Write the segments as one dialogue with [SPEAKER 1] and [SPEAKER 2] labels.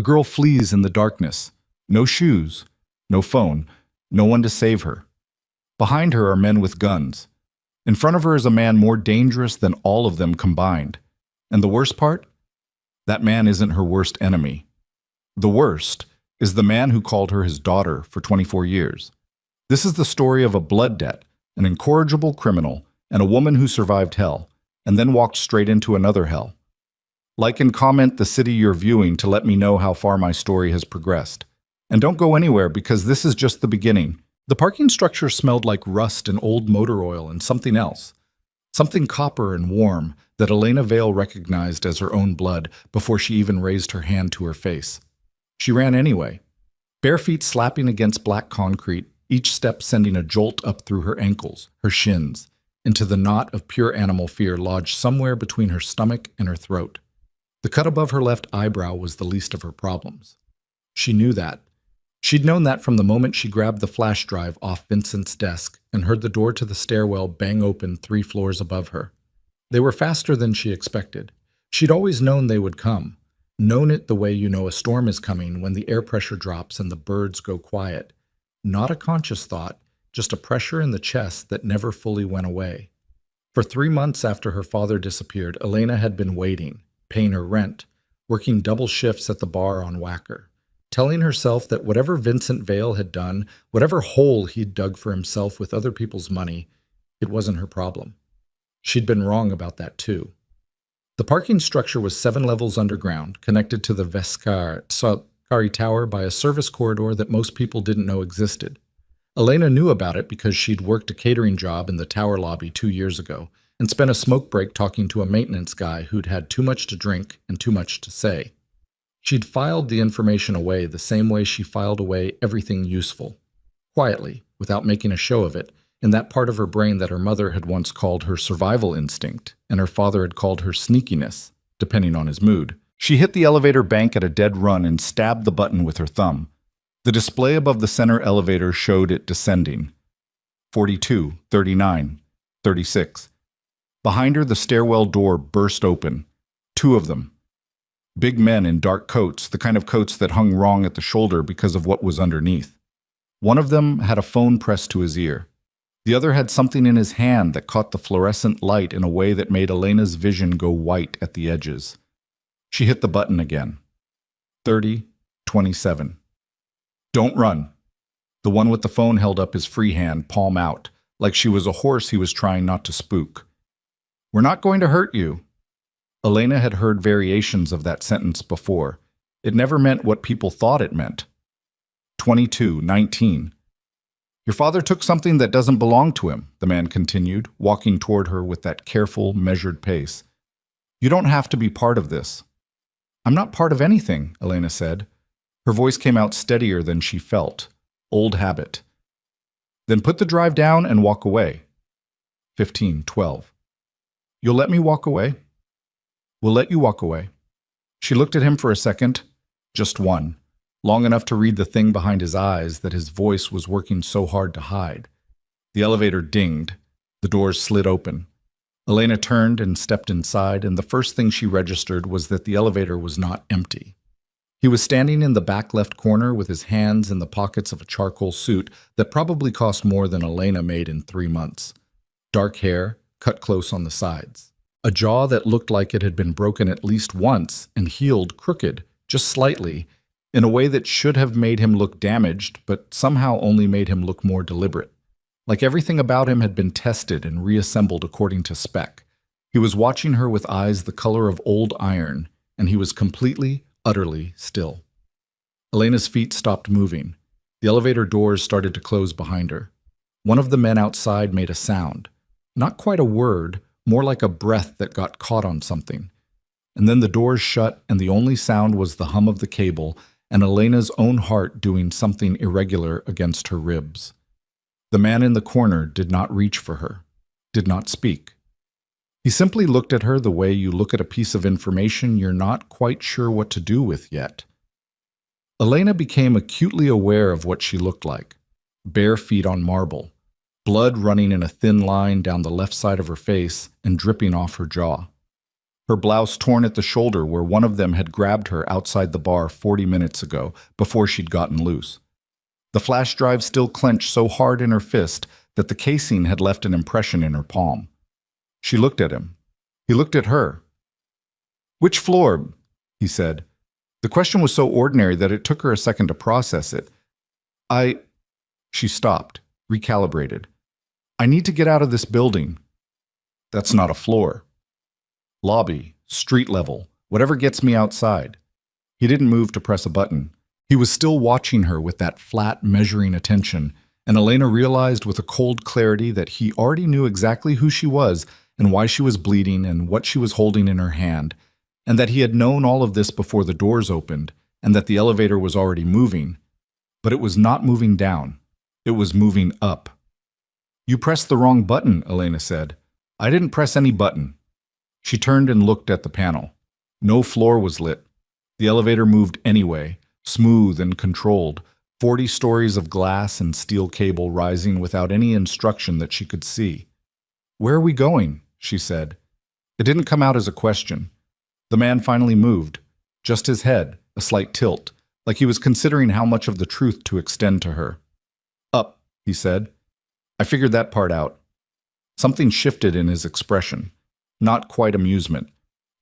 [SPEAKER 1] girl flees in the darkness. No shoes, no phone, no one to save her. Behind her are men with guns. In front of her is a man more dangerous than all of them combined. And the worst part? That man isn't her worst enemy. The worst is the man who called her his daughter for 24 years. This is the story of a blood debt, an incorrigible criminal, and a woman who survived hell, and then walked straight into another hell. Like and comment the city you're viewing to let me know how far my story has progressed. And don't go anywhere because this is just the beginning. The parking structure smelled like rust and old motor oil and something else. Something copper and warm that Elena Vale recognized as her own blood before she even raised her hand to her face. She ran anyway, bare feet slapping against black concrete, each step sending a jolt up through her ankles, her shins, into the knot of pure animal fear lodged somewhere between her stomach and her throat. The cut above her left eyebrow was the least of her problems. She knew that. She'd known that from the moment she grabbed the flash drive off Vincent's desk and heard the door to the stairwell bang open 3 floors above her. They were faster than she expected. She'd always known they would come. Known it the way you know a storm is coming when the air pressure drops and the birds go quiet. Not a conscious thought, just a pressure in the chest that never fully went away. For 3 months after her father disappeared, Elena had been waiting, paying her rent, working double shifts at the bar on Whacker, telling herself that whatever Vincent Vale had done, whatever hole he'd dug for himself with other people's money, it wasn't her problem. She'd been wrong about that too. The parking structure was 7 levels underground, connected to the Vescari Tower by a service corridor that most people didn't know existed. Elena knew about it because she'd worked a catering job in the tower lobby 2 years ago and spent a smoke break talking to a maintenance guy who'd had too much to drink and too much to say. She'd filed the information away the same way she filed away everything useful, quietly, without making a show of it, in that part of her brain that her mother had once called her survival instinct and her father had called her sneakiness, depending on his mood. She hit the elevator bank at a dead run and stabbed the button with her thumb. The display above the center elevator showed it descending. 42, 39, 36. Behind her, the stairwell door burst open. 2 of them. Big men in dark coats, the kind of coats that hung wrong at the shoulder because of what was underneath. One of them had a phone pressed to his ear. The other had something in his hand that caught the fluorescent light in a way that made Elena's vision go white at the edges. She hit the button again. 30, 27. Don't run. The one with the phone held up his free hand, palm out, like she was a horse he was trying not to spook. We're not going to hurt you. Elena had heard variations of that sentence before. It never meant what people thought it meant. 22, 19. Your father took something that doesn't belong to him, the man continued, walking toward her with that careful, measured pace. You don't have to be part of this. I'm not part of anything, Elena said. Her voice came out steadier than she felt. Old habit. Then put the drive down and walk away. 15, 12. You'll let me walk away? We'll let you walk away. She looked at him for a second, just one, long enough to read the thing behind his eyes that his voice was working so hard to hide. The elevator dinged. The doors slid open. Elena turned and stepped inside, and the first thing she registered was that the elevator was not empty. He was standing in the back left corner with his hands in the pockets of a charcoal suit that probably cost more than Elena made in 3 months. Dark hair, cut close on the sides. A jaw that looked like it had been broken at least once and healed crooked, just slightly, in a way that should have made him look damaged, but somehow only made him look more deliberate. Like everything about him had been tested and reassembled according to spec. He was watching her with eyes the color of old iron, and he was completely, utterly still. Elena's feet stopped moving. The elevator doors started to close behind her. One of the men outside made a sound. Not quite a word, more like a breath that got caught on something. And then the doors shut, and the only sound was the hum of the cable and Elena's own heart doing something irregular against her ribs. The man in the corner did not reach for her, did not speak. He simply looked at her the way you look at a piece of information you're not quite sure what to do with yet. Elena became acutely aware of what she looked like. Bare feet on marble, blood running in a thin line down the left side of her face and dripping off her jaw. her blouse torn at the shoulder where one of them had grabbed her outside the bar 40 minutes ago before she'd gotten loose. The flash drive still clenched so hard in her fist that the casing had left an impression in her palm. She looked at him. He looked at her. "Which floor?" he said. The question was so ordinary that it took her a second to process it. She stopped, recalibrated. "I need to get out of this building." "That's not a floor." "Lobby, street level, whatever gets me outside." He didn't move to press a button. He was still watching her with that flat, measuring attention, and Elena realized with a cold clarity that he already knew exactly who she was and why she was bleeding and what she was holding in her hand, and that he had known all of this before the doors opened, and that the elevator was already moving. But it was not moving down. It was moving up. "You pressed the wrong button," Elena said. "I didn't press any button." She turned and looked at the panel. No floor was lit. The elevator moved anyway, smooth and controlled, 40 stories of glass and steel cable rising without any instruction that she could see. "Where are we going?" she said. It didn't come out as a question. The man finally moved, just his head, a slight tilt, like he was considering how much of the truth to extend to her. "Up," he said. "I figured that part out." Something shifted in his expression. Not quite amusement.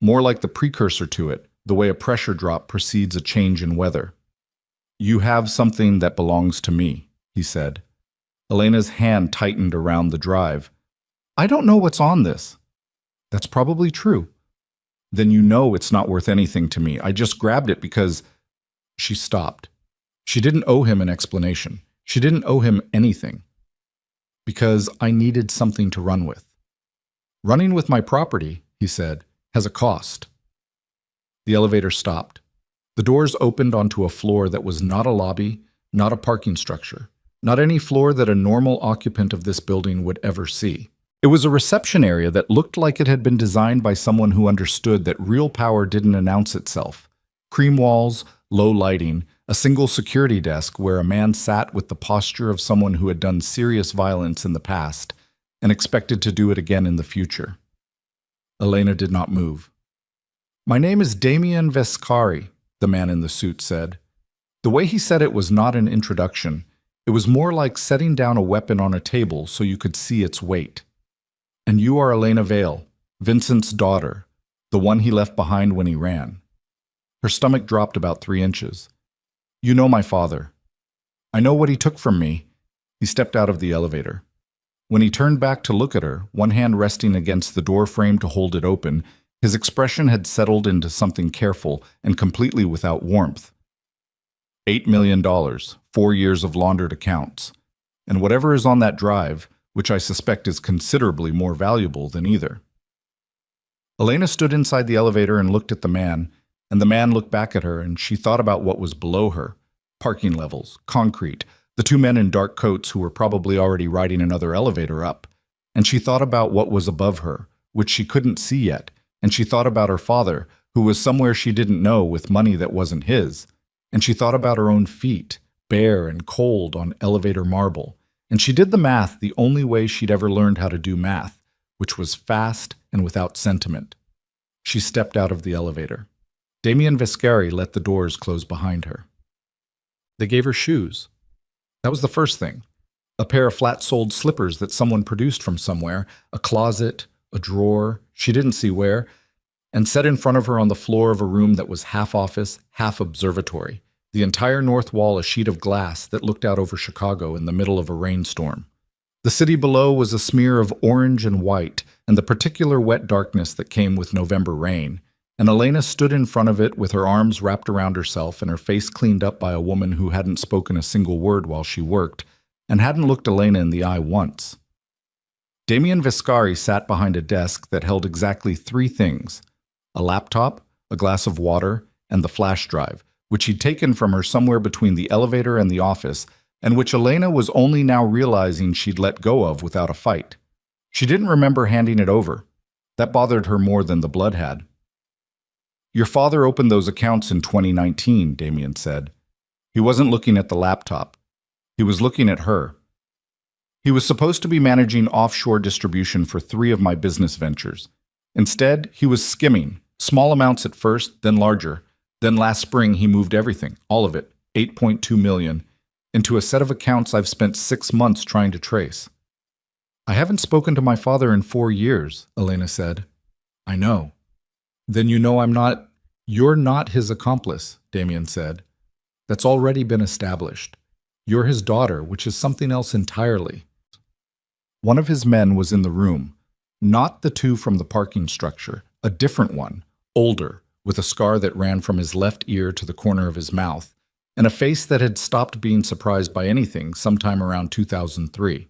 [SPEAKER 1] More like the precursor to it, the way a pressure drop precedes a change in weather. "You have something that belongs to me," he said. Elena's hand tightened around the drive. "I don't know what's on this." "That's probably true." "Then you know it's not worth anything to me. I just grabbed it because—" She stopped. She didn't owe him an explanation. She didn't owe him anything. "Because I needed something to run with." "Running with my property," he said, "has a cost." The elevator stopped. The doors opened onto a floor that was not a lobby, not a parking structure, not any floor that a normal occupant of this building would ever see. It was a reception area that looked like it had been designed by someone who understood that real power didn't announce itself. Cream walls, low lighting, a single security desk where a man sat with the posture of someone who had done serious violence in the past and expected to do it again in the future. Elena did not move. "My name is Damien Vescari," the man in the suit said. The way he said it was not an introduction. It was more like setting down a weapon on a table so you could see its weight. "And you are Elena Vale, Vincent's daughter, the one he left behind when he ran." Her stomach dropped about 3 inches. "You know my father." "I know what he took from me." He stepped out of the elevator. When he turned back to look at her, one hand resting against the door frame to hold it open, his expression had settled into something careful and completely without warmth. $8 million, 4 years of laundered accounts, and whatever is on that drive, which I suspect is considerably more valuable than either. Elena stood inside the elevator and looked at the man looked back at her, and she thought about what was below her. Parking levels, concrete, the 2 men in dark coats who were probably already riding another elevator up. And she thought about what was above her, which she couldn't see yet, and she thought about her father, who was somewhere she didn't know with money that wasn't his. And she thought about her own feet, bare and cold on elevator marble. And she did the math the only way she'd ever learned how to do math, which was fast and without sentiment. She stepped out of the elevator. Damien Vescari let the doors close behind her. They gave her shoes. That was the first thing. A pair of flat-soled slippers that someone produced from somewhere, a closet, a drawer, she didn't see where, and set in front of her on the floor of a room that was half office, half observatory. The entire north wall a sheet of glass that looked out over Chicago in the middle of a rainstorm. The city below was a smear of orange and white, and the particular wet darkness that came with November rain. And Elena stood in front of it with her arms wrapped around herself and her face cleaned up by a woman who hadn't spoken a single word while she worked, and hadn't looked Elena in the eye once. Damien Vescari sat behind a desk that held exactly 3 things: a laptop, a glass of water, and the flash drive, which he'd taken from her somewhere between the elevator and the office, and which Elena was only now realizing she'd let go of without a fight. She didn't remember handing it over. That bothered her more than the blood had. "Your father opened those accounts in 2019, Damien said. He wasn't looking at the laptop. He was looking at her. He was supposed to be managing offshore distribution for 3 of my business ventures. Instead, he was skimming, small amounts at first, then larger. Then last spring, he moved everything, all of it, 8.2 million, into a set of accounts I've spent 6 months trying to trace. I haven't spoken to my father in 4 years, Elena said. I know. Then you know You're not his accomplice, Damien said. That's already been established. You're his daughter, which is something else entirely. One of his men was in the room, not the two from the parking structure, a different one, older, with a scar that ran from his left ear to the corner of his mouth, and a face that had stopped being surprised by anything sometime around 2003.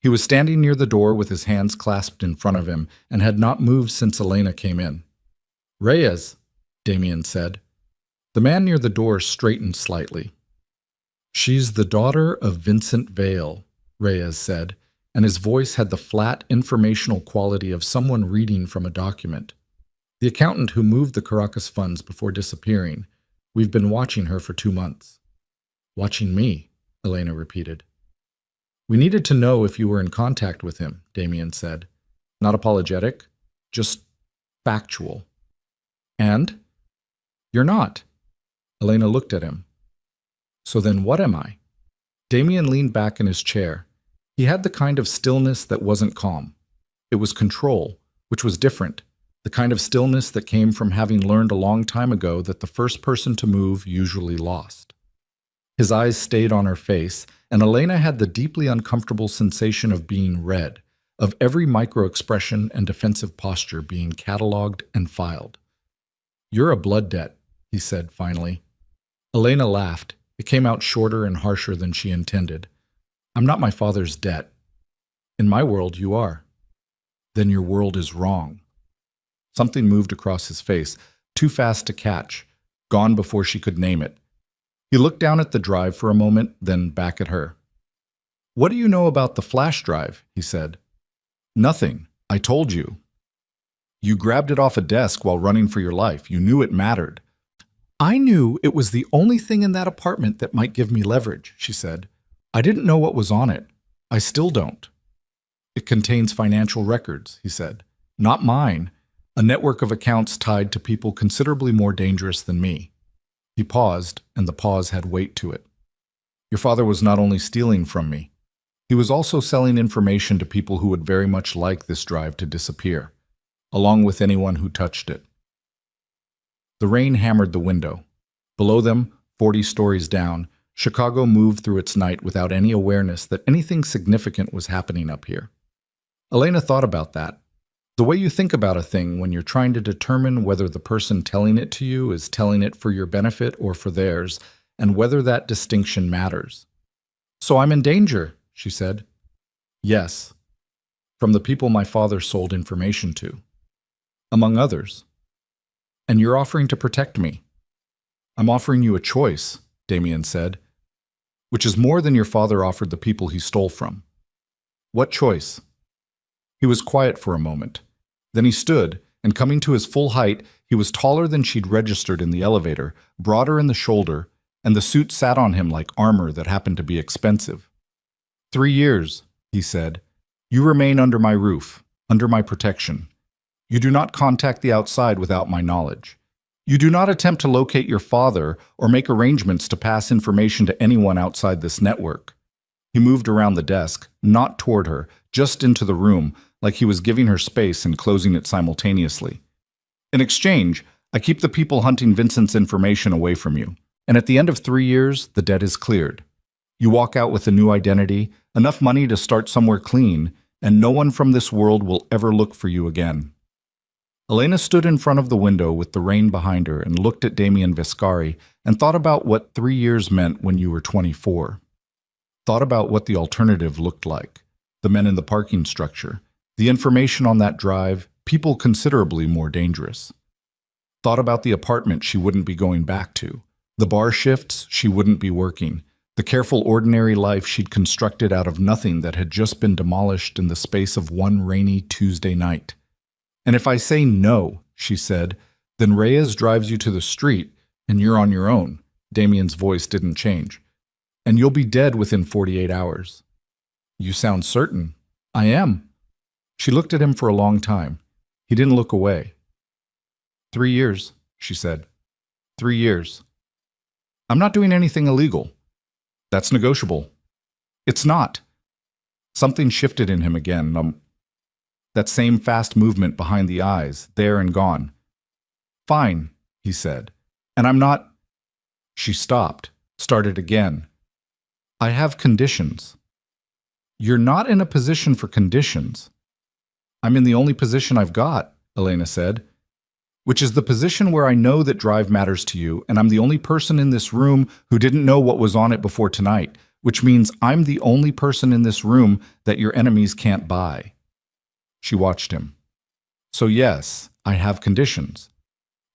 [SPEAKER 1] He was standing near the door with his hands clasped in front of him and had not moved since Elena came in. Reyes, Damien said. The man near the door straightened slightly. She's the daughter of Vincent Vale, Reyes said, and his voice had the flat, informational quality of someone reading from a document. The accountant who moved the Caracas funds before disappearing. We've been watching her for 2 months. Watching me, Elena repeated. We needed to know if you were in contact with him, Damien said. Not apologetic, just factual. And? You're not. Elena looked at him. So then what am I? Damien leaned back in his chair. He had the kind of stillness that wasn't calm. It was control, which was different, the kind of stillness that came from having learned a long time ago that the first person to move usually lost. His eyes stayed on her face, and Elena had the deeply uncomfortable sensation of being read, of every micro-expression and defensive posture being catalogued and filed. You're a blood debt, he said finally. Elena laughed. It came out shorter and harsher than she intended. I'm not my father's debt. In my world, you are. Then your world is wrong. Something moved across his face, too fast to catch, gone before she could name it. He looked down at the drive for a moment, then back at her. What do you know about the flash drive? He said. Nothing. I told you. You grabbed it off a desk while running for your life. You knew it mattered. I knew it was the only thing in that apartment that might give me leverage, she said. I didn't know what was on it. I still don't. It contains financial records, he said. Not mine. A network of accounts tied to people considerably more dangerous than me. He paused, and the pause had weight to it. Your father was not only stealing from me. He was also selling information to people who would very much like this drive to disappear, along with anyone who touched it. The rain hammered the window. Below them, 40 stories down, Chicago moved through its night without any awareness that anything significant was happening up here. Elena thought about that. The way you think about a thing when you're trying to determine whether the person telling it to you is telling it for your benefit or for theirs, and whether that distinction matters. So I'm in danger, she said. Yes. From the people my father sold information to. Among others. And you're offering to protect me. I'm offering you a choice, Damien said, which is more than your father offered the people he stole from. What choice? He was quiet for a moment. Then he stood, and coming to his full height, he was taller than she'd registered in the elevator, broader in the shoulder, and the suit sat on him like armor that happened to be expensive. 3 years, he said. You remain under my roof, under my protection. You do not contact the outside without my knowledge. You do not attempt to locate your father or make arrangements to pass information to anyone outside this network. He moved around the desk, not toward her, just into the room, like he was giving her space and closing it simultaneously. In exchange, I keep the people hunting Vincent's information away from you, and at the end of 3 years, the debt is cleared. You walk out with a new identity, enough money to start somewhere clean, and no one from this world will ever look for you again. Elena stood in front of the window with the rain behind her and looked at Damien Vescari and thought about what 3 years meant when you were 24. Thought about what the alternative looked like. The men in the parking structure, the information on that drive, people considerably more dangerous. Thought about the apartment she wouldn't be going back to, the bar shifts she wouldn't be working, the careful ordinary life she'd constructed out of nothing that had just been demolished in the space of one rainy Tuesday night. And if I say no, she said, then Reyes drives you to the street and you're on your own. Damien's voice didn't change. And you'll be dead within 48 hours. You sound certain. I am. She looked at him for a long time. He didn't look away. 3 years, she said. 3 years. I'm not doing anything illegal. That's negotiable. It's not. Something shifted in him again. That same fast movement behind the eyes, there and gone. Fine, he said. And I'm not. She stopped, started again. I have conditions. You're not in a position for conditions. I'm in the only position I've got, Elena said, which is the position where I know that drive matters to you, and I'm the only person in this room who didn't know what was on it before tonight, which means I'm the only person in this room that your enemies can't buy. She watched him. So yes, I have conditions.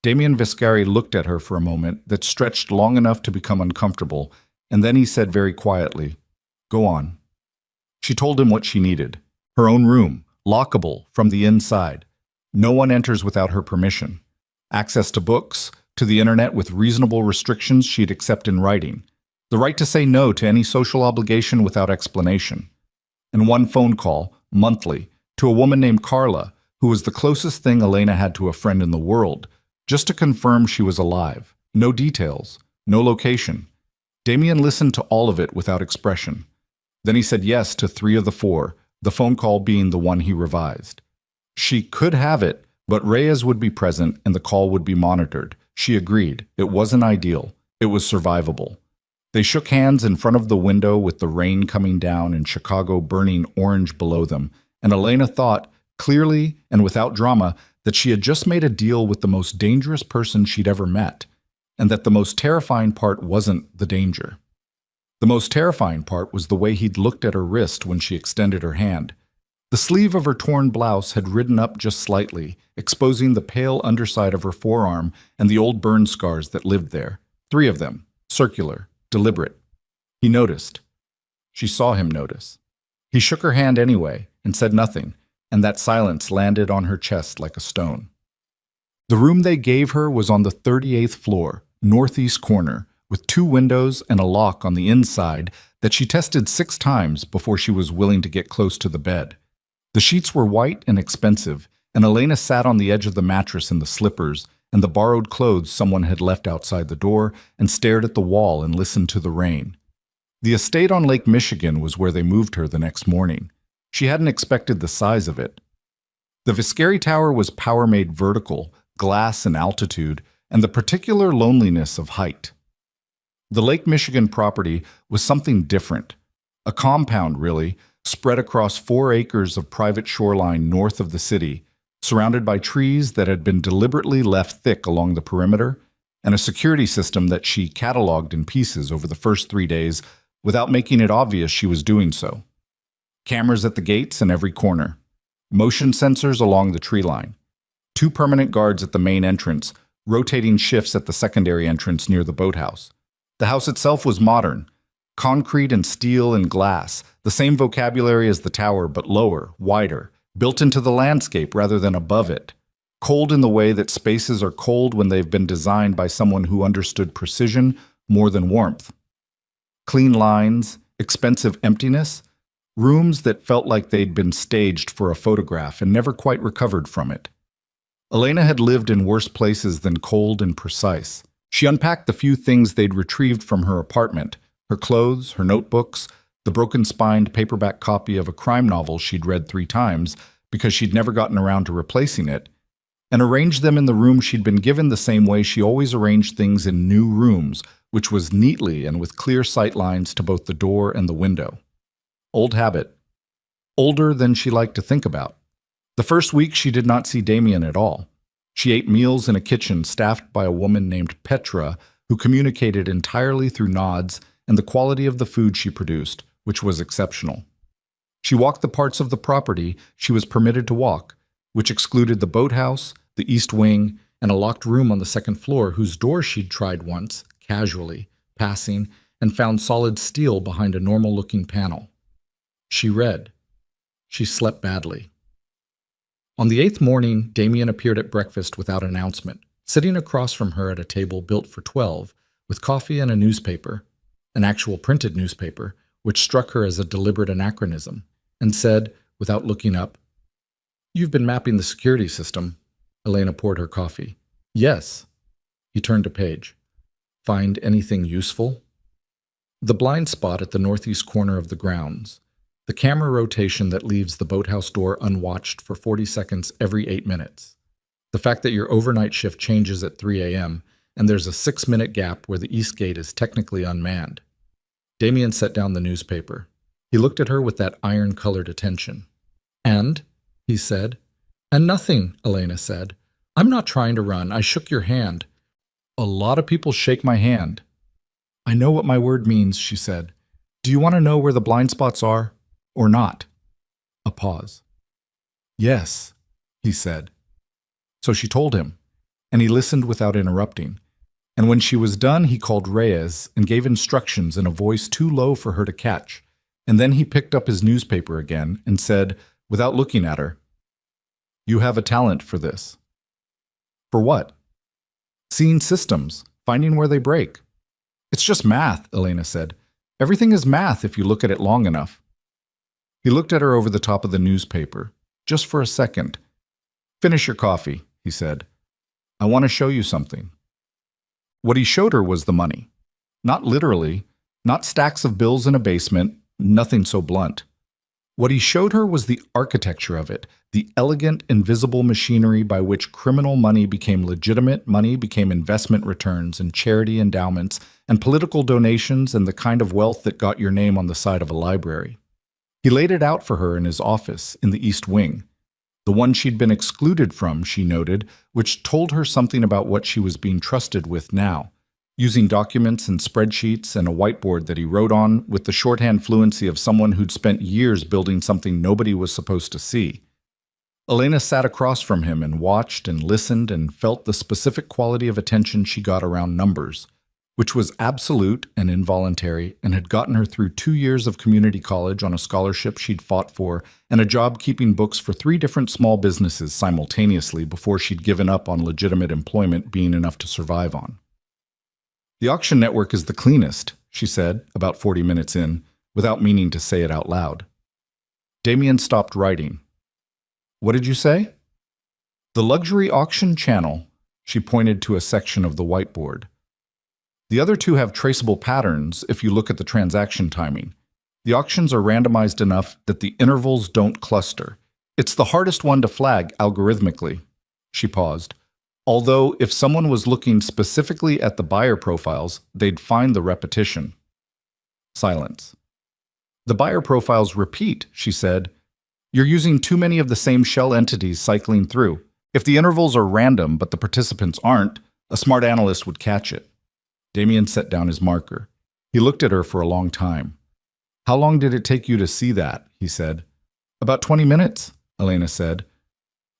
[SPEAKER 1] Damien Viscari looked at her for a moment that stretched long enough to become uncomfortable, and then he said very quietly, Go on. She told him what she needed. Her own room, lockable from the inside. No one enters without her permission. Access to books, to the internet with reasonable restrictions she'd accept in writing. The right to say no to any social obligation without explanation. And one phone call, monthly, to a woman named Carla, who was the closest thing Elena had to a friend in the world, just to confirm she was alive. No details, no location. Damien listened to all of it without expression. Then he said yes to 3 of the 4, the phone call being the one he revised. She could have it, but Reyes would be present and the call would be monitored. She agreed. It wasn't ideal. It was survivable. They shook hands in front of the window with the rain coming down and Chicago burning orange below them, and Elena thought, clearly and without drama, that she had just made a deal with the most dangerous person she'd ever met, and that the most terrifying part wasn't the danger. The most terrifying part was the way he'd looked at her wrist when she extended her hand. The sleeve of her torn blouse had ridden up just slightly, exposing the pale underside of her forearm and the old burn scars that lived there. 3 of them, circular, deliberate. He noticed. She saw him notice. He shook her hand anyway and said nothing, and that silence landed on her chest like a stone. The room they gave her was on the 38th floor, northeast corner, with 2 windows and a lock on the inside that she tested 6 times before she was willing to get close to the bed. The sheets were white and expensive, and Elena sat on the edge of the mattress in the slippers and the borrowed clothes someone had left outside the door and stared at the wall and listened to the rain. The estate on Lake Michigan was where they moved her the next morning. She hadn't expected the size of it. The Viscari Tower was power-made vertical, glass and altitude, and the particular loneliness of height. The Lake Michigan property was something different. A compound, really, spread across 4 acres of private shoreline north of the city, surrounded by trees that had been deliberately left thick along the perimeter, and a security system that she cataloged in pieces over the first 3 days without making it obvious she was doing so. Cameras at the gates and every corner. Motion sensors along the tree line. 2 permanent guards at the main entrance, rotating shifts at the secondary entrance near the boathouse. The house itself was modern. Concrete and steel and glass, the same vocabulary as the tower but lower, wider, built into the landscape rather than above it. Cold in the way that spaces are cold when they've been designed by someone who understood precision more than warmth. Clean lines, expensive emptiness, rooms that felt like they'd been staged for a photograph and never quite recovered from it. Elena had lived in worse places than cold and precise. She unpacked the few things they'd retrieved from her apartment, her clothes, her notebooks, the broken-spined paperback copy of a crime novel she'd read 3 times because she'd never gotten around to replacing it, and arranged them in the room she'd been given the same way she always arranged things in new rooms, which was neatly and with clear sight lines to both the door and the window. Old habit. Older than she liked to think about. The first week she did not see Damien at all. She ate meals in a kitchen staffed by a woman named Petra, who communicated entirely through nods and the quality of the food she produced, which was exceptional. She walked the parts of the property she was permitted to walk, which excluded the boathouse, the east wing, and a locked room on the 2nd floor whose door she'd tried once, casually, passing, and found solid steel behind a normal-looking panel. She read. She slept badly. On the 8th morning, Damien appeared at breakfast without announcement, sitting across from her at a table built for 12, with coffee and a newspaper, an actual printed newspaper, which struck her as a deliberate anachronism, and said, without looking up, You've been mapping the security system. Elena poured her coffee. Yes. He turned a page. Find anything useful? The blind spot at the northeast corner of the grounds. The camera rotation that leaves the boathouse door unwatched for 40 seconds every 8 minutes. The fact that your overnight shift changes at 3 a.m., and there's a 6-minute gap where the east gate is technically unmanned. Damien set down the newspaper. He looked at her with that iron-colored attention. And? He said. And nothing, Elena said. I'm not trying to run. I shook your hand. A lot of people shake my hand. I know what my word means, she said. Do you want to know where the blind spots are? Or not? A pause. Yes, he said. So she told him, and he listened without interrupting. And when she was done, he called Reyes and gave instructions in a voice too low for her to catch. And then he picked up his newspaper again and said, without looking at her, You have a talent for this. For what? Seeing systems, finding where they break. It's just math, Elena said. Everything is math if you look at it long enough. He looked at her over the top of the newspaper, just for a second. Finish your coffee, he said. I want to show you something. What he showed her was the money. Not literally, not stacks of bills in a basement, nothing so blunt. What he showed her was the architecture of it, the elegant, invisible machinery by which criminal money became legitimate money, became investment returns and charity endowments and political donations and the kind of wealth that got your name on the side of a library. He laid it out for her in his office in the East Wing. The one she'd been excluded from, she noted, which told her something about what she was being trusted with now, using documents and spreadsheets and a whiteboard that he wrote on with the shorthand fluency of someone who'd spent years building something nobody was supposed to see. Elena sat across from him and watched and listened and felt the specific quality of attention she got around numbers, which was absolute and involuntary and had gotten her through 2 years of community college on a scholarship she'd fought for and a job keeping books for 3 different small businesses simultaneously before she'd given up on legitimate employment being enough to survive on. The auction network is the cleanest, she said, about 40 minutes in, without meaning to say it out loud. Damien stopped writing. What did you say? The luxury auction channel, she pointed to a section of the whiteboard. The other two have traceable patterns if you look at the transaction timing. The auctions are randomized enough that the intervals don't cluster. It's the hardest one to flag algorithmically. She paused. Although if someone was looking specifically at the buyer profiles, they'd find the repetition. Silence. The buyer profiles repeat, she said. You're using too many of the same shell entities cycling through. If the intervals are random but the participants aren't, a smart analyst would catch it. Damien set down his marker. He looked at her for a long time. How long did it take you to see that? He said. About 20 minutes, Elena said.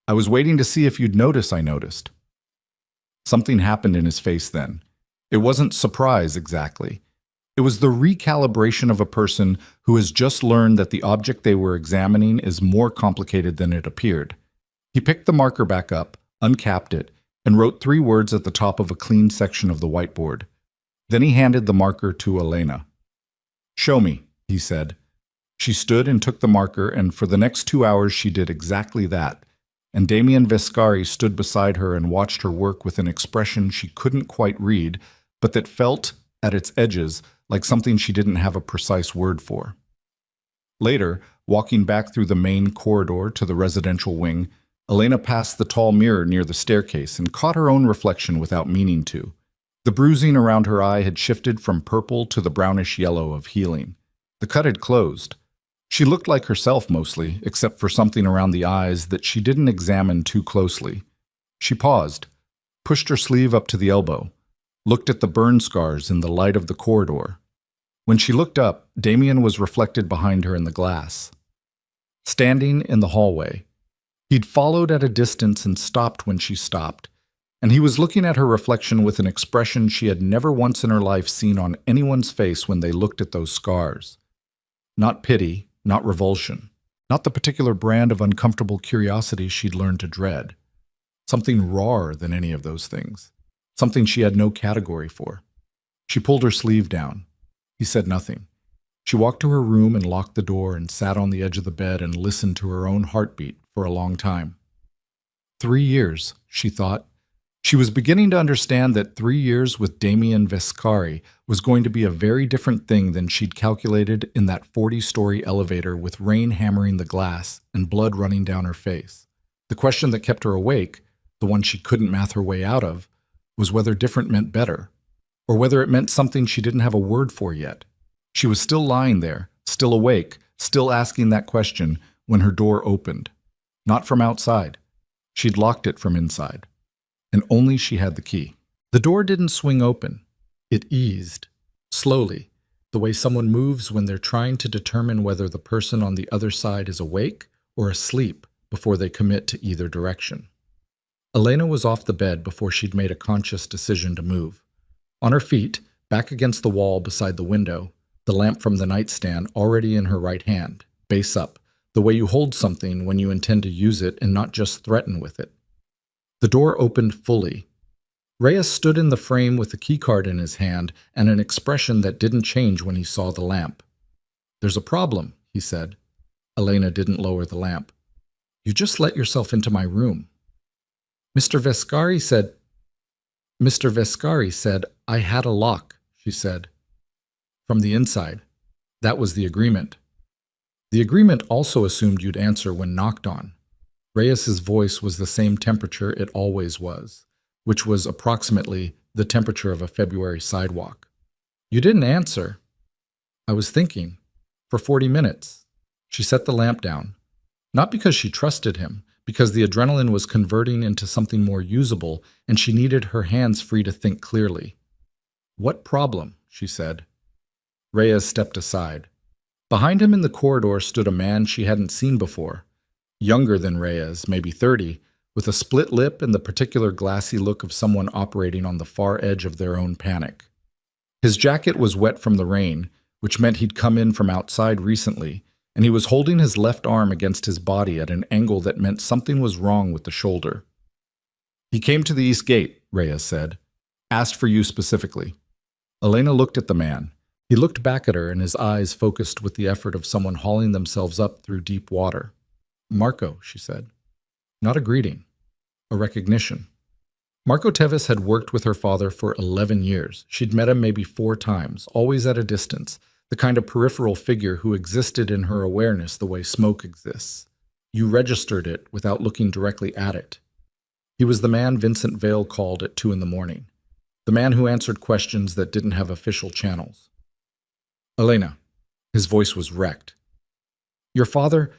[SPEAKER 1] I was waiting to see if you'd notice I noticed. Something happened in his face then. It wasn't surprise exactly. It was the recalibration of a person who has just learned that the object they were examining is more complicated than it appeared. He picked the marker back up, uncapped it, and wrote 3 words at the top of a clean section of the whiteboard. Then he handed the marker to Elena. Show me, he said. She stood and took the marker, and for the next 2 hours she did exactly that. And Damien Vescari stood beside her and watched her work with an expression she couldn't quite read, but that felt, at its edges, like something she didn't have a precise word for. Later, walking back through the main corridor to the residential wing, Elena passed the tall mirror near the staircase and caught her own reflection without meaning to. The bruising around her eye had shifted from purple to the brownish yellow of healing. The cut had closed. She looked like herself mostly, except for something around the eyes that she didn't examine too closely. She paused, pushed her sleeve up to the elbow, looked at the burn scars in the light of the corridor. When she looked up, Damien was reflected behind her in the glass. Standing in the hallway, he'd followed at a distance and stopped when she stopped, and he was looking at her reflection with an expression she had never once in her life seen on anyone's face when they looked at those scars. Not pity, not revulsion, not the particular brand of uncomfortable curiosity she'd learned to dread. Something rawer than any of those things. Something she had no category for. She pulled her sleeve down. He said nothing. She walked to her room and locked the door and sat on the edge of the bed and listened to her own heartbeat for for a long time. 3 years, she thought. She was beginning to understand that 3 years with Damien Vescari was going to be a very different thing than she'd calculated in that 40-story elevator with rain hammering the glass and blood running down her face. The question that kept her awake, the one she couldn't math her way out of, was whether different meant better, or whether it meant something she didn't have a word for yet. She was still lying there, still awake, still asking that question when her door opened. Not from outside. She'd locked it from inside. And only she had the key. The door didn't swing open. It eased, slowly, the way someone moves when they're trying to determine whether the person on the other side is awake or asleep before they commit to either direction. Elena was off the bed before she'd made a conscious decision to move. On her feet, back against the wall beside the window, the lamp from the nightstand already in her right hand, base up, the way you hold something when you intend to use it and not just threaten with it. The door opened fully. Reyes stood in the frame with the keycard in his hand and an expression that didn't change when he saw the lamp. "There's a problem," he said. Elena didn't lower the lamp. "You just let yourself into my room." Mr. Vescari said, "I had a lock," she said. "From the inside. That was the agreement." The agreement also assumed you'd answer when knocked on. Reyes's voice was the same temperature it always was, which was approximately the temperature of a February sidewalk. "You didn't answer." "I was thinking. For 40 minutes. She set the lamp down. Not because she trusted him, because the adrenaline was converting into something more usable and she needed her hands free to think clearly. "What problem?" she said. Reyes stepped aside. Behind him in the corridor stood a man she hadn't seen before. Younger than Reyes, maybe 30, with a split lip and the particular glassy look of someone operating on the far edge of their own panic. His jacket was wet from the rain, which meant he'd come in from outside recently, and he was holding his left arm against his body at an angle that meant something was wrong with the shoulder. "He came to the east gate," Reyes said. "Asked for you specifically." Elena looked at the man. He looked back at her and his eyes focused with the effort of someone hauling themselves up through deep water. "Marco," she said. Not a greeting. A recognition. Marco Tevis had worked with her father for 11 years. She'd met him maybe 4 times, always at a distance, the kind of peripheral figure who existed in her awareness the way smoke exists. You registered it without looking directly at it. He was the man Vincent Vale called at 2 a.m, the man who answered questions that didn't have official channels. "Elena," his voice was wrecked. "Your father,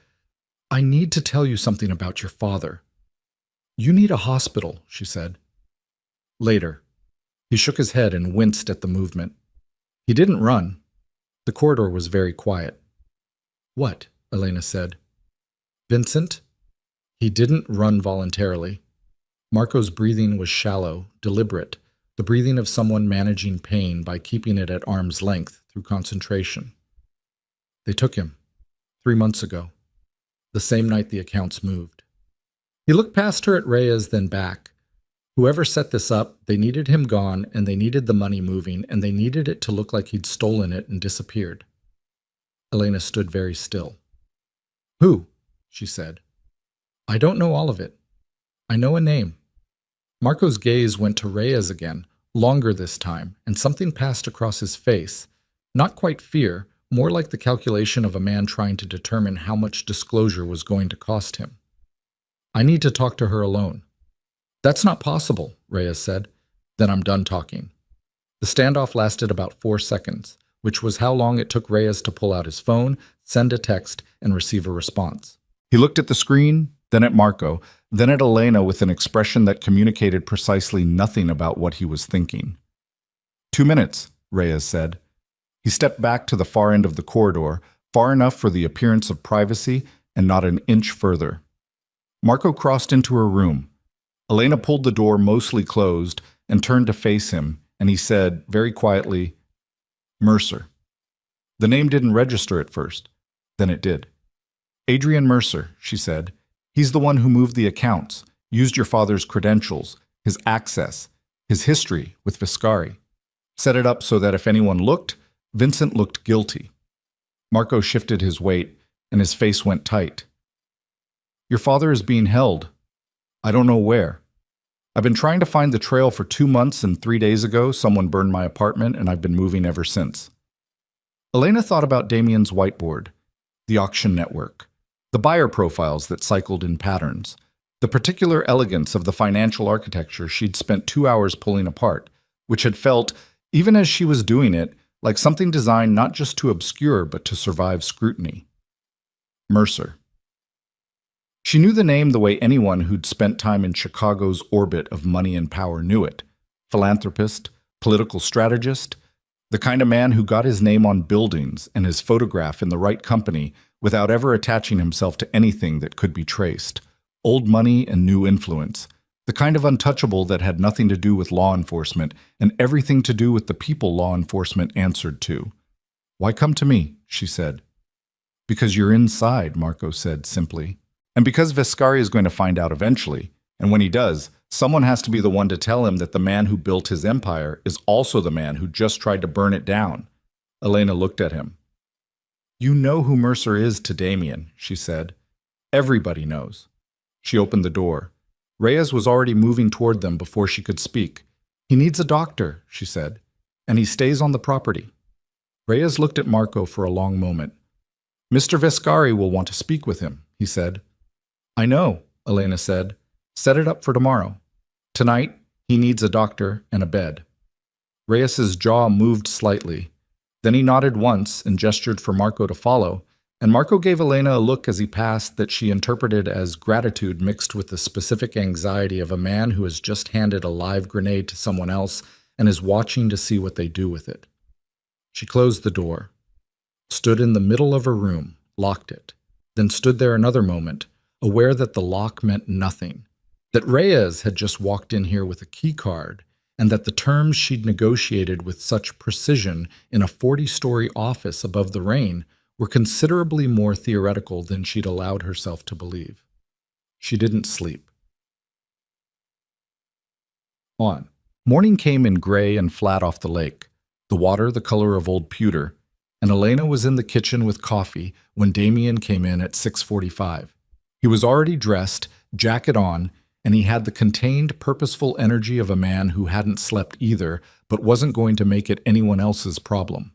[SPEAKER 1] I need to tell you something about your father." "You need a hospital," she said. "Later." He shook his head and winced at the movement. He didn't run. The corridor was very quiet. "What?" Elena said. "Vincent?" He didn't run voluntarily. Marco's breathing was shallow, deliberate, the breathing of someone managing pain by keeping it at arm's length through concentration. "They took him 3 months ago. The same night the accounts moved." He looked past her at Reyes, then back. Whoever set this up, they needed him gone, and they needed the money moving, and they needed it to look like he'd stolen it and disappeared. Elena stood very still. "Who?" she said. "I don't know all of it. I know a name." Marco's gaze went to Reyes again, longer this time, and something passed across his face. Not quite fear, more like the calculation of a man trying to determine how much disclosure was going to cost him. "I need to talk to her alone." "That's not possible," Reyes said. "Then I'm done talking." The standoff lasted about 4 seconds, which was how long it took Reyes to pull out his phone, send a text, and receive a response. He looked at the screen, then at Marco, then at Elena with an expression that communicated precisely nothing about what he was thinking. 2 minutes, Reyes said. He stepped back to the far end of the corridor, far enough for the appearance of privacy and not an inch further. Marco crossed into her room. Elena pulled the door mostly closed and turned to face him, and he said, very quietly, "Mercer." The name didn't register at first. Then it did. "Adrian Mercer," she said. "He's the one who moved the accounts, used your father's credentials, his access, his history with Viscari. Set it up so that if anyone looked, Vincent looked guilty." Marco shifted his weight, and his face went tight. Your father is being held. I don't know where. I've been trying to find the trail for 2 months, and 3 days ago, someone burned my apartment, and I've been moving ever since." Elena thought about Damien's whiteboard, the auction network, the buyer profiles that cycled in patterns, the particular elegance of the financial architecture she'd spent 2 hours pulling apart, which had felt, even as she was doing it, like something designed not just to obscure but to survive scrutiny. Mercer. She knew the name the way anyone who'd spent time in Chicago's orbit of money and power knew it. Philanthropist, political strategist, the kind of man who got his name on buildings and his photograph in the right company without ever attaching himself to anything that could be traced. Old money and new influence. The kind of untouchable that had nothing to do with law enforcement and everything to do with the people law enforcement answered to. "Why come to me?" she said. "Because you're inside," Marco said simply. "And because Vescari is going to find out eventually, and when he does, someone has to be the one to tell him that the man who built his empire is also the man who just tried to burn it down." Elena looked at him. "You know who Mercer is to Damien," she said. "Everybody knows." She opened the door. Reyes was already moving toward them before she could speak. "He needs a doctor," she said, "and he stays on the property." Reyes looked at Marco for a long moment. "Mr. Vescari will want to speak with him," he said. "I know," Elena said. "Set it up for tomorrow. Tonight, he needs a doctor and a bed." Reyes's jaw moved slightly. Then he nodded once and gestured for Marco to follow, and Marco gave Elena a look as he passed that she interpreted as gratitude mixed with the specific anxiety of a man who has just handed a live grenade to someone else and is watching to see what they do with it. She closed the door, stood in the middle of her room, locked it, then stood there another moment, aware that the lock meant nothing, that Reyes had just walked in here with a key card, and that the terms she'd negotiated with such precision in a 40-story office above the rain were considerably more theoretical than she'd allowed herself to believe. She didn't sleep. On. Morning came in gray and flat off the lake, the water the color of old pewter, and Elena was in the kitchen with coffee when Damien came in at 6:45. He was already dressed, jacket on, and he had the contained, purposeful energy of a man who hadn't slept either, but wasn't going to make it anyone else's problem.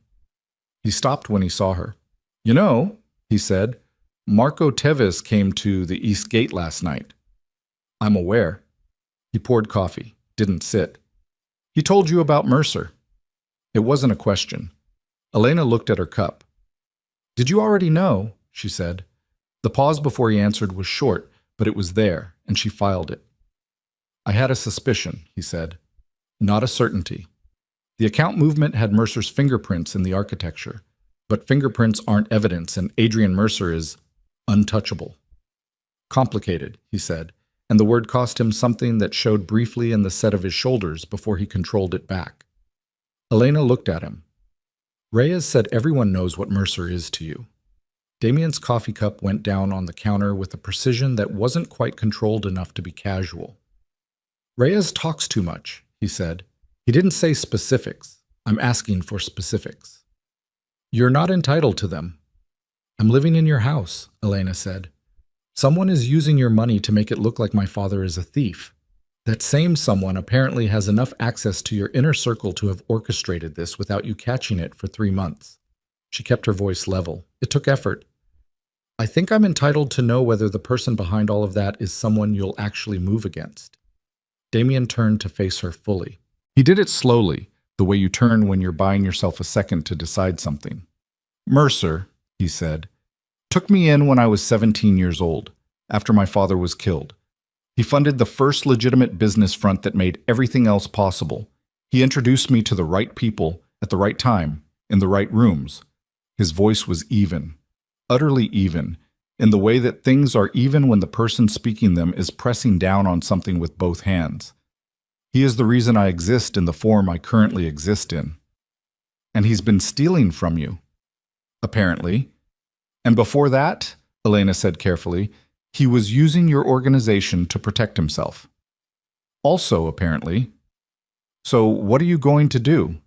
[SPEAKER 1] He stopped when he saw her. "You know," he said, "Marco Teves came to the East Gate last night." "I'm aware." He poured coffee, didn't sit. "He told you about Mercer." It wasn't a question. Elena looked at her cup. "Did you already know?" she said. The pause before he answered was short, but it was there, and she filed it. "I had a suspicion," he said. "Not a certainty. The account movement had Mercer's fingerprints in the architecture, but fingerprints aren't evidence, and Adrian Mercer is untouchable." "Complicated," he said, and the word cost him something that showed briefly in the set of his shoulders before he controlled it back. Elena looked at him. "Reyes said everyone knows what Mercer is to you." Damien's coffee cup went down on the counter with a precision that wasn't quite controlled enough to be casual. "Reyes talks too much," he said. "He didn't say specifics. I'm asking for specifics." "You're not entitled to them." "I'm living in your house," Elena said. "Someone is using your money to make it look like my father is a thief. That same someone apparently has enough access to your inner circle to have orchestrated this without you catching it for 3 months. She kept her voice level. It took effort. "I think I'm entitled to know whether the person behind all of that is someone you'll actually move against." Damien turned to face her fully. He did it slowly, the way you turn when you're buying yourself a second to decide something. "Mercer," he said, "took me in when I was 17 years old, after my father was killed. He funded the first legitimate business front that made everything else possible. He introduced me to the right people at the right time, in the right rooms." His voice was even, utterly even, in the way that things are even when the person speaking them is pressing down on something with both hands. "He is the reason I exist in the form I currently exist in. And he's been stealing from you. Apparently. And before that," Elena said carefully, "he was using your organization to protect himself. Also, apparently. So what are you going to do?"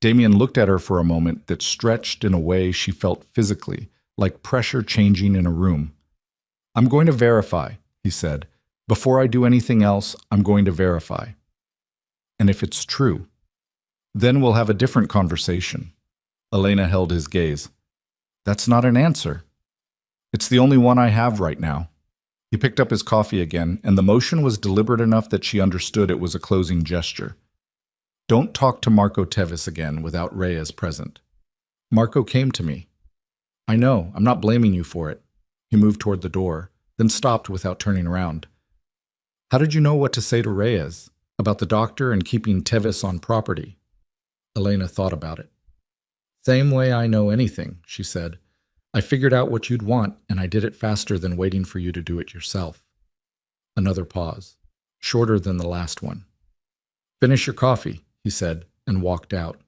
[SPEAKER 1] Damien looked at her for a moment that stretched in a way she felt physically, like pressure changing in a room. I'm going to verify, he said. Before I do anything else, I'm going to verify. And if it's true, then we'll have a different conversation. Elena held his gaze. That's not an answer. It's the only one I have right now. He picked up his coffee again, and the motion was deliberate enough that she understood it was a closing gesture. Don't talk to Marco Tevis again without Reyes present. Marco came to me. I know, I'm not blaming you for it. He moved toward the door, then stopped without turning around. How did you know what to say to Reyes about the doctor and keeping Tevis on property? Elena thought about it. Same way I know anything, she said. I figured out what you'd want, and I did it faster than waiting for you to do it yourself. Another pause, shorter than the last one. Finish your coffee, he said, and walked out.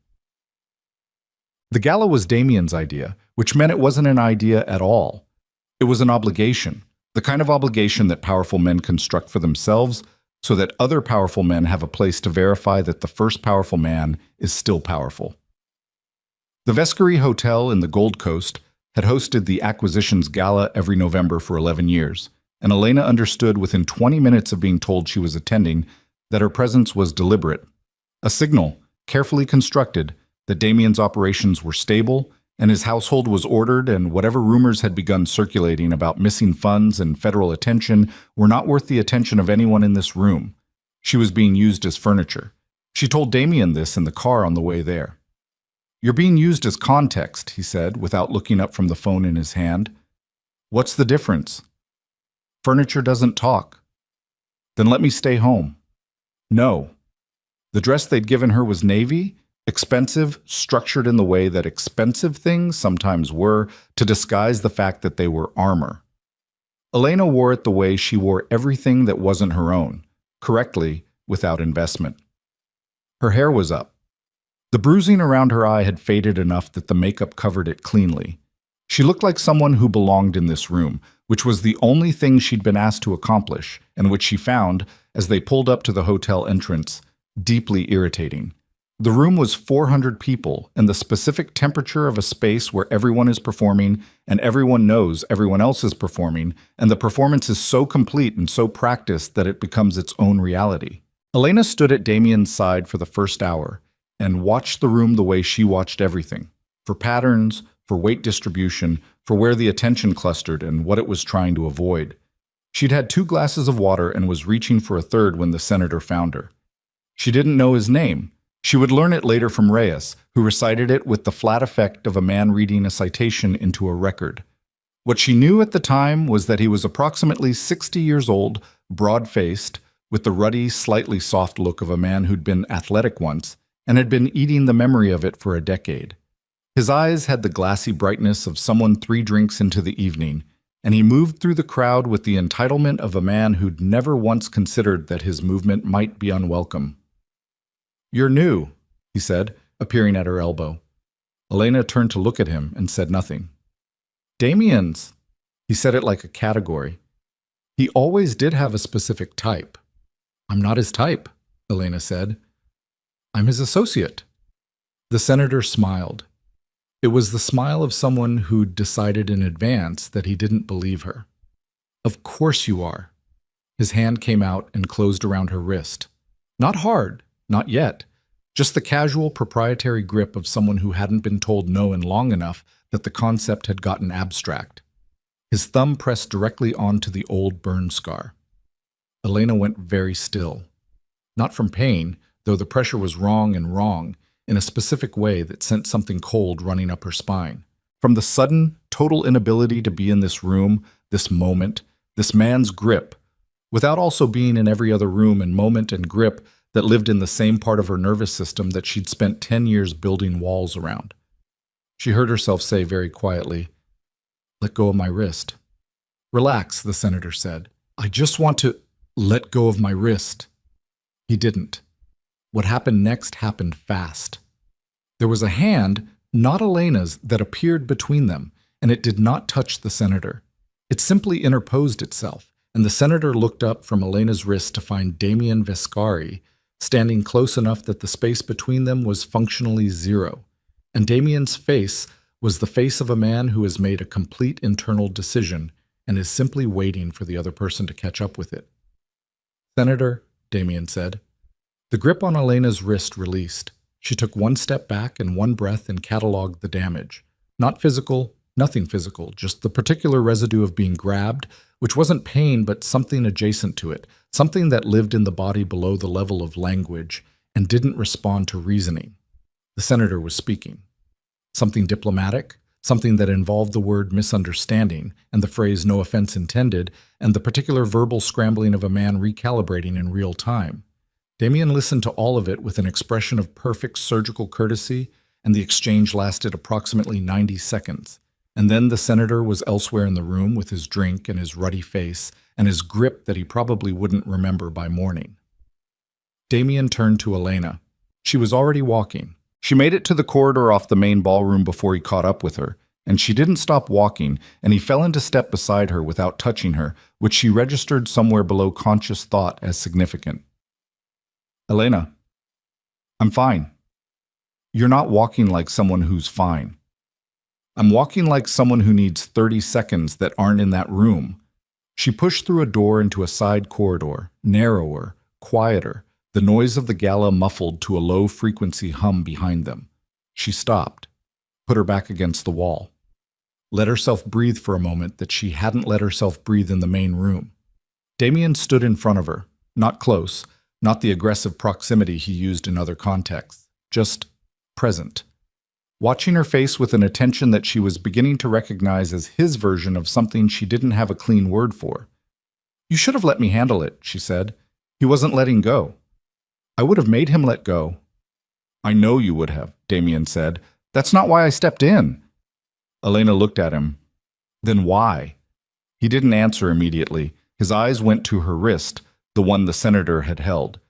[SPEAKER 1] The gala was Damien's idea, which meant it wasn't an idea at all. It was an obligation, the kind of obligation that powerful men construct for themselves so that other powerful men have a place to verify that the first powerful man is still powerful. The Vescari Hotel in the Gold Coast had hosted the Acquisitions Gala every November for 11 years, and Elena understood within 20 minutes of being told she was attending that her presence was deliberate, a signal, carefully constructed, that Damien's operations were stable and his household was ordered, and whatever rumors had begun circulating about missing funds and federal attention were not worth the attention of anyone in this room. She was being used as furniture. She told Damien this in the car on the way there. You're being used as context, he said, without looking up from the phone in his hand. What's the difference? Furniture doesn't talk. Then let me stay home. No. The dress they'd given her was navy, expensive, structured in the way that expensive things sometimes were to disguise the fact that they were armor. Elena wore it the way she wore everything that wasn't her own, correctly, without investment. Her hair was up. The bruising around her eye had faded enough that the makeup covered it cleanly. She looked like someone who belonged in this room, which was the only thing she'd been asked to accomplish, and which she found, as they pulled up to the hotel entrance, deeply irritating. The room was 400 people, and the specific temperature of a space where everyone is performing, and everyone knows everyone else is performing, and the performance is so complete and so practiced that it becomes its own reality. Elena stood at Damien's side for the first hour, and watched the room the way she watched everything, for patterns, for weight distribution, for where the attention clustered and what it was trying to avoid. She'd had 2 glasses of water and was reaching for a third when the senator found her. She didn't know his name. She would learn it later from Reyes, who recited it with the flat effect of a man reading a citation into a record. What she knew at the time was that he was approximately 60 years old, broad-faced, with the ruddy, slightly soft look of a man who'd been athletic once, and had been eating the memory of it for a decade. His eyes had the glassy brightness of someone 3 drinks into the evening, and he moved through the crowd with the entitlement of a man who'd never once considered that his movement might be unwelcome. You're new, he said, appearing at her elbow. Elena turned to look at him and said nothing. Damien's. He said it like a category. He always did have a specific type. I'm not his type, Elena said. I'm his associate. The senator smiled. It was the smile of someone who'd decided in advance that he didn't believe her. Of course you are. His hand came out and closed around her wrist. Not hard, not yet. Just the casual proprietary grip of someone who hadn't been told no in long enough that the concept had gotten abstract. His thumb pressed directly onto the old burn scar. Elena went very still. Not from pain, though the pressure was wrong, in a specific way that sent something cold running up her spine. From the sudden, total inability to be in this room, this moment, this man's grip, without also being in every other room and moment and grip that lived in the same part of her nervous system that she'd spent 10 years building walls around. She heard herself say very quietly, "Let go of my wrist." "Relax," the senator said. "I just want to let go of my wrist." He didn't. What happened next happened fast. There was a hand, not Elena's, that appeared between them, and it did not touch the senator. It simply interposed itself, and the senator looked up from Elena's wrist to find Damien Vescari standing close enough that the space between them was functionally 0, and Damien's face was the face of a man who has made a complete internal decision and is simply waiting for the other person to catch up with it. "Senator," Damien said. The grip on Elena's wrist released. She took one step back and one breath and cataloged the damage. Not physical, nothing physical, just the particular residue of being grabbed, which wasn't pain but something adjacent to it, something that lived in the body below the level of language and didn't respond to reasoning. The senator was speaking. Something diplomatic, something that involved the word misunderstanding and the phrase no offense intended, and the particular verbal scrambling of a man recalibrating in real time. Damien listened to all of it with an expression of perfect surgical courtesy, and the exchange lasted approximately 90 seconds. And then the senator was elsewhere in the room with his drink and his ruddy face and his grip that he probably wouldn't remember by morning. Damien turned to Elena. She was already walking. She made it to the corridor off the main ballroom before he caught up with her, and she didn't stop walking, and he fell into step beside her without touching her, which she registered somewhere below conscious thought as significant. "Elena, I'm fine." "You're not walking like someone who's fine." "I'm walking like someone who needs 30 seconds that aren't in that room." She pushed through a door into a side corridor, narrower, quieter, the noise of the gala muffled to a low-frequency hum behind them. She stopped, put her back against the wall, let herself breathe for a moment that she hadn't let herself breathe in the main room. Damien stood in front of her, not close, not the aggressive proximity he used in other contexts, just present, watching her face with an attention that she was beginning to recognize as his version of something she didn't have a clean word for. "You should have let me handle it," she said. "He wasn't letting go." "I would have made him let go." "I know you would have," Damien said. "That's not why I stepped in." Elena looked at him. "Then why?" He didn't answer immediately. His eyes went to her wrist, the one the senator had held,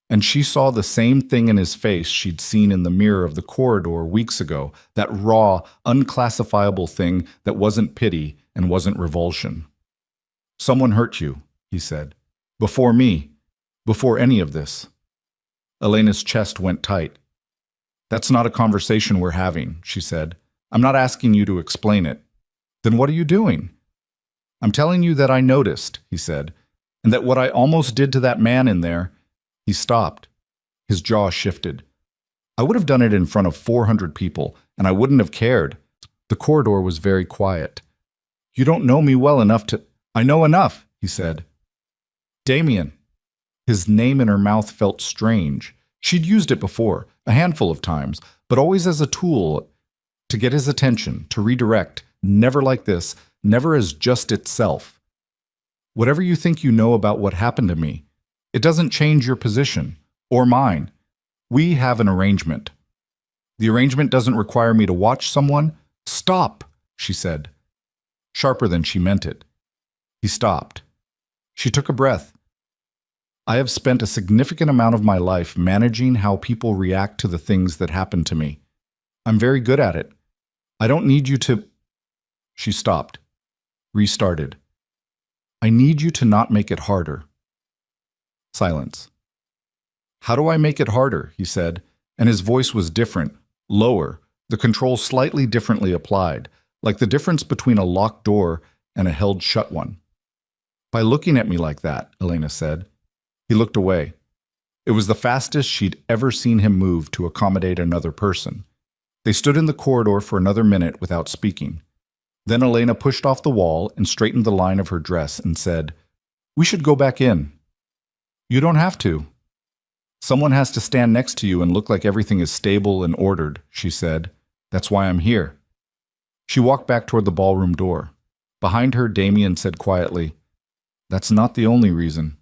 [SPEAKER 1] and she saw the same thing in his face she'd seen in the mirror of the corridor weeks ago, that raw, unclassifiable thing that wasn't pity and wasn't revulsion. "Someone hurt you," he said. "Before me. Before any of this." Elena's chest went tight. "That's not a conversation we're having," she said. "I'm not asking you to explain it." "Then what are you doing?" "I'm telling you that I noticed," he said, "and that what I almost did to that man in there—" He stopped. His jaw shifted. "I would have done it in front of 400 people, and I wouldn't have cared." The corridor was very quiet. "You don't know me well enough to—" "I know enough," he said. "Damien." His name in her mouth felt strange. She'd used it before, a handful of times, but always as a tool to get his attention, to redirect, never like this, never as just itself. "Whatever you think you know about what happened to me, it doesn't change your position, or mine. We have an arrangement. The arrangement doesn't require me to watch someone." "Stop," she said, sharper than she meant it. He stopped. She took a breath. "I have spent a significant amount of my life managing how people react to the things that happen to me. I'm very good at it. I don't need you to—" She stopped, restarted. "I need you to not make it harder." Silence. "How do I make it harder?" he said, and his voice was different, lower, the control slightly differently applied, like the difference between a locked door and a held shut one. "By looking at me like that," Elena said. He looked away. It was the fastest she'd ever seen him move to accommodate another person. They stood in the corridor for another minute without speaking. Then Elena pushed off the wall and straightened the line of her dress and said, "We should go back in." "You don't have to." "Someone has to stand next to you and look like everything is stable and ordered," she said. "That's why I'm here." She walked back toward the ballroom door. Behind her, Damien said quietly, "That's not the only reason."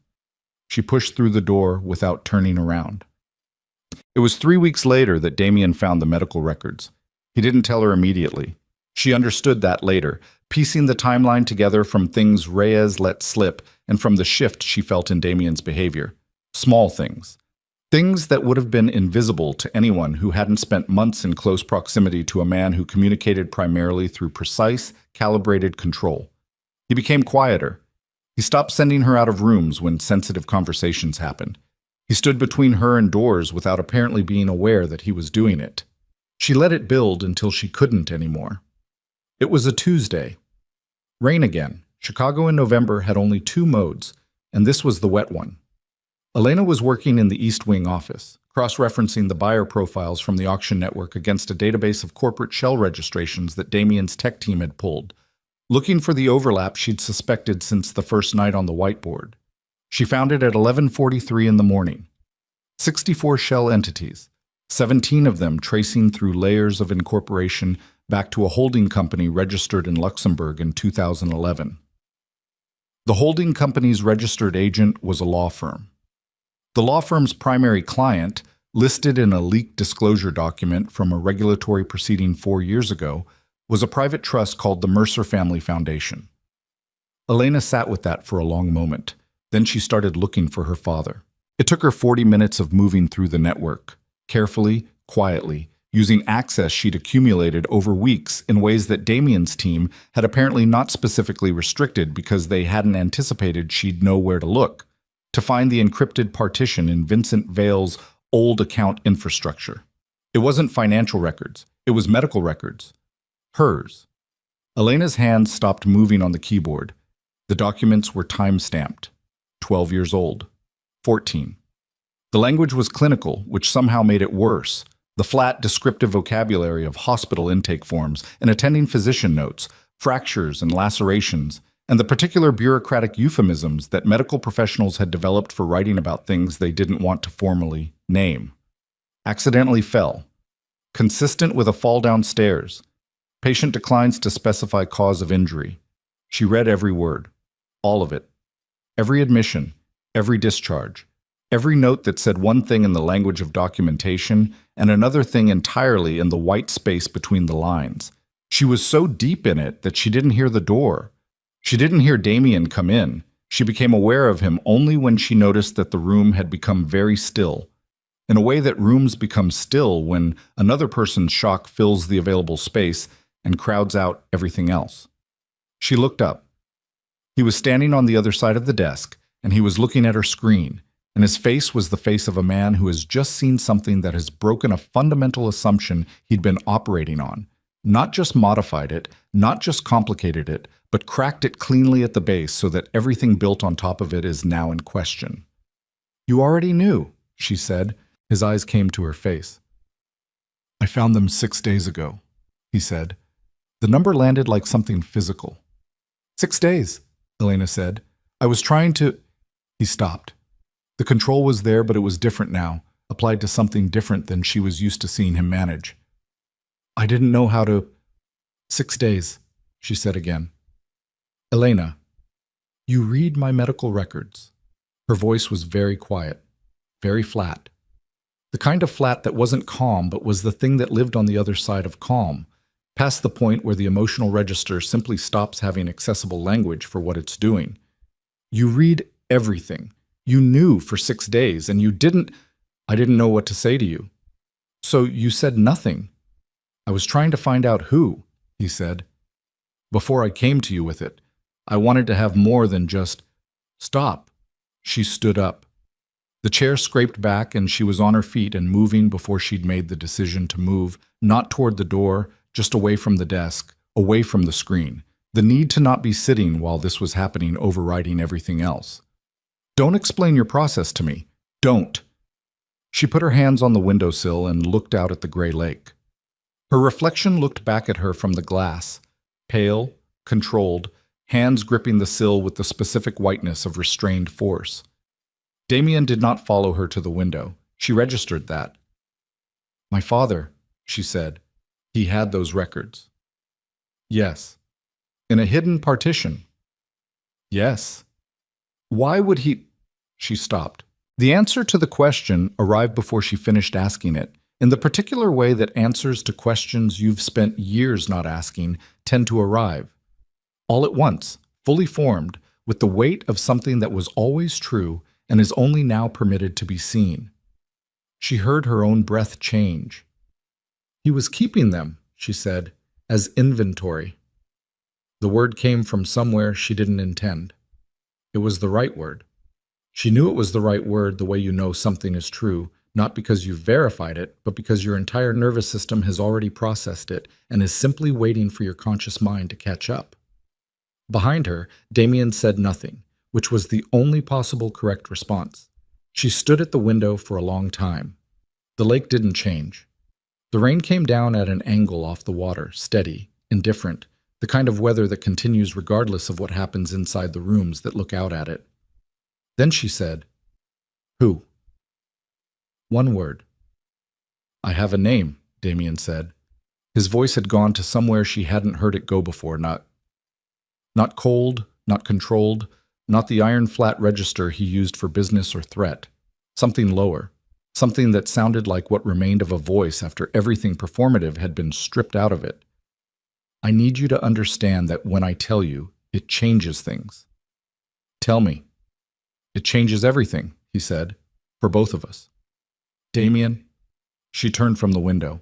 [SPEAKER 1] She pushed through the door without turning around. It was 3 weeks later that Damien found the medical records. He didn't tell her immediately. She understood that later, piecing the timeline together from things Reyes let slip and from the shift she felt in Damien's behavior. Small things. Things that would have been invisible to anyone who hadn't spent months in close proximity to a man who communicated primarily through precise, calibrated control. He became quieter. He stopped sending her out of rooms when sensitive conversations happened. He stood between her and doors without apparently being aware that he was doing it. She let it build until she couldn't anymore. It was a Tuesday. "Rain again," Chicago in November had only 2 modes, and this was the wet one. Elena was working in the East Wing office, cross-referencing the buyer profiles from the auction network against a database of corporate shell registrations that Damien's tech team had pulled, looking for the overlap she'd suspected since the first night on the whiteboard. She found it at 11:43 in the morning. 64 shell entities, 17 of them tracing through layers of incorporation back to a holding company registered in Luxembourg in 2011. The holding company's registered agent was a law firm. The law firm's primary client, listed in a leaked disclosure document from a regulatory proceeding 4 years ago, was a private trust called the Mercer Family Foundation. Elena sat with that for a long moment. Then she started looking for her father. It took her 40 minutes of moving through the network, carefully, quietly, using access she'd accumulated over weeks in ways that Damien's team had apparently not specifically restricted because they hadn't anticipated she'd know where to look, to find the encrypted partition in Vincent Vale's old account infrastructure. It wasn't financial records, it was medical records. Hers. Elena's hands stopped moving on the keyboard. The documents were time-stamped. 12 years old. 14. The language was clinical, which somehow made it worse. The flat, descriptive vocabulary of hospital intake forms and attending physician notes, fractures and lacerations, and the particular bureaucratic euphemisms that medical professionals had developed for writing about things they didn't want to formally name. Accidentally fell. Consistent with a fall downstairs. Patient declines to specify cause of injury. She read every word. All of it. Every admission. Every discharge. Every note that said one thing in the language of documentation and another thing entirely in the white space between the lines. She was so deep in it that she didn't hear the door. She didn't hear Damien come in. She became aware of him only when she noticed that the room had become very still, in a way that rooms become still when another person's shock fills the available space and crowds out everything else. She looked up. He was standing on the other side of the desk, and he was looking at her screen, and his face was the face of a man who has just seen something that has broken a fundamental assumption he'd been operating on, not just modified it, not just complicated it, but cracked it cleanly at the base so that everything built on top of it is now in question. "You already knew," she said. His eyes came to her face. "I found them 6 days ago," he said. The number landed like something physical. 6 days, Elena said. "I was trying to—" He stopped. The control was there, but it was different now, applied to something different than she was used to seeing him manage. "I didn't know how to—" 6 days, she said again. "Elena, you read my medical records." Her voice was very quiet, very flat. The kind of flat that wasn't calm, but was the thing that lived on the other side of calm, past the point where the emotional register simply stops having accessible language for what it's doing. "You read everything. You knew for 6 days, and you didn't—" "I didn't know what to say to you." "So you said nothing." "I was trying to find out who," he said. "Before I came to you with it. I wanted to have more than just—" "Stop." She stood up. The chair scraped back, and she was on her feet and moving before she'd made the decision to move, not toward the door, just away from the desk, away from the screen. The need to not be sitting while this was happening overriding everything else. "Don't explain your process to me. Don't." She put her hands on the windowsill and looked out at the gray lake. Her reflection looked back at her from the glass, pale, controlled, hands gripping the sill with the specific whiteness of restrained force. Damien did not follow her to the window. She registered that. "My father," she said. "He had those records." "Yes." "In a hidden partition." "Yes." "Why would he—" She stopped. The answer to the question arrived before she finished asking it, in the particular way that answers to questions you've spent years not asking tend to arrive. All at once, fully formed, with the weight of something that was always true and is only now permitted to be seen. She heard her own breath change. "He was keeping them," she said, "as inventory." The word came from somewhere she didn't intend. It was the right word. She knew it was the right word the way you know something is true, not because you've verified it, but because your entire nervous system has already processed it and is simply waiting for your conscious mind to catch up. Behind her, Damien said nothing, which was the only possible correct response. She stood at the window for a long time. The lake didn't change. The rain came down at an angle off the water, steady, indifferent, the kind of weather that continues regardless of what happens inside the rooms that look out at it. Then she said, "Who?" One word. "I have a name," Damien said. His voice had gone to somewhere she hadn't heard it go before, not cold, not controlled, not the iron-flat register he used for business or threat. Something lower, something that sounded like what remained of a voice after everything performative had been stripped out of it. "I need you to understand that when I tell you, it changes things." "Tell me." "It changes everything," he said, "for both of us." "Damien?" She turned from the window.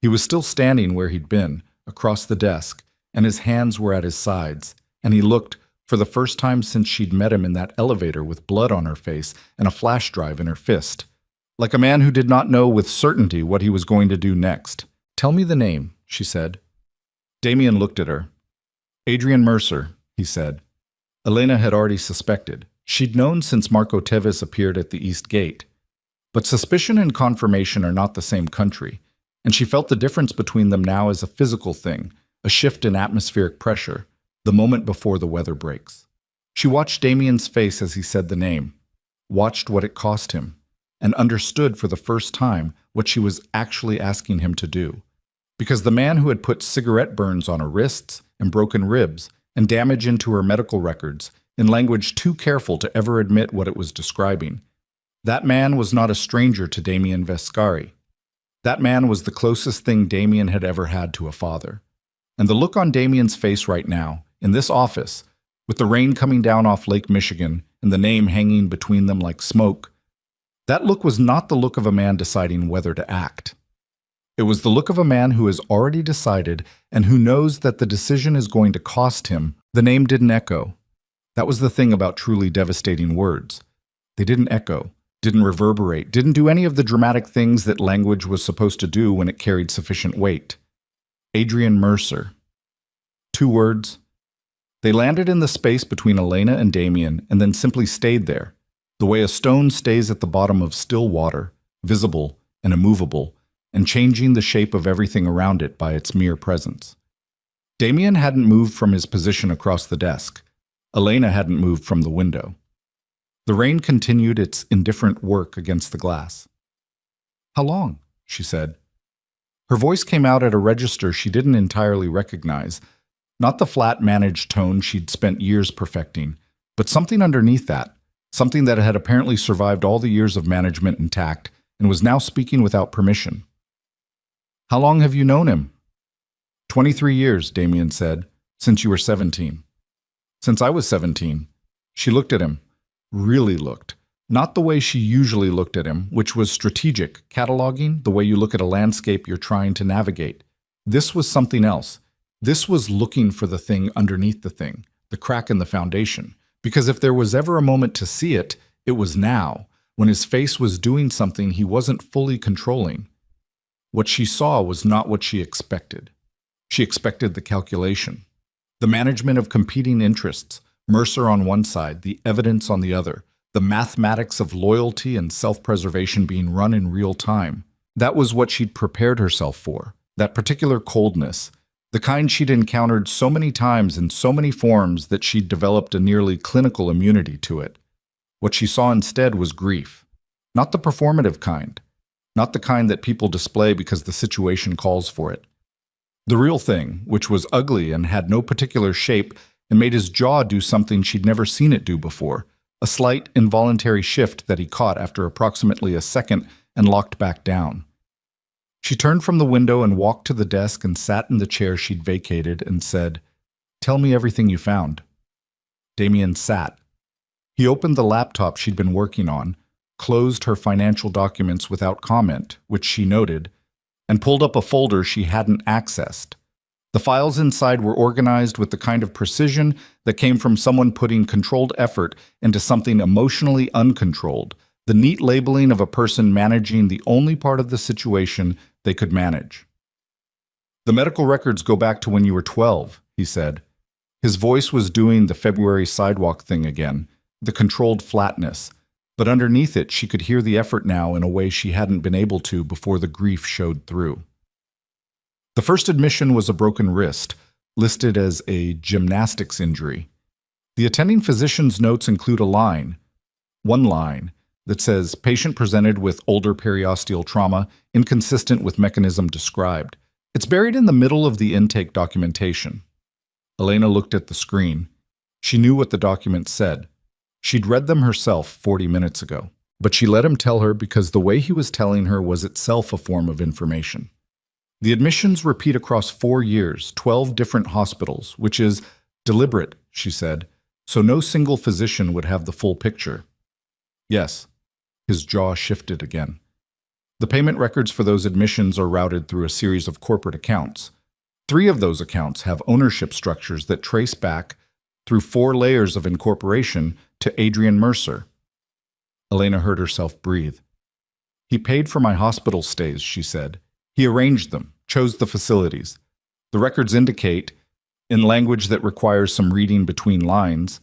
[SPEAKER 1] He was still standing where he'd been, across the desk, and his hands were at his sides, and he looked, for the first time since she'd met him in that elevator with blood on her face and a flash drive in her fist, like a man who did not know with certainty what he was going to do next. "Tell me the name," she said. Damien looked at her. "Adrian Mercer," he said. Elena had already suspected. She'd known since Marco Teves appeared at the East Gate. But suspicion and confirmation are not the same country, and she felt the difference between them now as a physical thing, a shift in atmospheric pressure, the moment before the weather breaks. She watched Damien's face as he said the name, watched what it cost him, and understood for the first time what she was actually asking him to do. Because the man who had put cigarette burns on her wrists and broken ribs and damage into her medical records in language too careful to ever admit what it was describing, that man was not a stranger to Damien Vescari. That man was the closest thing Damien had ever had to a father. And the look on Damien's face right now, in this office, with the rain coming down off Lake Michigan and the name hanging between them like smoke, that look was not the look of a man deciding whether to act. It was the look of a man who has already decided and who knows that the decision is going to cost him. The name didn't echo. That was the thing about truly devastating words. They didn't echo, didn't reverberate, didn't do any of the dramatic things that language was supposed to do when it carried sufficient weight. Adrian Mercer. 2 words. They landed in the space between Elena and Damien and then simply stayed there, the way a stone stays at the bottom of still water, visible and immovable, and changing the shape of everything around it by its mere presence. Damien hadn't moved from his position across the desk. Elena hadn't moved from the window. The rain continued its indifferent work against the glass. "How long?" she said. Her voice came out at a register she didn't entirely recognize, not the flat, managed tone she'd spent years perfecting, but something underneath that, something that had apparently survived all the years of management intact and was now speaking without permission. "How long have you known him?" 23 years, Damien said, "since you were 17. "Since I was 17. She looked at him. Really looked. Not the way she usually looked at him, which was strategic, cataloging, the way you look at a landscape you're trying to navigate. This was something else. This was looking for the thing underneath the thing, the crack in the foundation. Because if there was ever a moment to see it, it was now, when his face was doing something he wasn't fully controlling. What she saw was not what she expected. She expected the calculation. The management of competing interests, Mercer on one side, the evidence on the other, the mathematics of loyalty and self-preservation being run in real time. That was what she'd prepared herself for, that particular coldness, the kind she'd encountered so many times in so many forms that she'd developed a nearly clinical immunity to it. What she saw instead was grief, not the performative kind, not the kind that people display because the situation calls for it. The real thing, which was ugly and had no particular shape and made his jaw do something she'd never seen it do before, a slight, involuntary shift that he caught after approximately a second and locked back down. She turned from the window and walked to the desk and sat in the chair she'd vacated and said, "Tell me everything you found." Damien sat. He opened the laptop she'd been working on, closed her financial documents without comment, which she noted, and pulled up a folder she hadn't accessed. The files inside were organized with the kind of precision that came from someone putting controlled effort into something emotionally uncontrolled, the neat labeling of a person managing the only part of the situation they could manage. "The medical records go back to when you were 12, he said. His voice was doing the February sidewalk thing again, the controlled flatness, but underneath it she could hear the effort now in a way she hadn't been able to before the grief showed through. The first admission was a broken wrist, listed as a gymnastics injury. The attending physician's notes include one line, that says, patient presented with older periosteal trauma, inconsistent with mechanism described. It's buried in the middle of the intake documentation. Elena looked at the screen. She knew what the document said. She'd read them herself 40 minutes ago, but she let him tell her because the way he was telling her was itself a form of information. The admissions repeat across 4 years, 12 different hospitals, which is deliberate, she said, so no single physician would have the full picture. Yes. His jaw shifted again. The payment records for those admissions are routed through a series of corporate accounts. 3 of those accounts have ownership structures that trace back through 4 layers of incorporation to Adrian Mercer. Elena heard herself breathe. He paid for my hospital stays, she said. He arranged them, chose the facilities. The records indicate, in language that requires some reading between lines,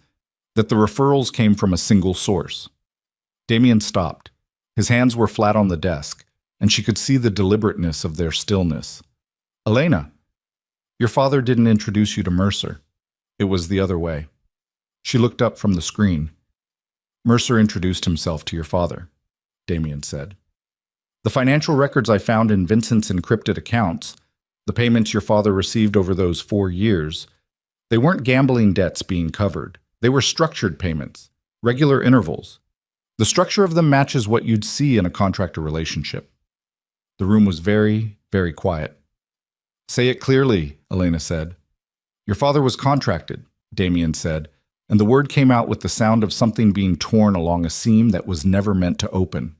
[SPEAKER 1] that the referrals came from a single source. Damien stopped. His hands were flat on the desk, and she could see the deliberateness of their stillness. Elena, your father didn't introduce you to Mercer. It was the other way. She looked up from the screen. Mercer introduced himself to your father, Damien said. The financial records I found in Vincent's encrypted accounts, the payments your father received over those 4 years, they weren't gambling debts being covered. They were structured payments, regular intervals. The structure of them matches what you'd see in a contractor relationship. The room was very, very quiet. Say it clearly, Elena said. Your father was contracted, Damien said, and the word came out with the sound of something being torn along a seam that was never meant to open.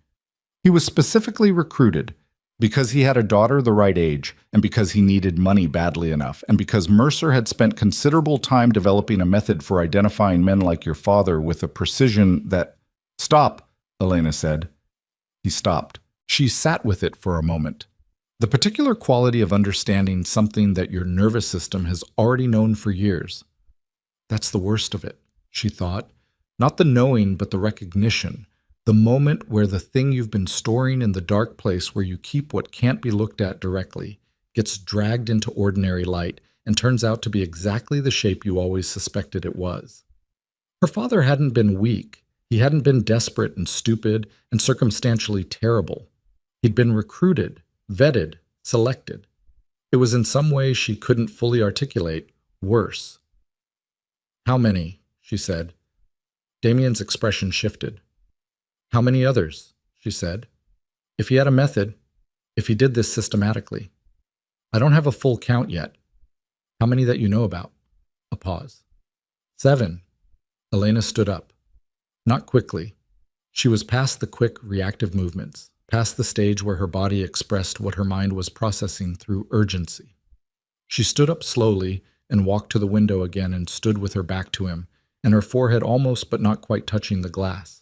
[SPEAKER 1] He was specifically recruited because he had a daughter the right age, and because he needed money badly enough, and because Mercer had spent considerable time developing a method for identifying men like your father with a precision that... Stop, Elena said. He stopped. She sat with it for a moment. The particular quality of understanding something that your nervous system has already known for years. That's the worst of it, she thought. Not the knowing, but the recognition. The moment where the thing you've been storing in the dark place where you keep what can't be looked at directly gets dragged into ordinary light and turns out to be exactly the shape you always suspected it was. Her father hadn't been weak. He hadn't been desperate and stupid and circumstantially terrible. He'd been recruited, vetted, selected. It was in some way she couldn't fully articulate, worse. How many? She said. Damien's expression shifted. How many others? She said. If he had a method, if he did this systematically. I don't have a full count yet. How many that you know about? A pause. 7. Elena stood up. Not quickly. She was past the quick, reactive movements, past the stage where her body expressed what her mind was processing through urgency. She stood up slowly and walked to the window again and stood with her back to him, and her forehead almost but not quite touching the glass.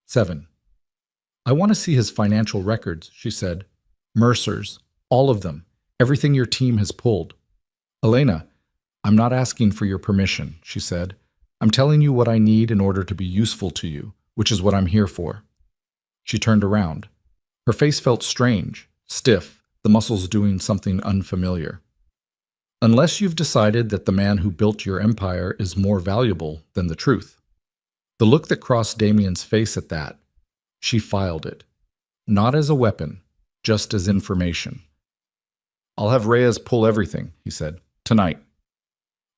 [SPEAKER 1] 7. I want to see his financial records, she said. Mercer's, all of them, everything your team has pulled. Elena, I'm not asking for your permission, she said. I'm telling you what I need in order to be useful to you, which is what I'm here for. She turned around. Her face felt strange, stiff, the muscles doing something unfamiliar. Unless you've decided that the man who built your empire is more valuable than the truth. The look that crossed Damien's face at that, she filed it. Not as a weapon, just as information. I'll have Reyes pull everything, he said. Tonight.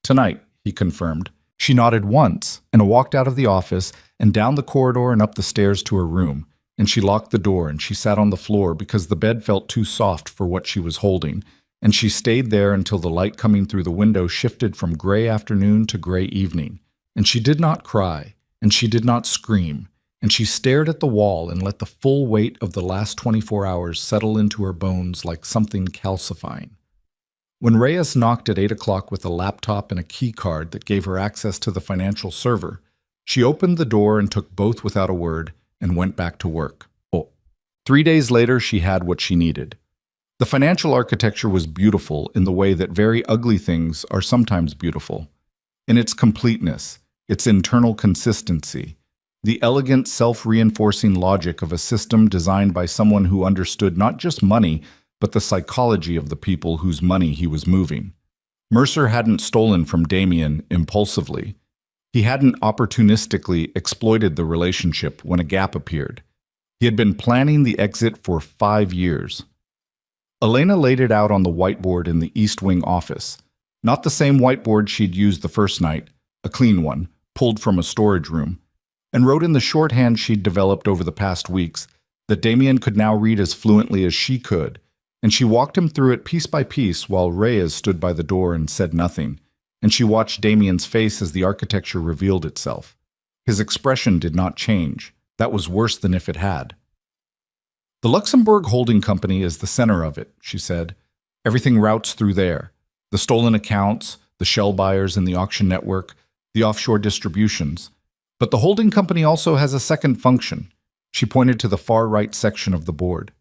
[SPEAKER 1] Tonight, he confirmed. She nodded once and walked out of the office and down the corridor and up the stairs to her room, and she locked the door and she sat on the floor because the bed felt too soft for what she was holding, and she stayed there until the light coming through the window shifted from gray afternoon to gray evening, and she did not cry, and she did not scream, and she stared at the wall and let the full weight of the last 24 hours settle into her bones like something calcifying. When Reyes knocked at 8 o'clock with a laptop and a key card that gave her access to the financial server, she opened the door and took both without a word and went back to work. 3 days later, she had what she needed. The financial architecture was beautiful in the way that very ugly things are sometimes beautiful. in its completeness, its internal consistency, the elegant, self-reinforcing logic of a system designed by someone who understood not just money, but the psychology of the people whose money he was moving. Mercer hadn't stolen from Damien impulsively. He hadn't opportunistically exploited the relationship when a gap appeared. He had been planning the exit for 5 years. Elena laid it out on the whiteboard in the East Wing office. Not the same whiteboard she'd used the first night, a clean one, pulled from a storage room, and wrote in the shorthand she'd developed over the past weeks that Damien could now read as fluently as she could, and she walked him through it piece by piece while Reyes stood by the door and said nothing, and she watched Damien's face as the architecture revealed itself. His expression did not change. That was worse than if it had. The Luxembourg Holding Company is the center of it, she said. Everything routes through there. The stolen accounts, the shell buyers in the auction network, the offshore distributions. But the holding company also has a second function. She pointed to the far right section of the board.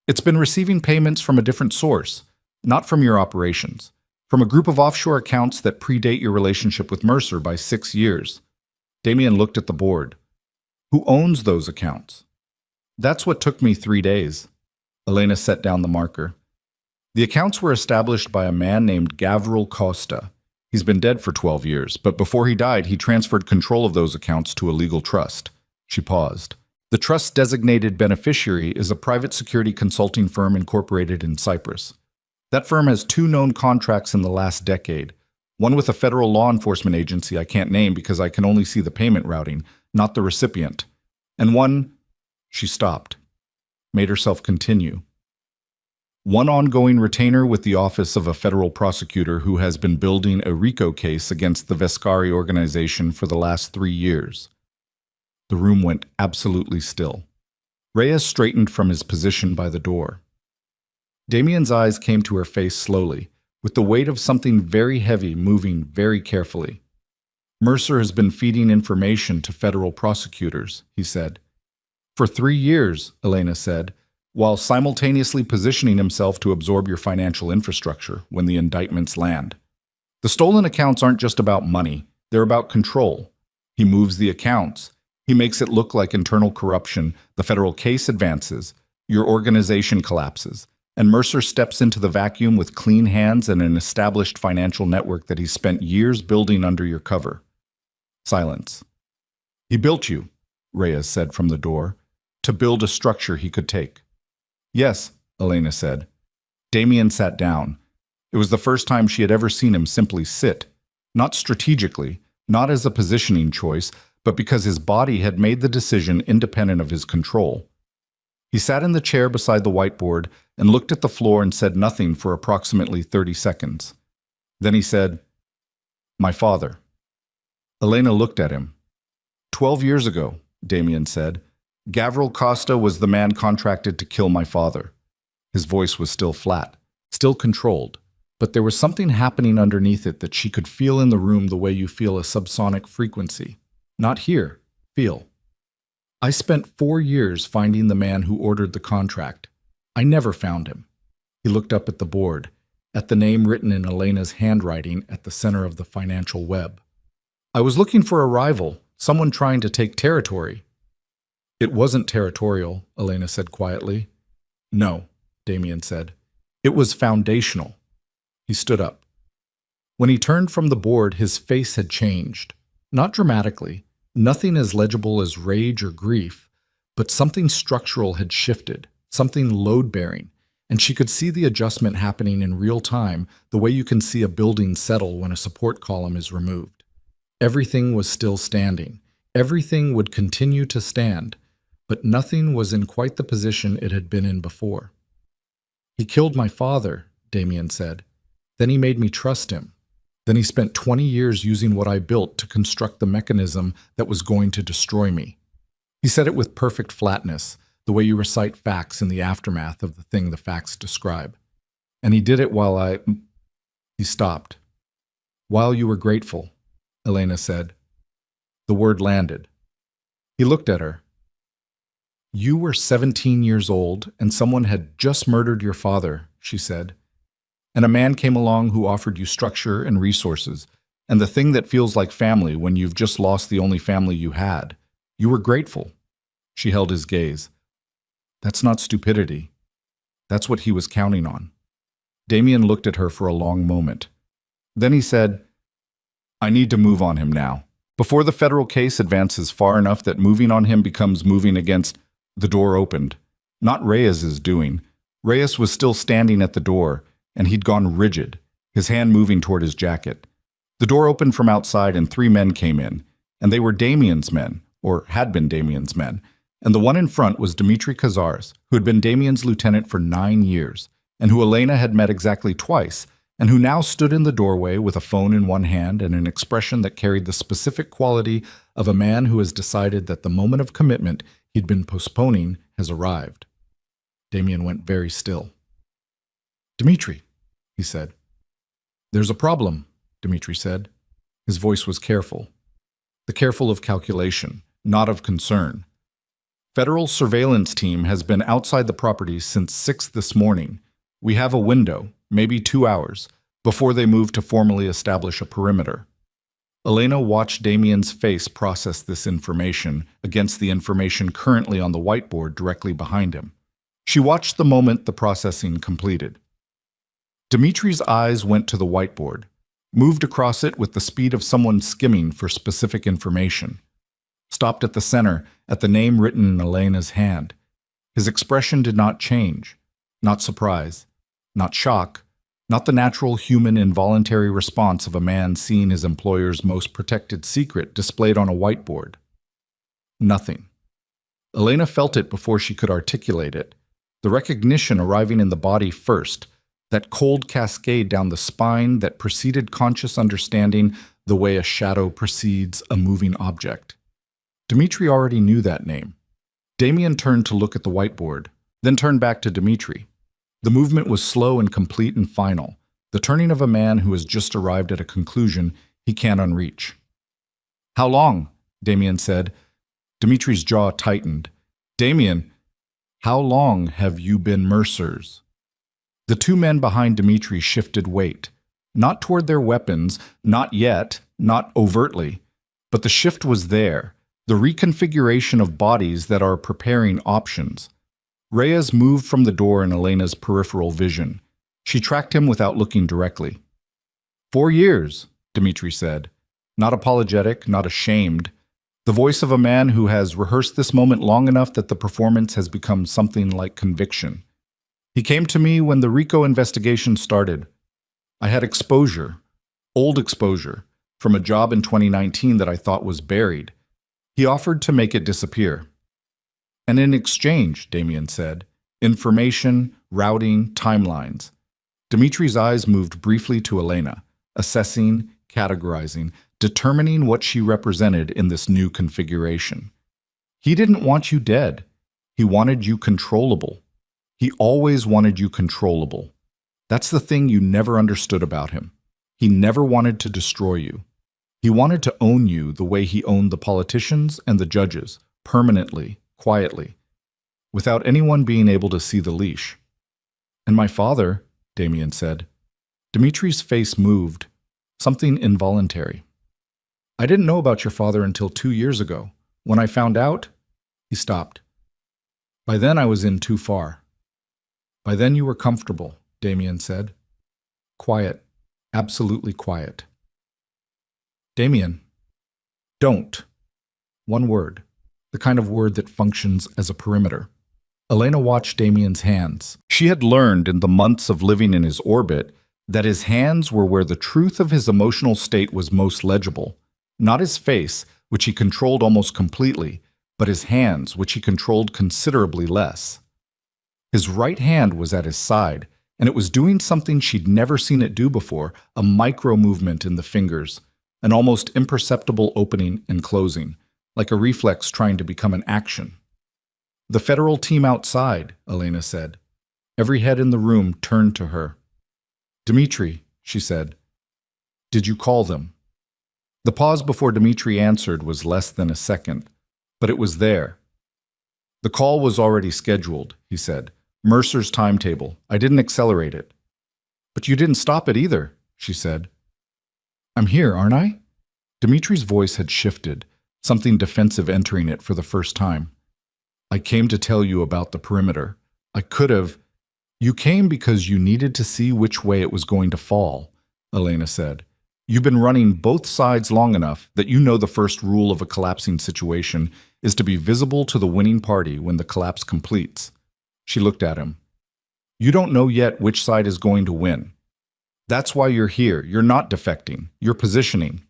[SPEAKER 1] It's been receiving payments from a different source, not from your operations, from a group of offshore accounts that predate your relationship with Mercer by 6 years. Damien looked at the board. Who owns those accounts? That's what took me 3 days. Elena set down the marker. The accounts were established by a man named Gavril Costa. He's been dead for 12 years, but before he died, he transferred control of those accounts to a legal trust. She paused. The trust's designated beneficiary is a private security consulting firm incorporated in Cyprus. That firm has 2 known contracts in the last decade, one with a federal law enforcement agency I can't name because I can only see the payment routing, not the recipient, and one... She stopped, made herself continue. One ongoing retainer with the office of a federal prosecutor who has been building a RICO case against the Vescari organization for the last 3 years. The room went absolutely still. Reyes straightened from his position by the door. Damien's eyes came to her face slowly, with the weight of something very heavy moving very carefully. Mercer has been feeding information to federal prosecutors, he said. For 3 years, Elena said, while simultaneously positioning himself to absorb your financial infrastructure when the indictments land. The stolen accounts aren't just about money, they're about control. He moves the accounts. He makes it look like internal corruption, the federal case advances, your organization collapses, and Mercer steps into the vacuum with clean hands and an established financial network that he's spent years building under your cover. Silence. He built you, Reyes said from the door, to build a structure he could take. Yes, Elena said. Damien sat down. It was the first time she had ever seen him simply sit, not strategically, not as a positioning choice, but because his body had made the decision independent of his control. He sat in the chair beside the whiteboard and looked at the floor and said nothing for approximately 30 seconds. Then he said, "My father." Elena looked at him. 12 years ago, Damien said, Gavril Costa was the man contracted to kill my father. His voice was still flat, still controlled, but there was something happening underneath it that she could feel in the room the way you feel a subsonic frequency. Not hear, feel. I spent 4 years finding the man who ordered the contract. I never found him. He looked up at the board, at the name written in Elena's handwriting at the center of the financial web. I was looking for a rival, someone trying to take territory. It wasn't territorial, Elena said quietly. No, Damien said. It was foundational. He stood up. When he turned from the board, his face had changed. Not dramatically, nothing as legible as rage or grief, but something structural had shifted, something load-bearing, and she could see the adjustment happening in real time, the way you can see a building settle when a support column is removed. Everything was still standing. Everything would continue to stand, but nothing was in quite the position it had been in before. He killed my father, Damien said. Then he made me trust him. Then he spent 20 years using what I built to construct the mechanism that was going to destroy me. He said it with perfect flatness, the way you recite facts in the aftermath of the thing the facts describe. And he did it while He stopped. While you were grateful, Elena said. The word landed. He looked at her. You were 17 years old, and someone had just murdered your father, she said. And a man came along who offered you structure and resources, And the thing that feels like family when you've just lost the only family you had. You were grateful. She held his gaze. That's not stupidity. That's what he was counting on. Damien looked at her for a long moment. Then he said, I need to move on him now. Before the federal case advances far enough that moving on him becomes moving against. The door opened. Not Reyes's doing. Reyes was still standing at the door, and he'd gone rigid, his hand moving toward his jacket. The door opened from outside and 3 men came in, and they were Damien's men, or had been Damien's men, and the one in front was Dimitri Cazares, who had been Damien's lieutenant for 9 years, and who Elena had met exactly twice, and who now stood in the doorway with a phone in one hand and an expression that carried the specific quality of a man who has decided that the moment of commitment he'd been postponing has arrived. Damien went very still. Dimitri, he said. There's a problem, Dimitri said. His voice was careful. The careful of calculation, not of concern. Federal surveillance team has been outside the property since 6 this morning. We have a window, maybe 2 hours, before they move to formally establish a perimeter. Elena watched Damien's face process this information against the information currently on the whiteboard directly behind him. She watched the moment the processing completed. Dimitri's eyes went to the whiteboard, moved across it with the speed of someone skimming for specific information, stopped at the center at the name written in Elena's hand. His expression did not change, not surprise, not shock, not the natural human involuntary response of a man seeing his employer's most protected secret displayed on a whiteboard. Nothing. Elena felt it before she could articulate it, the recognition arriving in the body first, that cold cascade down the spine that preceded conscious understanding the way a shadow precedes a moving object. Dimitri already knew that name. Damien turned to look at the whiteboard, then turned back to Dimitri. The movement was slow and complete and final, the turning of a man who has just arrived at a conclusion he can't unreach. How long? Damien said. Dimitri's jaw tightened. Damien, how long have you been Mercers? The 2 men behind Dimitri shifted weight, not toward their weapons, not yet, not overtly, but the shift was there, the reconfiguration of bodies that are preparing options. Reyes moved from the door in Elena's peripheral vision. She tracked him without looking directly. 4 years, Dimitri said, not apologetic, not ashamed, the voice of a man who has rehearsed this moment long enough that the performance has become something like conviction. He came to me when the RICO investigation started. I had exposure, old exposure, from a job in 2019 that I thought was buried. He offered to make it disappear. And in exchange, Damien said, information, routing, timelines. Dimitri's eyes moved briefly to Elena, assessing, categorizing, determining what she represented in this new configuration. He didn't want you dead. He wanted you controllable. He always wanted you controllable. That's the thing you never understood about him. He never wanted to destroy you. He wanted to own you the way he owned the politicians and the judges, permanently, quietly, without anyone being able to see the leash. And my father, Damien said. Dimitri's face moved, something involuntary. I didn't know about your father until 2 years ago. When I found out, he stopped. By then I was in too far. By then you were comfortable, Damien said. Quiet, absolutely quiet. Damien, don't. One word, the kind of word that functions as a perimeter. Elena watched Damien's hands. She had learned in the months of living in his orbit that his hands were where the truth of his emotional state was most legible. Not his face, which he controlled almost completely, but his hands, which he controlled considerably less. His right hand was at his side, and it was doing something she'd never seen it do before, a micro-movement in the fingers, an almost imperceptible opening and closing, like a reflex trying to become an action. The federal team outside, Elena said. Every head in the room turned to her. Dimitri, she said, did you call them? The pause before Dimitri answered was less than a second, but it was there. The call was already scheduled, he said. Mercer's timetable. I didn't accelerate it. But you didn't stop it either, she said. I'm here, aren't I? Dimitri's voice had shifted, something defensive entering it for the first time. I came to tell you about the perimeter. I could have. You came because you needed to see which way it was going to fall, Elena said. You've been running both sides long enough that you know the first rule of a collapsing situation is to be visible to the winning party when the collapse completes. She looked at him. You don't know yet which side is going to win. That's why you're here. You're not defecting. You're positioning.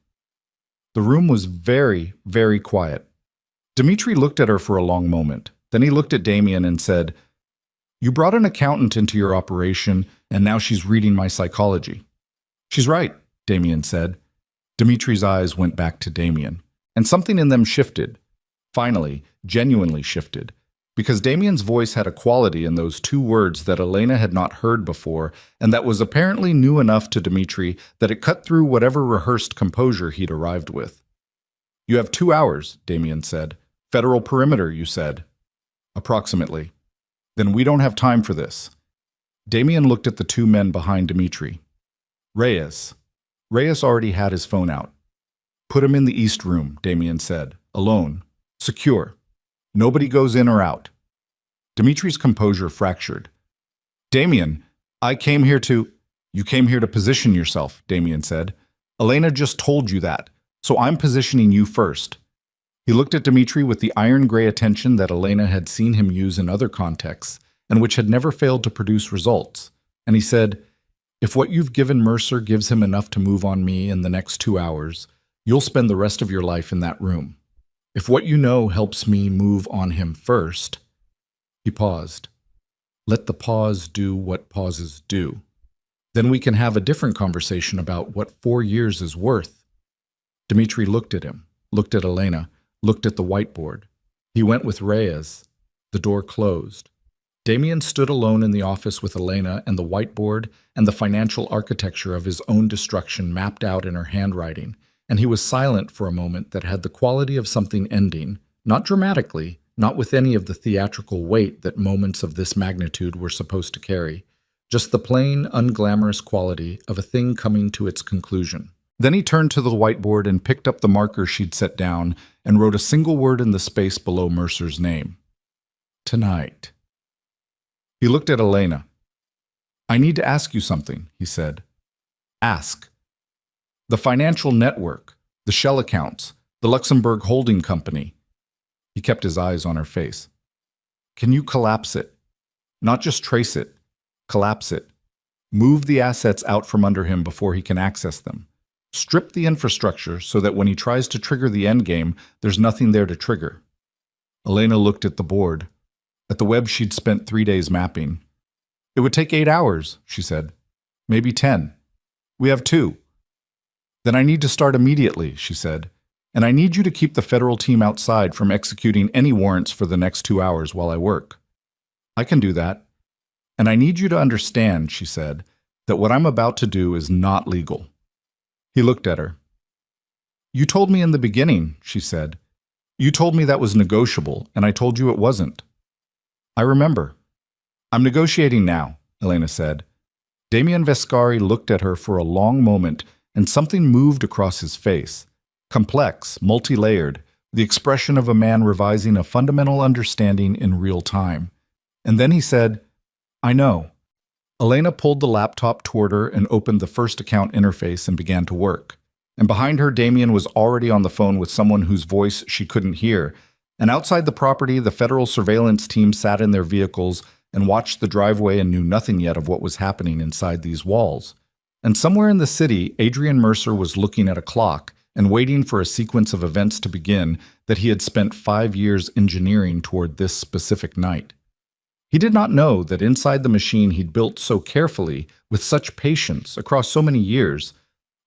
[SPEAKER 1] The room was very, very quiet. Dimitri looked at her for a long moment. Then he looked at Damien and said, You brought an accountant into your operation, and now she's reading my psychology. She's right, Damien said. Dimitri's eyes went back to Damien, and something in them shifted. Finally, genuinely shifted. Because Damien's voice had a quality in those two words that Elena had not heard before, and that was apparently new enough to Dimitri that it cut through whatever rehearsed composure he'd arrived with. You have 2 hours, Damien said. Federal perimeter, you said. Approximately. Then we don't have time for this. Damien looked at the two men behind Dimitri. Reyes. Reyes already had his phone out. Put him in the east room, Damien said. Alone. Secure. Nobody goes in or out. Dimitri's composure fractured. Damien, I came here to... You came here to position yourself, Damien said. Elena just told you that, so I'm positioning you first. He looked at Dimitri with the iron-gray attention that Elena had seen him use in other contexts, and which had never failed to produce results. And he said, If what you've given Mercer gives him enough to move on me in the next 2 hours, you'll spend the rest of your life in that room. If what you know helps me move on him first... He paused. Let the pause do what pauses do. Then we can have a different conversation about what 4 years is worth. Dimitri looked at him, looked at Elena, looked at the whiteboard. He went with Reyes. The door closed. Damien stood alone in the office with Elena and the whiteboard and the financial architecture of his own destruction mapped out in her handwriting, and he was silent for a moment that had the quality of something ending, not dramatically, not with any of the theatrical weight that moments of this magnitude were supposed to carry, just the plain, unglamorous quality of a thing coming to its conclusion. Then he turned to the whiteboard and picked up the marker she'd set down and wrote a single word in the space below Mercer's name. Tonight. He looked at Elena. I need to ask you something, he said. Ask. The financial network, the shell accounts, the Luxembourg holding company. He kept his eyes on her face. Can you collapse it? Not just trace it. Collapse it. Move the assets out from under him before he can access them. Strip the infrastructure so that when he tries to trigger the endgame, there's nothing there to trigger. Elena looked at the board, at the web she'd spent 3 days mapping. It would take 8 hours, she said. Maybe 10. We have 2. Then I need to start immediately, she said. And I need you to keep the federal team outside from executing any warrants for the next 2 hours while I work. I can do that. And I need you to understand, she said, that what I'm about to do is not legal. He looked at her. You told me in the beginning, she said. You told me that was negotiable, and I told you it wasn't. I remember. I'm negotiating now, Elena said. Damien Vescari looked at her for a long moment, and something moved across his face. Complex, multi-layered, the expression of a man revising a fundamental understanding in real time. And then he said, I know. Elena pulled the laptop toward her and opened the first account interface and began to work. And behind her, Damien was already on the phone with someone whose voice she couldn't hear. And outside the property, the federal surveillance team sat in their vehicles and watched the driveway and knew nothing yet of what was happening inside these walls. And somewhere in the city, Adrian Mercer was looking at a clock and waiting for a sequence of events to begin that he had spent 5 years engineering toward this specific night. He did not know that inside the machine he'd built so carefully, with such patience, across so many years,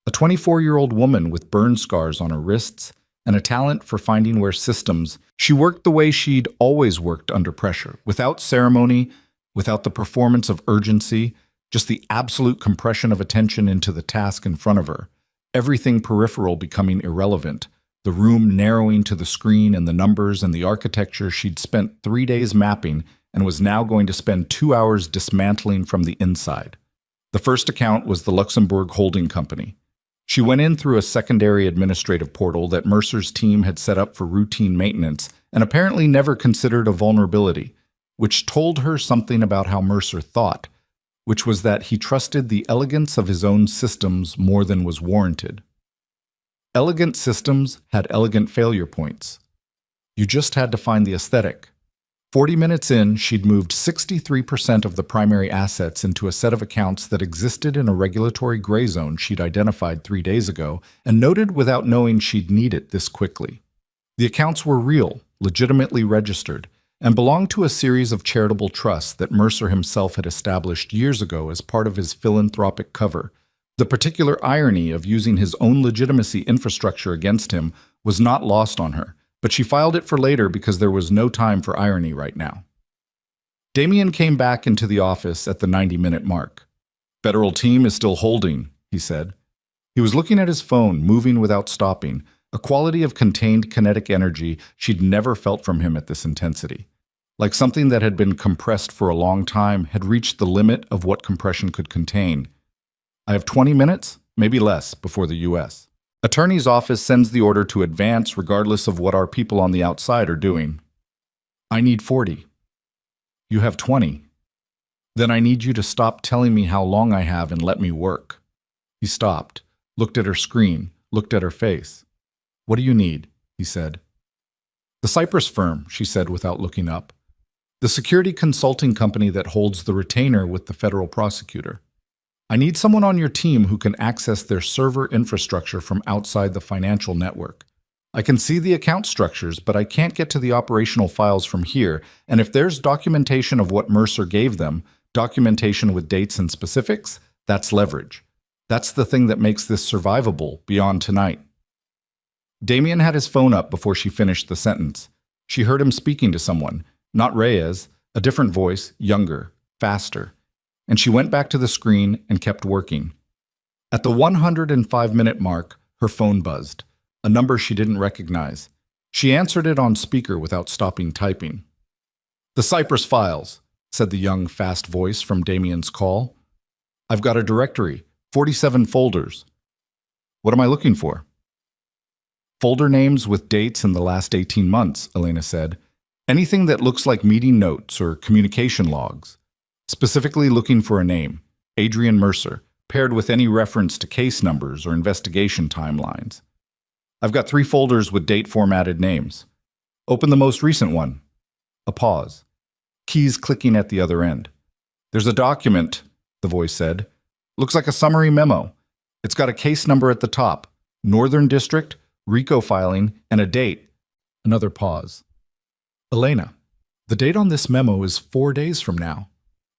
[SPEAKER 1] a 24-year-old woman with burn scars on her wrists and a talent for finding where systems, she worked the way she'd always worked under pressure, without ceremony, without the performance of urgency, just the absolute compression of attention into the task in front of her, everything peripheral becoming irrelevant, the room narrowing to the screen and the numbers and the architecture she'd spent 3 days mapping and was now going to spend 2 hours dismantling from the inside. The first account was the Luxembourg holding company. She went in through a secondary administrative portal that Mercer's team had set up for routine maintenance and apparently never considered a vulnerability, which told her something about how Mercer thought, which was that he trusted the elegance of his own systems more than was warranted. Elegant systems had elegant failure points. You just had to find the aesthetic. 40 minutes in, she'd moved 63% of the primary assets into a set of accounts that existed in a regulatory gray zone she'd identified 3 days ago and noted without knowing she'd need it this quickly. The accounts were real, legitimately registered, and belonged to a series of charitable trusts that Mercer himself had established years ago as part of his philanthropic cover. The particular irony of using his own legitimacy infrastructure against him was not lost on her, but she filed it for later because there was no time for irony right now. Damien came back into the office at the 90-minute mark. "Federal team is still holding," he said. He was looking at his phone, moving without stopping, a quality of contained kinetic energy she'd never felt from him at this intensity. Like something that had been compressed for a long time had reached the limit of what compression could contain. "I have 20 minutes, maybe less, before the U.S. Attorney's office sends the order to advance regardless of what our people on the outside are doing. I need 40. You have 20. Then I need you to stop telling me how long I have and let me work." He stopped, looked at her screen, looked at her face. "What do you need?" he said. "The Cyprus firm," she said without looking up. "The security consulting company that holds the retainer with the federal prosecutor. I need someone on your team who can access their server infrastructure from outside the financial network. I can see the account structures, but I can't get to the operational files from here, and if there's documentation of what Mercer gave them, documentation with dates and specifics, that's leverage. That's the thing that makes this survivable beyond tonight." Damien had his phone up before she finished the sentence. She heard him speaking to someone, not Reyes, a different voice, younger, faster. And she went back to the screen and kept working. At the 105-minute mark, her phone buzzed, a number she didn't recognize. She answered it on speaker without stopping typing. "The Cyprus files," said the young, fast voice from Damien's call. "I've got a directory, 47 folders." "What am I looking for?" "Folder names with dates in the last 18 months, Elena said. "Anything that looks like meeting notes or communication logs. Specifically looking for a name, Adrian Mercer, paired with any reference to case numbers or investigation timelines. I've got 3 folders with date-formatted names. Open the most recent one." A pause. Keys clicking at the other end. "There's a document," the voice said. "Looks like a summary memo. It's got a case number at the top, Northern District, RICO filing, and a date." Another pause. "Elena, the date on this memo is 4 days from now."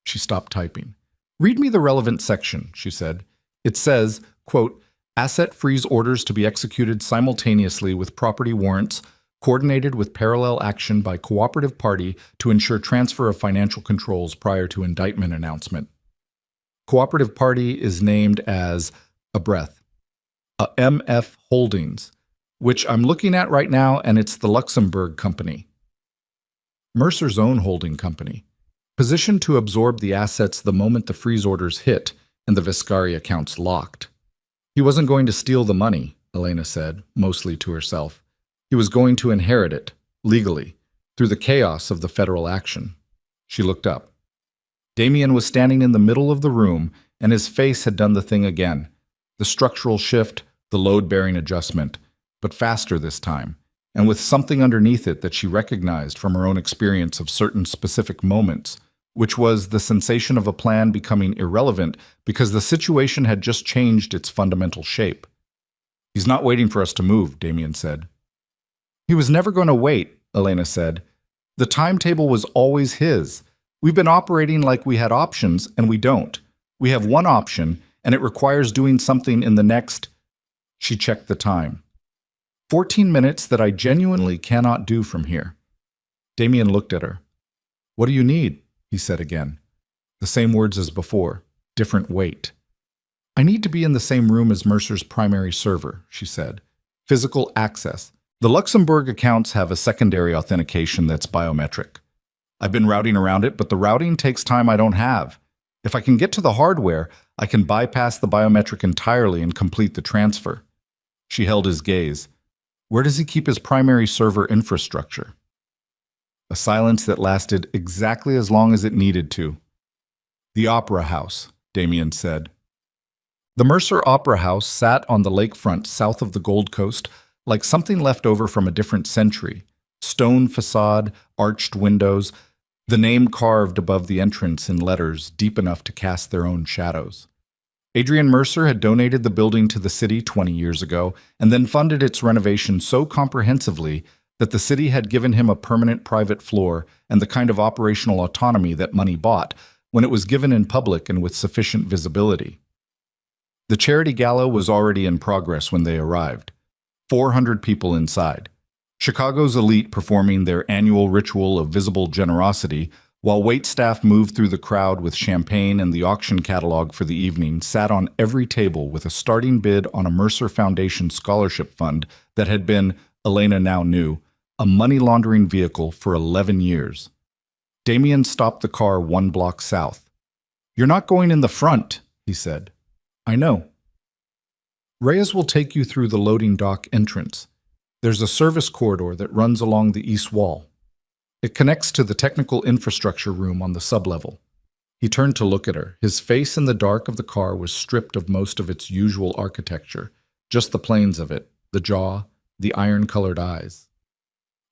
[SPEAKER 1] She stopped typing. "Read me the relevant section," she said. "It says, quote, asset freeze orders to be executed simultaneously with property warrants, coordinated with parallel action by cooperative party to ensure transfer of financial controls prior to indictment announcement." Cooperative party is named as a breath. A MF Holdings, which I'm looking at right now, and it's the Luxembourg company. Mercer's own holding company. Positioned to absorb the assets the moment the freeze orders hit and the Viscari accounts locked. He wasn't going to steal the money, Elena said, mostly to herself. He was going to inherit it, legally, through the chaos of the federal action. She looked up. Damien was standing in the middle of the room, and his face had done the thing again. The structural shift, the load-bearing adjustment, but faster this time, and with something underneath it that she recognized from her own experience of certain specific moments, which was the sensation of a plan becoming irrelevant because the situation had just changed its fundamental shape. "He's not waiting for us to move," Damien said. "He was never going to wait," Elena said. "The timetable was always his. We've been operating like we had options, and we don't. We have one option, and it requires doing something in the next..." She checked the time. 14 minutes that I genuinely cannot do from here." Damien looked at her. "What do you need?" he said again. The same words as before, different weight. "I need to be in the same room as Mercer's primary server," she said. "Physical access. The Luxembourg accounts have a secondary authentication that's biometric. I've been routing around it, but the routing takes time I don't have. If I can get to the hardware, I can bypass the biometric entirely and complete the transfer. She held his gaze. Where does he keep his primary server infrastructure? A silence that lasted exactly as long as it needed to. The Opera House, Damien said. The Mercer Opera House sat on the lakefront south of the Gold Coast like something left over from a different century. Stone facade, arched windows, the name carved above the entrance in letters deep enough to cast their own shadows. Adrian Mercer had donated the building to the city 20 years ago and then funded its renovation so comprehensively that the city had given him a permanent private floor and the kind of operational autonomy that money bought when it was given in public and with sufficient visibility. The charity gala was already in progress when they arrived. 400 people inside. Chicago's elite performing their annual ritual of visible generosity, while waitstaff moved through the crowd with champagne and the auction catalog for the evening, sat on every table with a starting bid on a Mercer Foundation scholarship fund that had been, Elena now knew, a money laundering vehicle for 11 years. Damien stopped the car 1 block south. "You're not going in the front," he said. "I know." "Reyes will take you through the loading dock entrance. There's a service corridor that runs along the east wall. It connects to the technical infrastructure room on the sublevel." He turned to look at her. His face in the dark of the car was stripped of most of its usual architecture, just the planes of it, the jaw, the iron-colored eyes.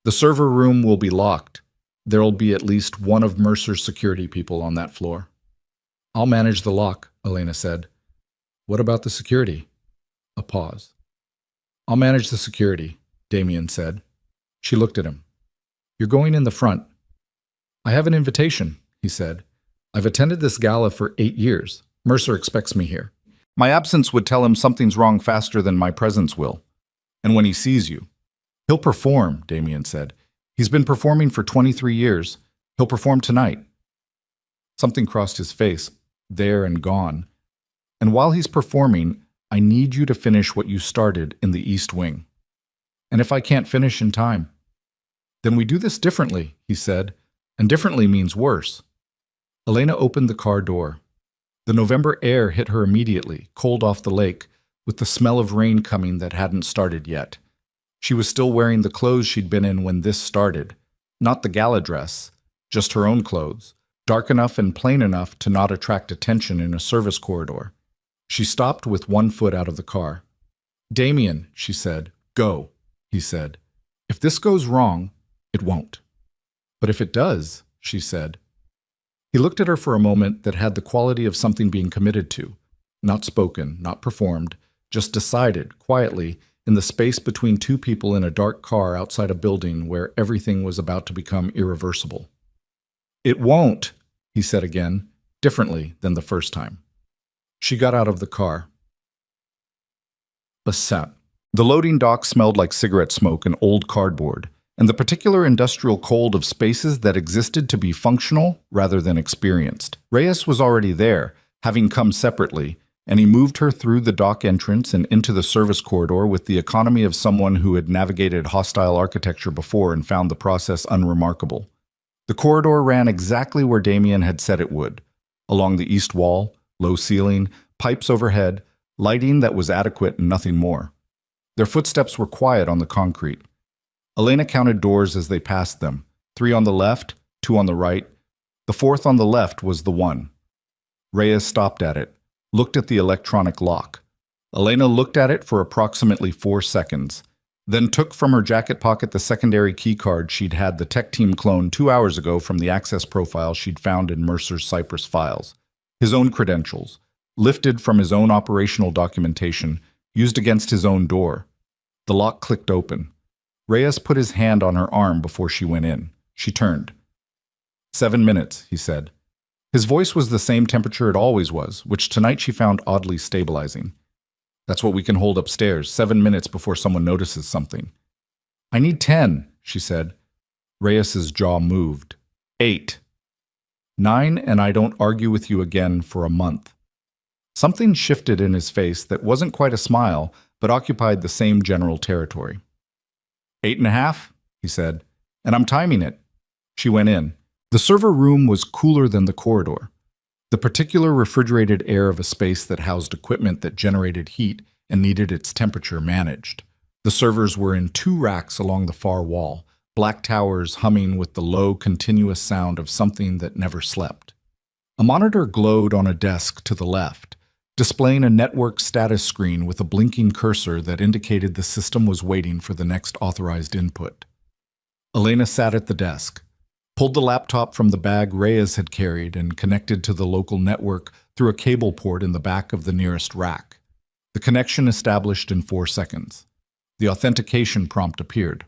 [SPEAKER 1] "The server room will be locked. There'll be at least one of Mercer's security people on that floor." "I'll manage the lock," Elena said. "What about the security?" A pause. "I'll manage the security," Damien said. She looked at him. "You're going in the front." "I have an invitation," he said. "I've attended this gala for 8 years. Mercer expects me here. My absence would tell him something's wrong faster than my presence will. And when he sees you—" "He'll perform," Damien said. "He's been performing for 23 years. He'll perform tonight." Something crossed his face, there and gone. "And while he's performing, I need you to finish what you started in the East Wing." "And if I can't finish in time?" "Then we do this differently," he said, "and differently means worse." Elena opened the car door. The November air hit her immediately, cold off the lake, with the smell of rain coming that hadn't started yet. She was still wearing the clothes she'd been in when this started, not the gala dress, just her own clothes, dark enough and plain enough to not attract attention in a service corridor. She stopped with 1 foot out of the car. "Damien," she said. "Go," he said. "If this goes wrong, it won't." "But if it does," she said. He looked at her for a moment that had the quality of something being committed to, not spoken, not performed, just decided, quietly, in the space between 2 people in a dark car outside a building where everything was about to become irreversible. "It won't," he said again, differently than the first time. She got out of the car. Basset. The loading dock smelled like cigarette smoke and old cardboard, and the particular industrial cold of spaces that existed to be functional rather than experienced. Reyes was already there, having come separately, and he moved her through the dock entrance and into the service corridor with the economy of someone who had navigated hostile architecture before and found the process unremarkable. The corridor ran exactly where Damien had said it would, along the east wall, low ceiling, pipes overhead, lighting that was adequate and nothing more. Their footsteps were quiet on the concrete. Elena counted doors as they passed them, 3 on the left, 2 on the right. The 4th on the left was the one. Reyes stopped at it, looked at the electronic lock. Elena looked at it for approximately 4 seconds, then took from her jacket pocket the secondary keycard she'd had the tech team clone 2 hours ago from the access profile she'd found in Mercer's Cypress files. His own credentials, lifted from his own operational documentation, used against his own door. The lock clicked open. Reyes put his hand on her arm before she went in. She turned. 7 minutes, he said. His voice was the same temperature it always was, which tonight she found oddly stabilizing. That's what we can hold upstairs, 7 minutes before someone notices something. I need 10, she said. Reyes's jaw moved. 8. 9, and I don't argue with you again for a month. Something shifted in his face that wasn't quite a smile, but occupied the same general territory. 8.5, he said, and I'm timing it. She went in. The server room was cooler than the corridor. The particular refrigerated air of a space that housed equipment that generated heat and needed its temperature managed. The servers were in 2 racks along the far wall, black towers humming with the low, continuous sound of something that never slept. A monitor glowed on a desk to the left, displaying a network status screen with a blinking cursor that indicated the system was waiting for the next authorized input. Elena sat at the desk, pulled the laptop from the bag Reyes had carried and connected to the local network through a cable port in the back of the nearest rack. The connection established in 4 seconds. The authentication prompt appeared.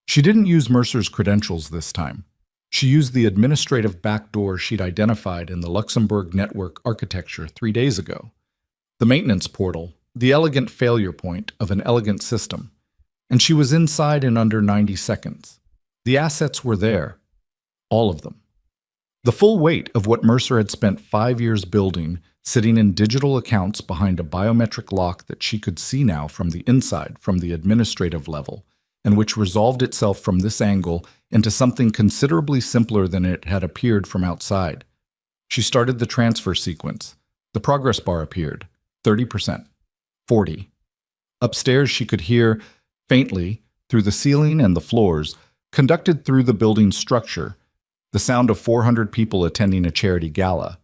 [SPEAKER 1] She didn't use Mercer's credentials this time. She used the administrative backdoor she'd identified in the Luxembourg network architecture 3 days ago. The maintenance portal, the elegant failure point of an elegant system. And she was inside in under 90 seconds. The assets were there. All of them. The full weight of what Mercer had spent 5 years building, sitting in digital accounts behind a biometric lock that she could see now from the inside, from the administrative level, and which resolved itself from this angle into something considerably simpler than it had appeared from outside. She started the transfer sequence. The progress bar appeared. 30%. 40%. Upstairs she could hear, faintly, through the ceiling and the floors, conducted through the building's structure, the sound of 400 people attending a charity gala,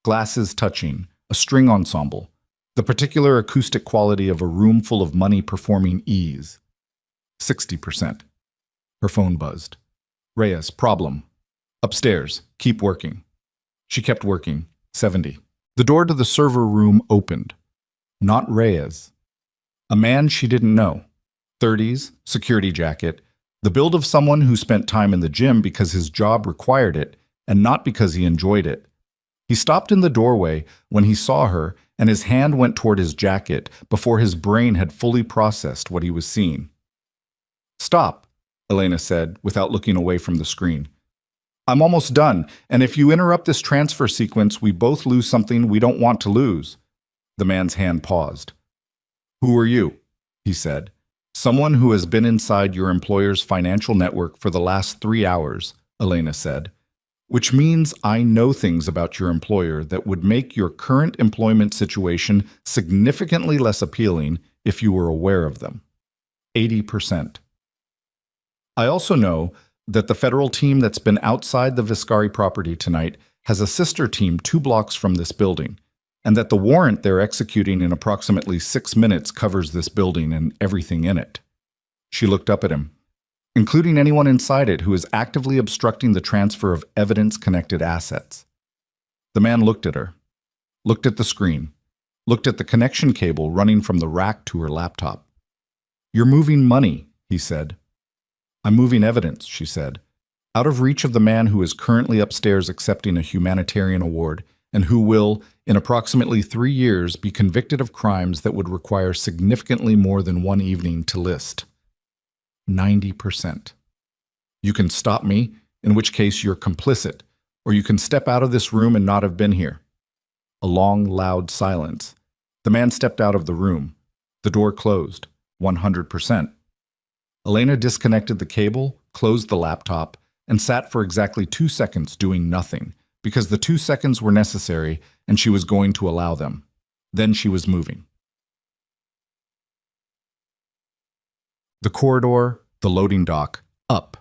[SPEAKER 1] glasses touching, a string ensemble, the particular acoustic quality of a room full of money performing ease. 60%. Her phone buzzed. Reyes, problem. Upstairs, keep working. She kept working. 70. The door to the server room opened. Not Reyes. A man she didn't know. 30s, security jacket, the build of someone who spent time in the gym because his job required it and not because he enjoyed it. He stopped in the doorway when he saw her, and his hand went toward his jacket before his brain had fully processed what he was seeing. Stop, Elena said, without looking away from the screen. I'm almost done, and if you interrupt this transfer sequence, we both lose something we don't want to lose. The man's hand paused. Who are you? He said. Someone who has been inside your employer's financial network for the last 3 hours, Elena said, which means I know things about your employer that would make your current employment situation significantly less appealing if you were aware of them. 80%. I also know that the federal team that's been outside the Viscari property tonight has a sister team 2 blocks from this building, and that the warrant they're executing in approximately 6 minutes covers this building and everything in it. She looked up at him, including anyone inside it who is actively obstructing the transfer of evidence-connected assets. The man looked at her, looked at the screen, looked at the connection cable running from the rack to her laptop. You're moving money, he said. I'm moving evidence, she said, out of reach of the man who is currently upstairs accepting a humanitarian award and who will, in approximately 3 years, be convicted of crimes that would require significantly more than 1 evening to list. 90%. You can stop me, in which case you're complicit, or you can step out of this room and not have been here. A long, loud silence. The man stepped out of the room. The door closed. 100%. Elena disconnected the cable, closed the laptop, and sat for exactly 2 seconds doing nothing, because the 2 seconds were necessary and she was going to allow them. Then she was moving. The corridor, the loading dock, up.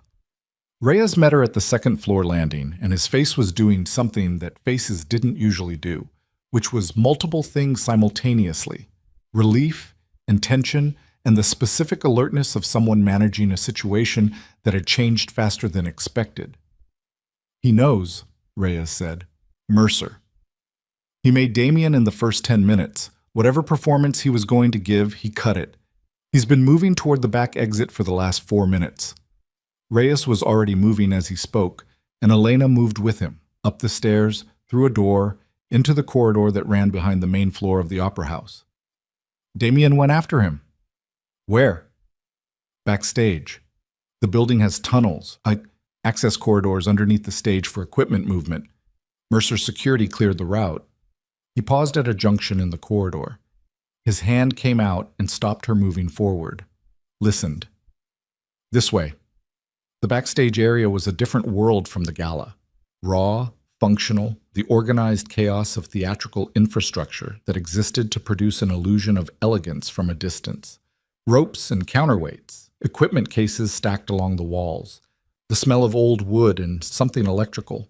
[SPEAKER 1] Reyes met her at the second-floor landing, and his face was doing something that faces didn't usually do, which was multiple things simultaneously: relief, intention, and the specific alertness of someone managing a situation that had changed faster than expected. He knows, Reyes said. Mercer. He made Damien in the first 10 minutes. Whatever performance he was going to give, he cut it. He's been moving toward the back exit for the last 4 minutes. Reyes was already moving as he spoke, and Elena moved with him, up the stairs, through a door, into the corridor that ran behind the main floor of the opera house. Damien went after him. Where? Backstage. The building has tunnels, access corridors underneath the stage for equipment movement. Mercer's security cleared the route. He paused at a junction in the corridor. His hand came out and stopped her moving forward. Listened. This way. The backstage area was a different world from the gala. Raw, functional, the organized chaos of theatrical infrastructure that existed to produce an illusion of elegance from a distance. Ropes and counterweights, equipment cases stacked along the walls, the smell of old wood and something electrical.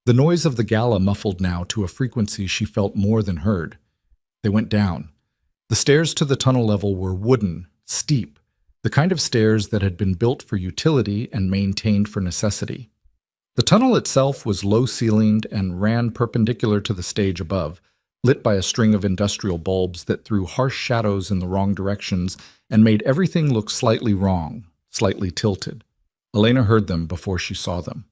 [SPEAKER 1] The noise of the gala muffled now to a frequency she felt more than heard. They went down. The stairs to the tunnel level were wooden, steep, the kind of stairs that had been built for utility and maintained for necessity. The tunnel itself was low-ceilinged and ran perpendicular to the stage above, lit by a string of industrial bulbs that threw harsh shadows in the wrong directions and made everything look slightly wrong, slightly tilted. Elena heard them before she saw them.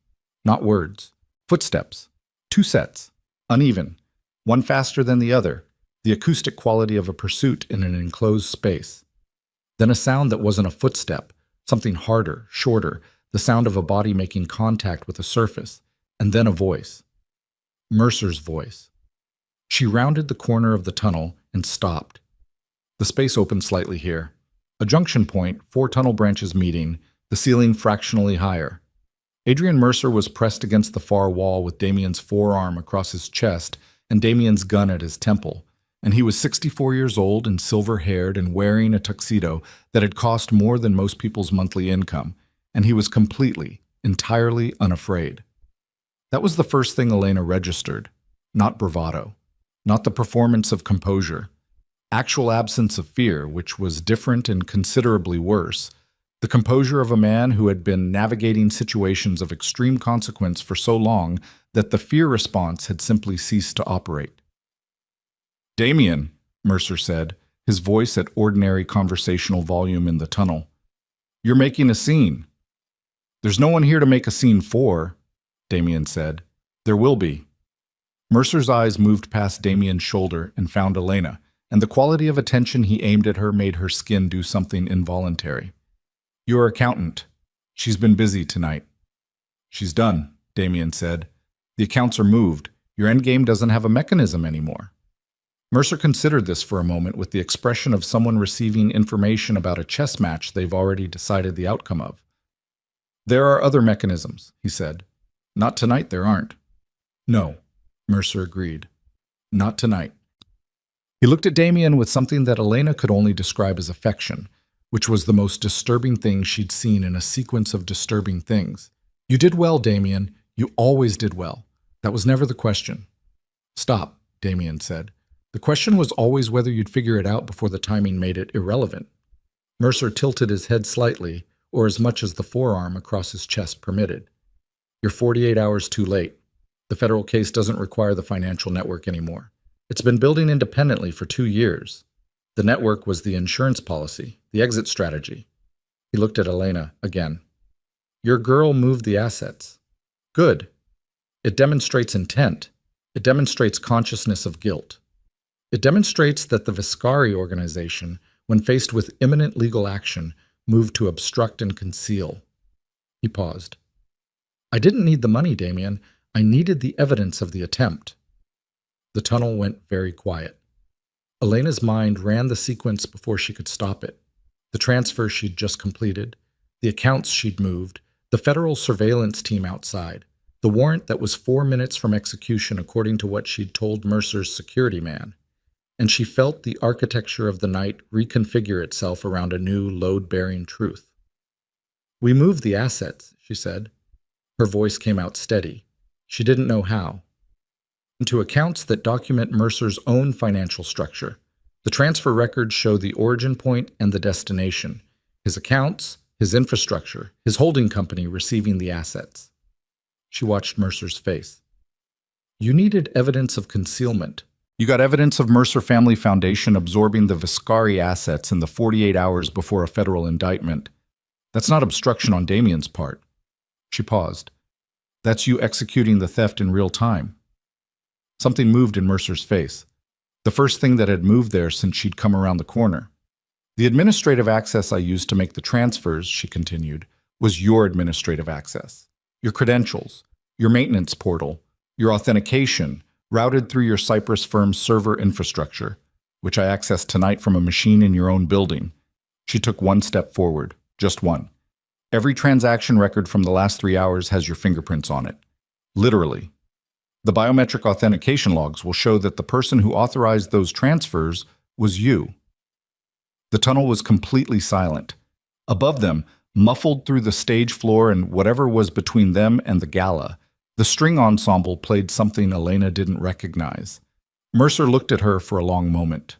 [SPEAKER 1] Not words. Footsteps. 2 sets. Uneven. One faster than the other. The acoustic quality of a pursuit in an enclosed space. Then a sound that wasn't a footstep, something harder, shorter, the sound of a body making contact with a surface, and then a voice. Mercer's voice. She rounded the corner of the tunnel and stopped. The space opened slightly here. A junction point, 4 tunnel branches meeting, the ceiling fractionally higher. Adrian Mercer was pressed against the far wall with Damien's forearm across his chest and Damien's gun at his temple, and he was 64 years old and silver-haired and wearing a tuxedo that had cost more than most people's monthly income, and he was completely, entirely unafraid. That was the first thing Elena registered. Not bravado. Not the performance of composure. Actual absence of fear, which was different and considerably worse. The composure of a man who had been navigating situations of extreme consequence for so long that the fear response had simply ceased to operate. "Damien," Mercer said, his voice at ordinary conversational volume in the tunnel. "You're making a scene." "There's no one here to make a scene for," Damien said. "There will be." Mercer's eyes moved past Damien's shoulder and found Elena, and the quality of attention he aimed at her made her skin do something involuntary. "Your accountant. She's been busy tonight." "She's done," Damien said. "The accounts are moved. Your endgame doesn't have a mechanism anymore." Mercer considered this for a moment with the expression of someone receiving information about a chess match they've already decided the outcome of. "There are other mechanisms," he said. "Not tonight, there aren't." "No," Mercer agreed. "Not tonight." He looked at Damien with something that Elena could only describe as affection, which was the most disturbing thing she'd seen in a sequence of disturbing things. "You did well, Damien. You always did well. That was never the question." "Stop," Damien said. "The question was always whether you'd figure it out before the timing made it irrelevant." Mercer tilted his head slightly, or as much as the forearm across his chest permitted. "You're 48 hours too late. The federal case doesn't require the financial network anymore. It's been building independently for 2 years. The network was the insurance policy, the exit strategy." He looked at Elena again. "Your girl moved the assets. Good. It demonstrates intent. It demonstrates consciousness of guilt. It demonstrates that the Viscari organization, when faced with imminent legal action, moved to obstruct and conceal." He paused. "I didn't need the money, Damien. I needed the evidence of the attempt." The tunnel went very quiet. Elena's mind ran the sequence before she could stop it. The transfer she'd just completed, the accounts she'd moved, the federal surveillance team outside, the warrant that was 4 minutes from execution according to what she'd told Mercer's security man. And she felt the architecture of the night reconfigure itself around a new load-bearing truth. "We moved the assets," she said. Her voice came out steady. She didn't know how. "Into accounts that document Mercer's own financial structure. The transfer records show the origin point and the destination. His accounts, his infrastructure, his holding company receiving the assets." She watched Mercer's face. "You needed evidence of concealment. You got evidence of Mercer Family Foundation absorbing the Viscari assets in the 48 hours before a federal indictment. That's not obstruction on Damien's part." She paused. "That's you executing the theft in real time." Something moved in Mercer's face. The first thing that had moved there since she'd come around the corner. "The administrative access I used to make the transfers," she continued, "was your administrative access. Your credentials, your maintenance portal, your authentication, routed through your Cyprus firm's server infrastructure, which I accessed tonight from a machine in your own building." She took one step forward, just one. "Every transaction record from the last 3 hours has your fingerprints on it. Literally." The biometric authentication logs will show that the person who authorized those transfers was you. The tunnel was completely silent. Above them, muffled through the stage floor and whatever was between them and the gala, the string ensemble played something Elena didn't recognize. Mercer looked at her for a long moment.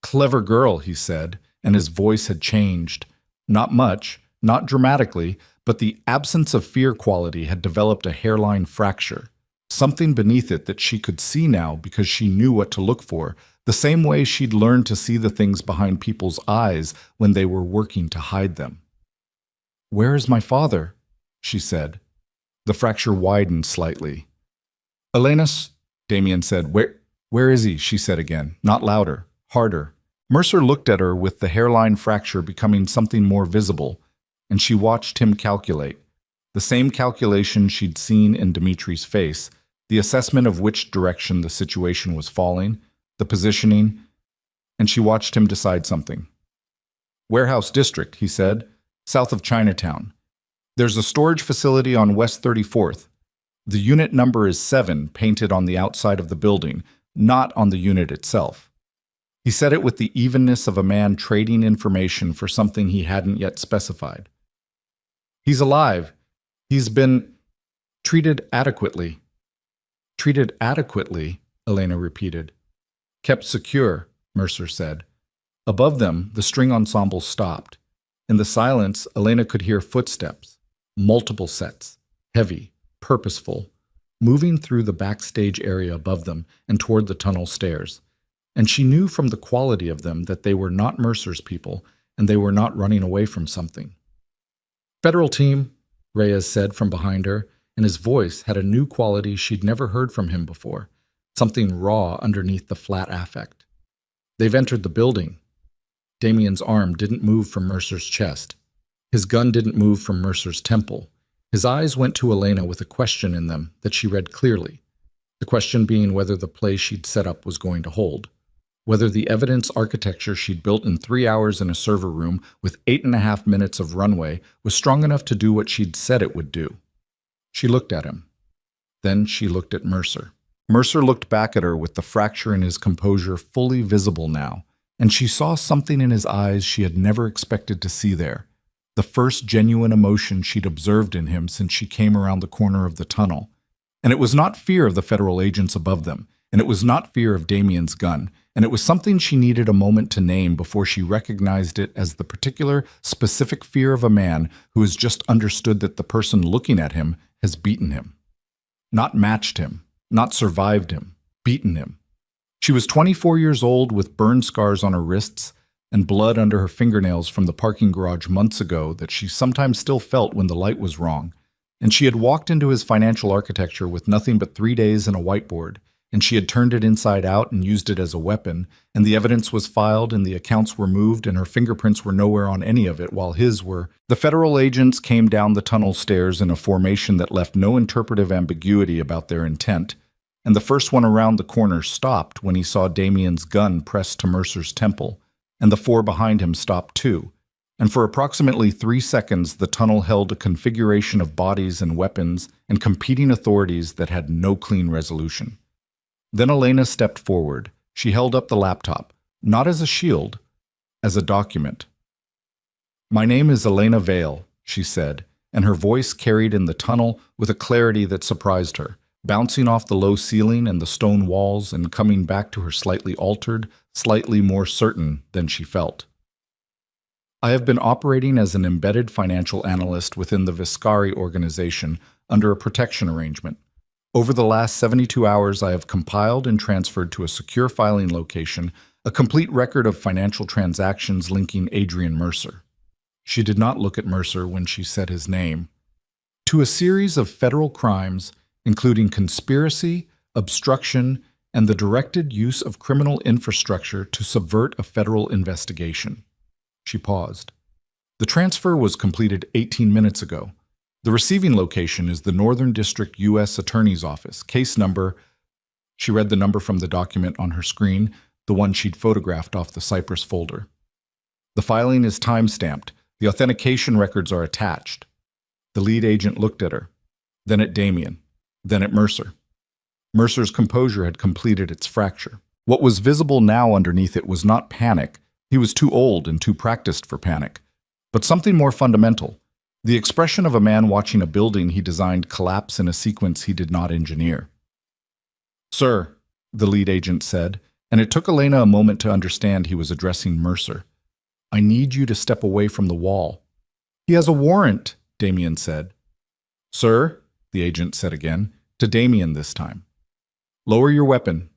[SPEAKER 1] "Clever girl," he said, and his voice had changed. Not much, not dramatically, but the absence of fear quality had developed a hairline fracture. Something beneath it that she could see now because she knew what to look for, the same way she'd learned to see the things behind people's eyes when they were working to hide them. "Where is my father?" she said. The fracture widened slightly. "Elena's," Damien said. Where is he?" she said again, not louder, harder. Mercer looked at her with the hairline fracture becoming something more visible, and she watched him calculate. The same calculation she'd seen in Dimitri's face, the assessment of which direction the situation was falling, the positioning, and she watched him decide something. "Warehouse District," he said, "south of Chinatown. There's a storage facility on West 34th. The unit number is 7, painted on the outside of the building, not on the unit itself." He said it with the evenness of a man trading information for something he hadn't yet specified. "He's alive. He's been treated adequately." "Treated adequately," Elena repeated. "Kept secure," Mercer said. Above them, the string ensemble stopped. In the silence, Elena could hear footsteps, multiple sets, heavy, purposeful, moving through the backstage area above them and toward the tunnel stairs. And she knew from the quality of them that they were not Mercer's people, and they were not running away from something. "Federal team," Reyes said from behind her, and his voice had a new quality she'd never heard from him before, something raw underneath the flat affect. "They've entered the building." Damien's arm didn't move from Mercer's chest. His gun didn't move from Mercer's temple. His eyes went to Elena with a question in them that she read clearly, the question being whether the play she'd set up was going to hold, whether the evidence architecture she'd built in 3 hours in a server room with 8.5 minutes of runway was strong enough to do what she'd said it would do. She looked at him. Then she looked at Mercer. Mercer looked back at her with the fracture in his composure fully visible now, and she saw something in his eyes she had never expected to see there. The first genuine emotion she'd observed in him since she came around the corner of the tunnel. And it was not fear of the federal agents above them, and it was not fear of Damien's gun, and it was something she needed a moment to name before she recognized it as the particular, specific fear of a man who has just understood that the person looking at him has beaten him. Not matched him, not survived him, beaten him. She was 24 years old with burn scars on her wrists and blood under her fingernails from the parking garage months ago that she sometimes still felt when the light was wrong. And she had walked into his financial architecture with nothing but 3 days and a whiteboard, and she had turned it inside out and used it as a weapon, and the evidence was filed and the accounts were moved and her fingerprints were nowhere on any of it while his were. The federal agents came down the tunnel stairs in a formation that left no interpretive ambiguity about their intent, and the first one around the corner stopped when he saw Damien's gun pressed to Mercer's temple, and the 4 behind him stopped too. And for approximately 3 seconds, the tunnel held a configuration of bodies and weapons and competing authorities that had no clean resolution. Then Elena stepped forward. She held up the laptop, not as a shield, as a document. "My name is Elena Vale," she said, and her voice carried in the tunnel with a clarity that surprised her, bouncing off the low ceiling and the stone walls and coming back to her slightly altered, slightly more certain than she felt. "I have been operating as an embedded financial analyst within the Viscari organization under a protection arrangement. Over the last 72 hours, I have compiled and transferred to a secure filing location a complete record of financial transactions linking Adrian Mercer." She did not look at Mercer when she said his name. "To a series of federal crimes, including conspiracy, obstruction, and the directed use of criminal infrastructure to subvert a federal investigation." She paused. "The transfer was completed 18 minutes ago. The receiving location is the Northern District U.S. Attorney's Office. Case number—" She read the number from the document on her screen, the one she'd photographed off the Cypress folder. "The filing is time-stamped. The authentication records are attached." The lead agent looked at her, then at Damien, then at Mercer. Mercer's composure had completed its fracture. What was visible now underneath it was not panic. He was too old and too practiced for panic. But something more fundamental. The expression of a man watching a building he designed collapse in a sequence he did not engineer. "Sir," the lead agent said, and it took Elena a moment to understand he was addressing Mercer. "I need you to step away from the wall." "He has a warrant," Damien said. "Sir," the agent said again, to Damien this time. "Lower your weapon."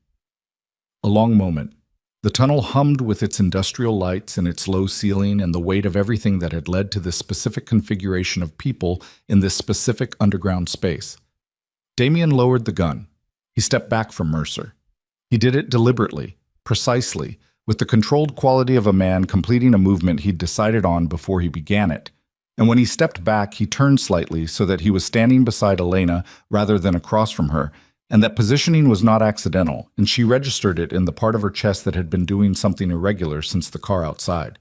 [SPEAKER 1] A long moment. The tunnel hummed with its industrial lights and its low ceiling and the weight of everything that had led to this specific configuration of people in this specific underground space. Damien lowered the gun. He stepped back from Mercer. He did it deliberately, precisely, with the controlled quality of a man completing a movement he'd decided on before he began it. And when he stepped back, he turned slightly so that he was standing beside Elena rather than across from her, and that positioning was not accidental, and she registered it in the part of her chest that had been doing something irregular since the car outside.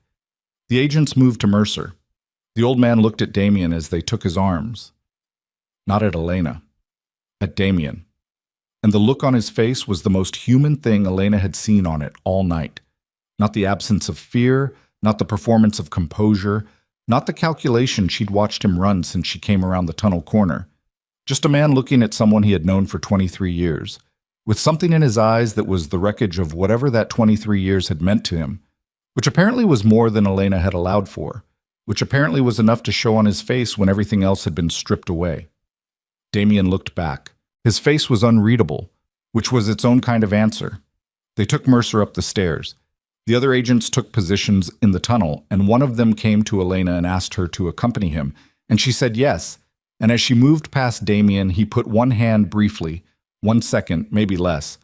[SPEAKER 1] The agents moved to Mercer. The old man looked at Damien as they took his arms. Not at Elena. At Damien. And the look on his face was the most human thing Elena had seen on it all night. Not the absence of fear, not the performance of composure, not the calculation she'd watched him run since she came around the tunnel corner. Just a man looking at someone he had known for 23 years, with something in his eyes that was the wreckage of whatever that 23 years had meant to him, which apparently was more than Elena had allowed for, which apparently was enough to show on his face when everything else had been stripped away. Damien looked back. His face was unreadable, which was its own kind of answer. They took Mercer up the stairs. The other agents took positions in the tunnel, and one of them came to Elena and asked her to accompany him, and she said yes. And as she moved past Damien, he put one hand briefly, 1 second, maybe less,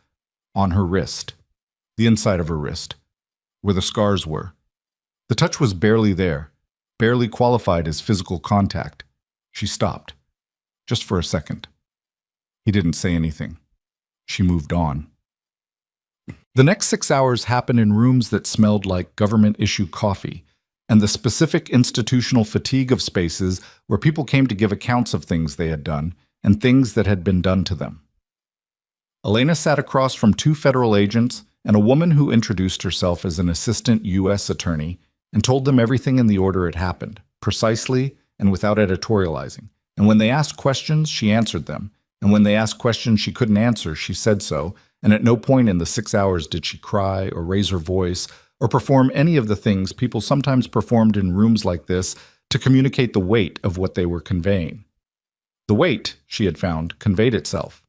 [SPEAKER 1] on her wrist, the inside of her wrist, where the scars were. The touch was barely there, barely qualified as physical contact. She stopped, just for a second. He didn't say anything. She moved on. The next 6 hours happened in rooms that smelled like government-issue coffee, and the specific institutional fatigue of spaces where people came to give accounts of things they had done and things that had been done to them. Elena sat across from 2 federal agents and a woman who introduced herself as an assistant U.S. attorney and told them everything in the order it happened, precisely and without editorializing. And when they asked questions, she answered them. And when they asked questions she couldn't answer, she said so, and at no point in the 6 hours did she cry or raise her voice or perform any of the things people sometimes performed in rooms like this to communicate the weight of what they were conveying. The weight, she had found, conveyed itself.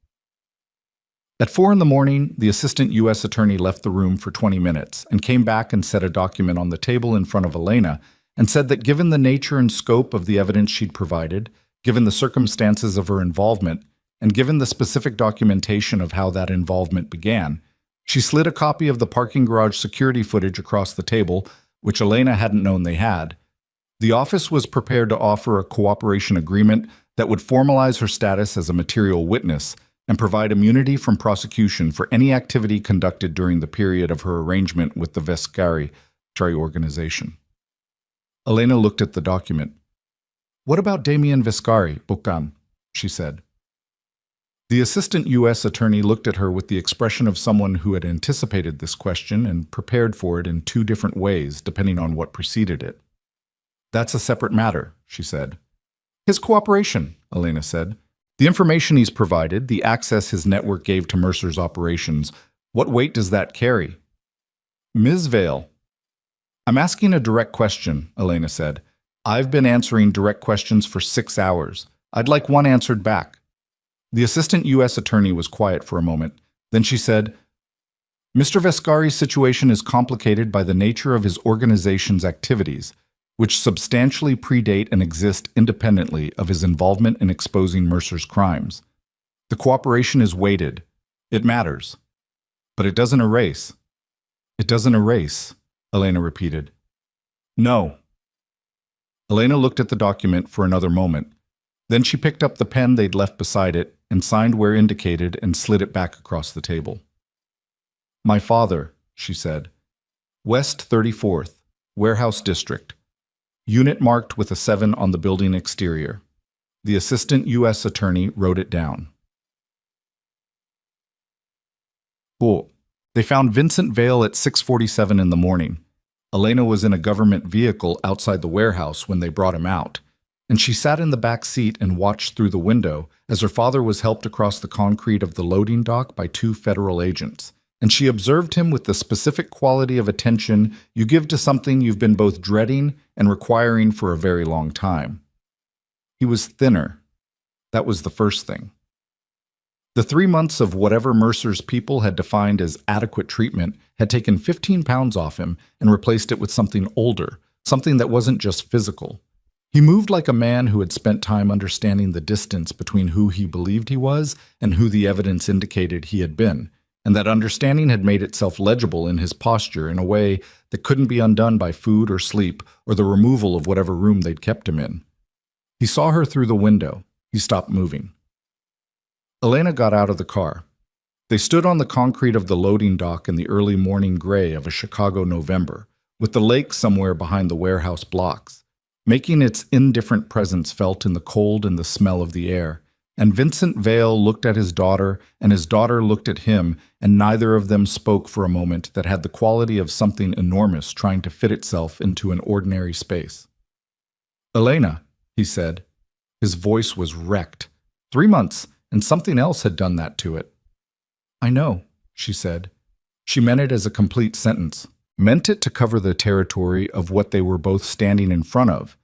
[SPEAKER 1] At 4 a.m, the assistant U.S. attorney left the room for 20 minutes and came back and set a document on the table in front of Elena and said that given the nature and scope of the evidence she'd provided, given the circumstances of her involvement, and given the specific documentation of how that involvement began, she slid a copy of the parking garage security footage across the table, which Elena hadn't known they had. The office was prepared to offer a cooperation agreement that would formalize her status as a material witness and provide immunity from prosecution for any activity conducted during the period of her arrangement with the Vescari organization. Elena looked at the document. "What about Damien Vescari, Bukan?" she said. The assistant U.S. attorney looked at her with the expression of someone who had anticipated this question and prepared for it in 2 different ways, depending on what preceded it. "That's a separate matter," she said. "His cooperation," Elena said. "The information he's provided, the access his network gave to Mercer's operations, what weight does that carry?" "Ms. Vale." "I'm asking a direct question," Elena said. "I've been answering direct questions for 6 hours. I'd like one answered back." The assistant U.S. attorney was quiet for a moment. Then she said, "Mr. Vescari's situation is complicated by the nature of his organization's activities, which substantially predate and exist independently of his involvement in exposing Mercer's crimes. The cooperation is weighted. It matters. But it doesn't erase." "It doesn't erase," Elena repeated. "No." Elena looked at the document for another moment. Then she picked up the pen they'd left beside it and signed where indicated and slid it back across the table. "My father," she said. "West 34th, Warehouse District. Unit marked with a 7 on the building exterior." The assistant U.S. attorney wrote it down. Cool. They found Vincent Vale at 6:47 in the morning. Elena was in a government vehicle outside the warehouse when they brought him out, and she sat in the back seat and watched through the window as her father was helped across the concrete of the loading dock by two federal agents. And she observed him with the specific quality of attention you give to something you've been both dreading and requiring for a very long time. He was thinner. That was the first thing. The 3 months of whatever Mercer's people had defined as adequate treatment had taken 15 pounds off him and replaced it with something older, something that wasn't just physical. He moved like a man who had spent time understanding the distance between who he believed he was and who the evidence indicated he had been, and that understanding had made itself legible in his posture in a way that couldn't be undone by food or sleep or the removal of whatever room they'd kept him in. He saw her through the window. He stopped moving. Elena got out of the car. They stood on the concrete of the loading dock in the early morning gray of a Chicago November, with the lake somewhere behind the warehouse blocks, making its indifferent presence felt in the cold and the smell of the air. And Vincent Vale looked at his daughter, and his daughter looked at him, and neither of them spoke for a moment that had the quality of something enormous trying to fit itself into an ordinary space. "Elena," he said. His voice was wrecked. 3 months, and something else had done that to it. "I know," she said. She meant it as a complete sentence, meant it to cover the territory of what they were both standing in front of: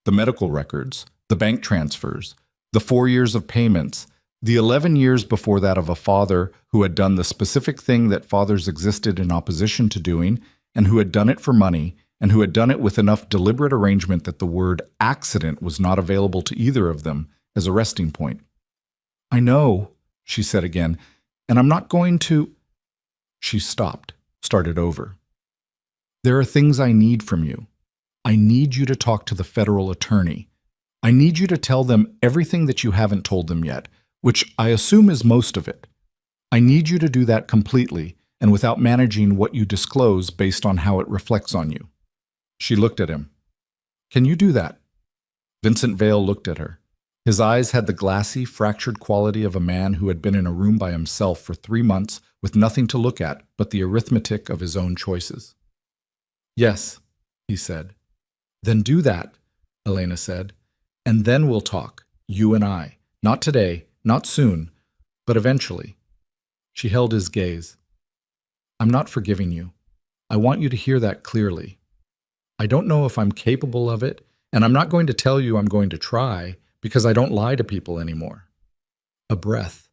[SPEAKER 1] the medical records, the bank transfers, the 4 years of payments, the 11 years before that of a father who had done the specific thing that fathers existed in opposition to doing, and who had done it for money, and who had done it with enough deliberate arrangement that the word accident was not available to either of them as a resting point. "I know," she said again, "and I'm not going to—" She stopped, started over. "There are things I need from you. I need you to talk to the federal attorney. I need you to tell them everything that you haven't told them yet, which I assume is most of it. I need you to do that completely and without managing what you disclose based on how it reflects on you." She looked at him. "Can you do that?" Vincent Vale looked at her. His eyes had the glassy, fractured quality of a man who had been in a room by himself for 3 months with nothing to look at but the arithmetic of his own choices. "Yes," he said. "Then do that," Elena said, "and then we'll talk, you and I. Not today, not soon, but eventually." She held his gaze. "I'm not forgiving you. I want you to hear that clearly. I don't know if I'm capable of it, and I'm not going to tell you I'm going to try, because I don't lie to people anymore." A breath.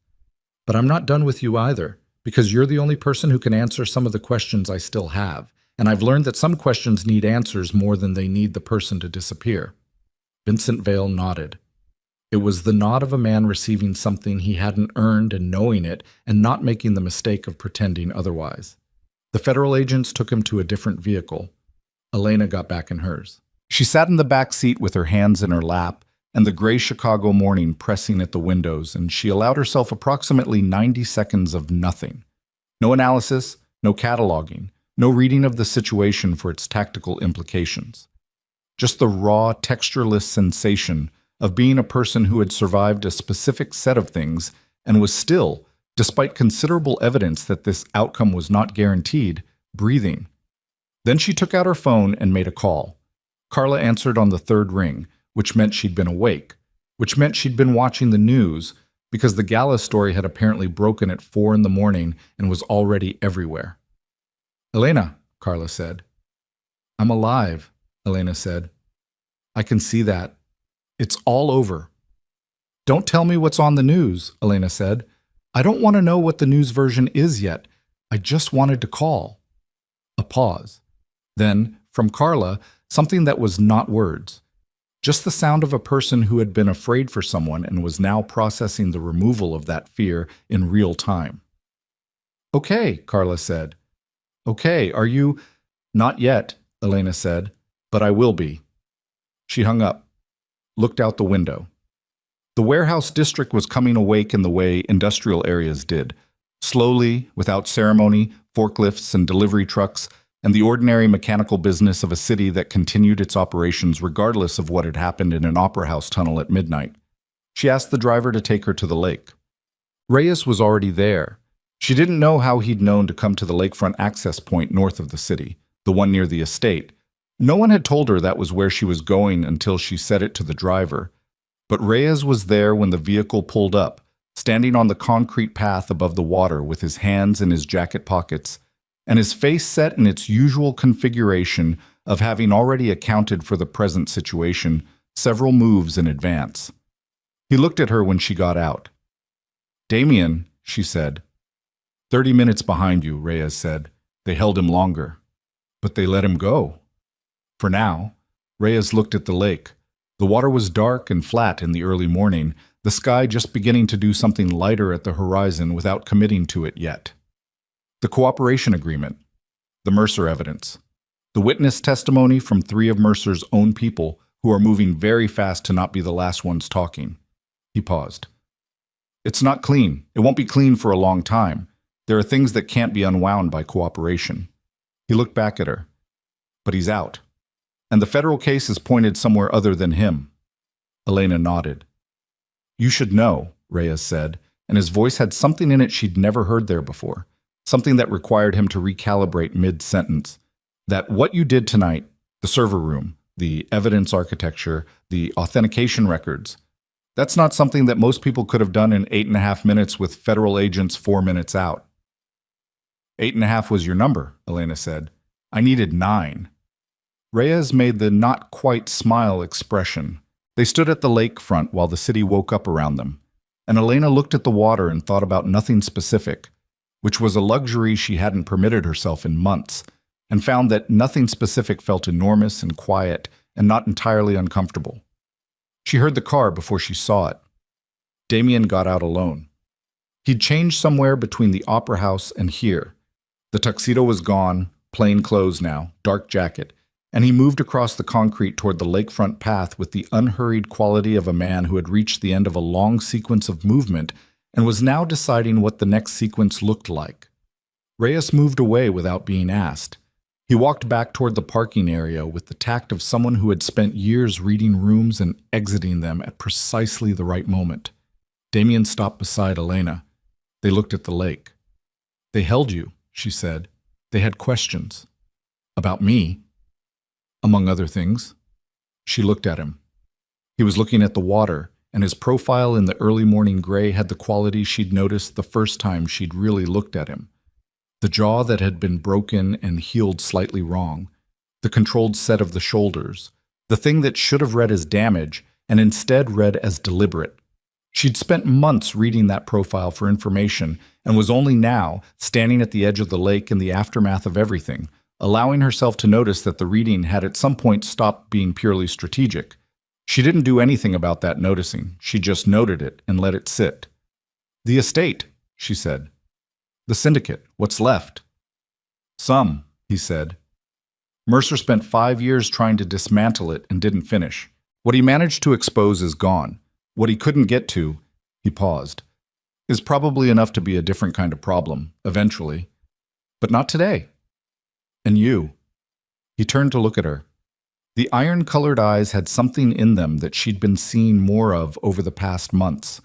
[SPEAKER 1] "But I'm not done with you either, because you're the only person who can answer some of the questions I still have, and I've learned that some questions need answers more than they need the person to disappear." Vincent Vale nodded. It was the nod of a man receiving something he hadn't earned and knowing it, and not making the mistake of pretending otherwise. The federal agents took him to a different vehicle. Elena got back in hers. She sat in the back seat with her hands in her lap, and the gray Chicago morning pressing at the windows, and she allowed herself approximately 90 seconds of nothing. No analysis, no cataloging, no reading of the situation for its tactical implications. Just the raw, textureless sensation of being a person who had survived a specific set of things and was still, despite considerable evidence that this outcome was not guaranteed, breathing. Then she took out her phone and made a call. Carla answered on the third ring, which meant she'd been awake, which meant she'd been watching the news, because the gala story had apparently broken at 4 in the morning and was already everywhere. "Elena," Carla said. "I'm alive," Elena said. "I can see that. It's all over." "Don't tell me what's on the news," Elena said. "I don't want to know what the news version is yet. I just wanted to call." A pause. Then, from Carla, something that was not words. Just the sound of a person who had been afraid for someone and was now processing the removal of that fear in real time. "Okay," Carla said. "Okay, are you—" "Not yet," Elena said, "but I will be." She hung up, looked out the window. The warehouse district was coming awake in the way industrial areas did, slowly, without ceremony, forklifts and delivery trucks, and the ordinary mechanical business of a city that continued its operations regardless of what had happened in an opera house tunnel at midnight. She asked the driver to take her to the lake. Reyes was already there. She didn't know how he'd known to come to the lakefront access point north of the city, the one near the estate. No one had told her that was where she was going until she said it to the driver. But Reyes was there when the vehicle pulled up, standing on the concrete path above the water with his hands in his jacket pockets, and his face set in its usual configuration of having already accounted for the present situation several moves in advance. He looked at her when she got out. "Damien," she said. "30 minutes behind you," Reyes said. "They held him longer. But they let him go." For now, Reyes looked at the lake. The water was dark and flat in the early morning, the sky just beginning to do something lighter at the horizon without committing to it yet. The cooperation agreement, the Mercer evidence, the witness testimony from 3 of Mercer's own people who are moving very fast to not be the last ones talking. He paused. "It's not clean. It won't be clean for a long time. There are things that can't be unwound by cooperation." He looked back at her. "But he's out. And the federal case is pointed somewhere other than him." Elena nodded. "You should know," Reyes said, and his voice had something in it she'd never heard there before, something that required him to recalibrate mid-sentence, that what you did tonight, the server room, the evidence architecture, the authentication records, that's not something that most people could have done in 8.5 minutes with federal agents 4 minutes out. 8.5 was your number, Elena said. I needed 9. Reyes made the not-quite-smile expression. They stood at the lakefront while the city woke up around them, and Elena looked at the water and thought about nothing specific, which was a luxury she hadn't permitted herself in months, and found that nothing specific felt enormous and quiet and not entirely uncomfortable. She heard the car before she saw it. Damien got out alone. He'd changed somewhere between the opera house and here. The tuxedo was gone, plain clothes now, dark jacket, and he moved across the concrete toward the lakefront path with the unhurried quality of a man who had reached the end of a long sequence of movement and was now deciding what the next sequence looked like. Reyes moved away without being asked. He walked back toward the parking area with the tact of someone who had spent years reading rooms and exiting them at precisely the right moment. Damien stopped beside Elena. They looked at the lake. "They held you," she said. "They had questions. About me, among other things." She looked at him. He was looking at the water, and his profile in the early morning gray had the quality she'd noticed the first time she'd really looked at him. The jaw that had been broken and healed slightly wrong, the controlled set of the shoulders, the thing that should have read as damage and instead read as deliberate. She'd spent months reading that profile for information and was only now, standing at the edge of the lake in the aftermath of everything, allowing herself to notice that the reading had at some point stopped being purely strategic. She didn't do anything about that noticing. She just noted it and let it sit. "The estate," she said. "The syndicate, what's left?" "Some," he said. "Mercer spent 5 years trying to dismantle it and didn't finish. What he managed to expose is gone. What he couldn't get to," he paused, "is probably enough to be a different kind of problem, eventually. But not today. And you." He turned to look at her. The iron-colored eyes had something in them that she'd been seeing more of over the past months,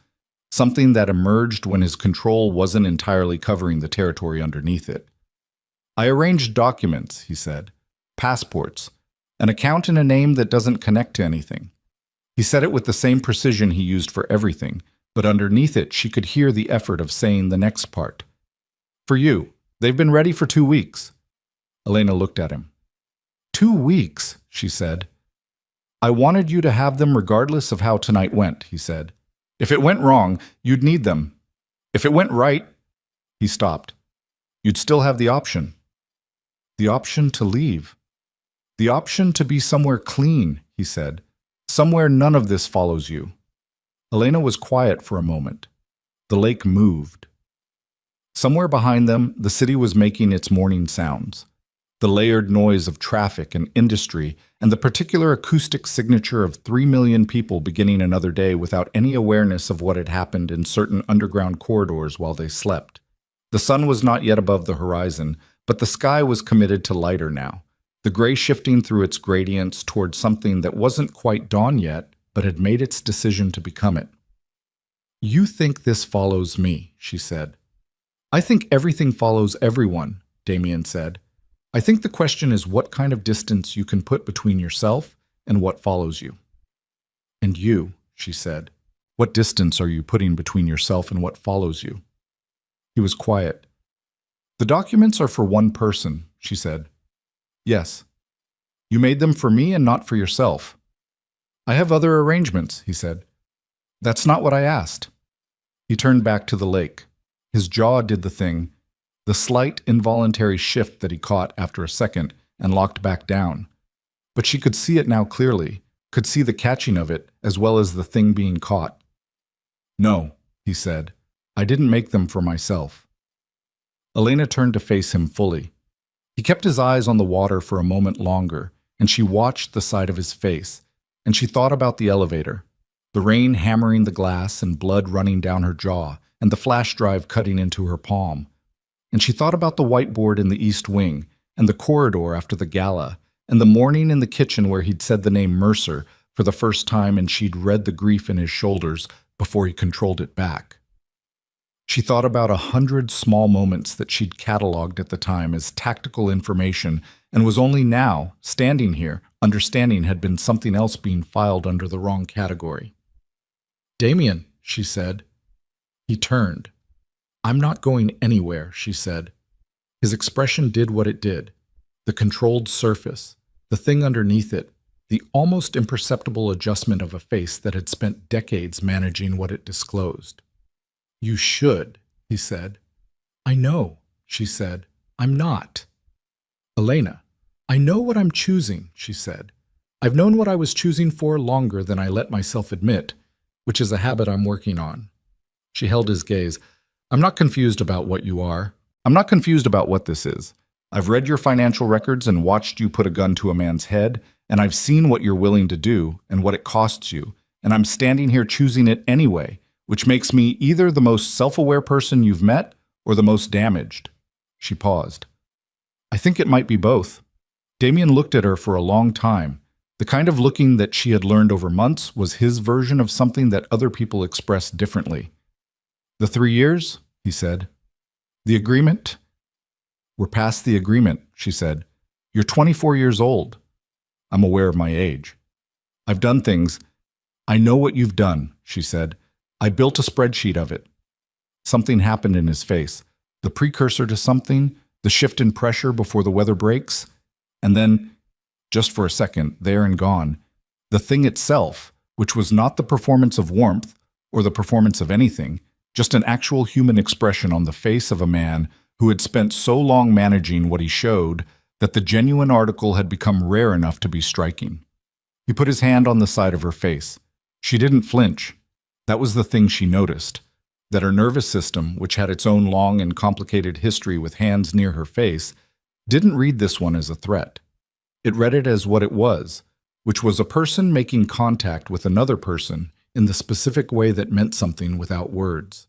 [SPEAKER 1] something that emerged when his control wasn't entirely covering the territory underneath it. "I arranged documents," he said. "Passports. An account in a name that doesn't connect to anything." He said it with the same precision he used for everything, but underneath it she could hear the effort of saying the next part. "For you. They've been ready for 2 weeks." Elena looked at him. 2 weeks, she said. "I wanted you to have them regardless of how tonight went," he said. "If it went wrong, you'd need them. If it went right," he stopped, "you'd still have the option." "The option to leave. The option to be somewhere clean," he said. "Somewhere none of this follows you." Elena was quiet for a moment. The lake moved. Somewhere behind them, the city was making its morning sounds. The layered noise of traffic and industry, and the particular acoustic signature of 3 million people beginning another day without any awareness of what had happened in certain underground corridors while they slept. The sun was not yet above the horizon, but the sky was committed to lighter now, the gray shifting through its gradients toward something that wasn't quite dawn yet, but had made its decision to become it. "You think this follows me," she said. I think everything follows everyone, Damien said. I think the question is what kind of distance you can put between yourself and what follows you. And you, she said, what distance are you putting between yourself and what follows you? He was quiet. The documents are for one person, she said. Yes. You made them for me and not for yourself. I have other arrangements, he said. That's not what I asked. He turned back to the lake. His jaw did the thing, the slight involuntary shift that he caught after a second and locked back down. But she could see it now clearly, could see the catching of it as well as the thing being caught. No, he said, I didn't make them for myself. Elena turned to face him fully. He kept his eyes on the water for a moment longer, and she watched the side of his face, and she thought about the elevator, the rain hammering the glass and blood running down her jaw, and the flash drive cutting into her palm. And she thought about the whiteboard in the East Wing, and the corridor after the gala, and the morning in the kitchen where he'd said the name Mercer for the first time and she'd read the grief in his shoulders before he controlled it back. She thought about 100 small moments that she'd cataloged at the time as tactical information and was only now, standing here, understanding had been something else being filed under the wrong category. Damien, she said. He turned. I'm not going anywhere, she said. His expression did what it did. The controlled surface, the thing underneath it, the almost imperceptible adjustment of a face that had spent decades managing what it disclosed. You should, he said. I know, she said. I'm not. Elena, I know what I'm choosing, she said. I've known what I was choosing for longer than I let myself admit, which is a habit I'm working on. She held his gaze. I'm not confused about what you are. I'm not confused about what this is. I've read your financial records and watched you put a gun to a man's head, and I've seen what you're willing to do and what it costs you, and I'm standing here choosing it anyway, which makes me either the most self-aware person you've met or the most damaged. She paused. I think it might be both. Damien looked at her for a long time. The kind of looking that she had learned over months was his version of something that other people expressed differently. The 3 years, he said. The agreement? We're past the agreement, she said. You're 24 years old. I'm aware of my age. I've done things. I know what you've done, she said. I built a spreadsheet of it. Something happened in his face, the precursor to something, the shift in pressure before the weather breaks, and then, just for a second, there and gone, the thing itself, which was not the performance of warmth or the performance of anything, just an actual human expression on the face of a man who had spent so long managing what he showed that the genuine article had become rare enough to be striking. He put his hand on the side of her face. She didn't flinch. That was the thing she noticed, that her nervous system, which had its own long and complicated history with hands near her face, didn't read this one as a threat. It read it as what it was, which was a person making contact with another person in the specific way that meant something without words.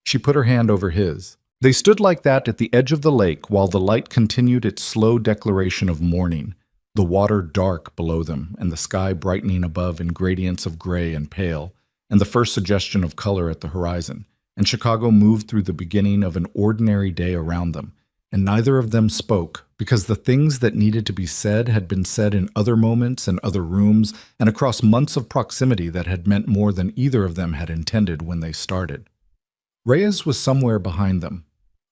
[SPEAKER 1] She put her hand over his. They stood like that at the edge of the lake while the light continued its slow declaration of morning, the water dark below them and the sky brightening above in gradients of gray and pale, and the first suggestion of color at the horizon, and Chicago moved through the beginning of an ordinary day around them, and neither of them spoke because the things that needed to be said had been said in other moments and other rooms and across months of proximity that had meant more than either of them had intended when they started. Reyes was somewhere behind them.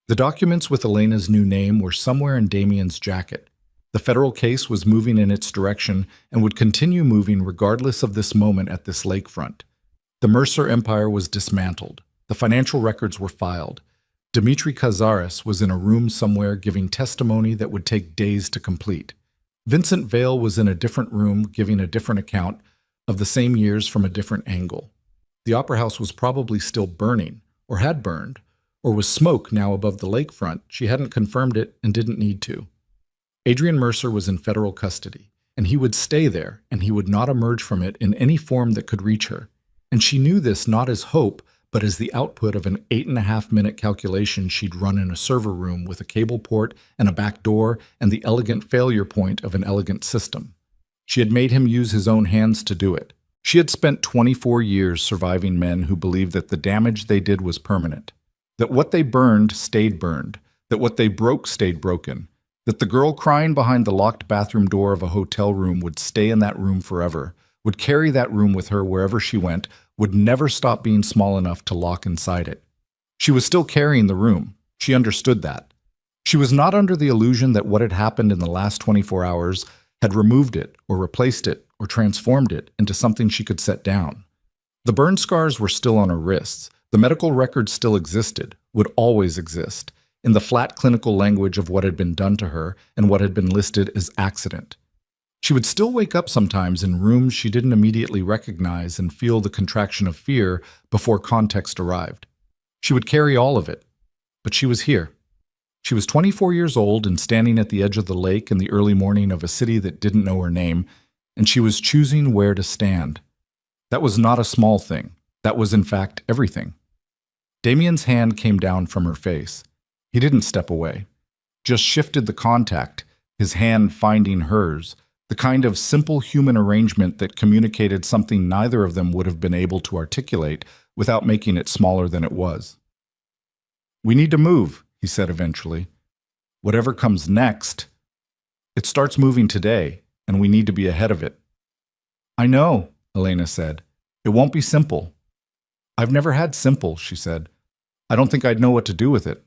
[SPEAKER 1] The documents with Elena's new name were somewhere in Damien's jacket. The federal case was moving in its direction and would continue moving regardless of this moment at this lakefront. The Mercer Empire was dismantled. The financial records were filed. Dimitri Cazares was in a room somewhere giving testimony that would take days to complete. Vincent Vale was in a different room giving a different account of the same years from a different angle. The Opera House was probably still burning, or had burned, or was smoke now above the lakefront. She hadn't confirmed it and didn't need to. Adrian Mercer was in federal custody, and he would stay there, and he would not emerge from it in any form that could reach her. And she knew this not as hope, but as the output of an 8.5-minute calculation she'd run in a server room with a cable port and a back door and the elegant failure point of an elegant system. She had made him use his own hands to do it. She had spent 24 years surviving men who believed that the damage they did was permanent. that what they burned stayed burned, that what they broke stayed broken, that the girl crying behind the locked bathroom door of a hotel room would stay in that room forever, would carry that room with her wherever she went, would never stop being small enough to lock inside it. She was still carrying the room. She understood that. She was not under the illusion that what had happened in the last 24 hours had removed it or replaced it or transformed it into something she could set down. The burn scars were still on her wrists. The medical records still existed, would always exist, in the flat clinical language of what had been done to her and what had been listed as accident. She would still wake up sometimes in rooms she didn't immediately recognize and feel the contraction of fear before context arrived. She would carry all of it, but she was here. She was 24 years old and standing at the edge of the lake in the early morning of a city that didn't know her name, and she was choosing where to stand. That was not a small thing. That was, in fact, everything. Damien's hand came down from her face. He didn't step away, just shifted the contact, his hand finding hers, the kind of simple human arrangement that communicated something neither of them would have been able to articulate without making it smaller than it was. "We need to move," he said eventually. "Whatever comes next, it starts moving today, and we need to be ahead of it." "I know," Elena said. "It won't be simple." "I've never had simple," she said. "I don't think I'd know what to do with it."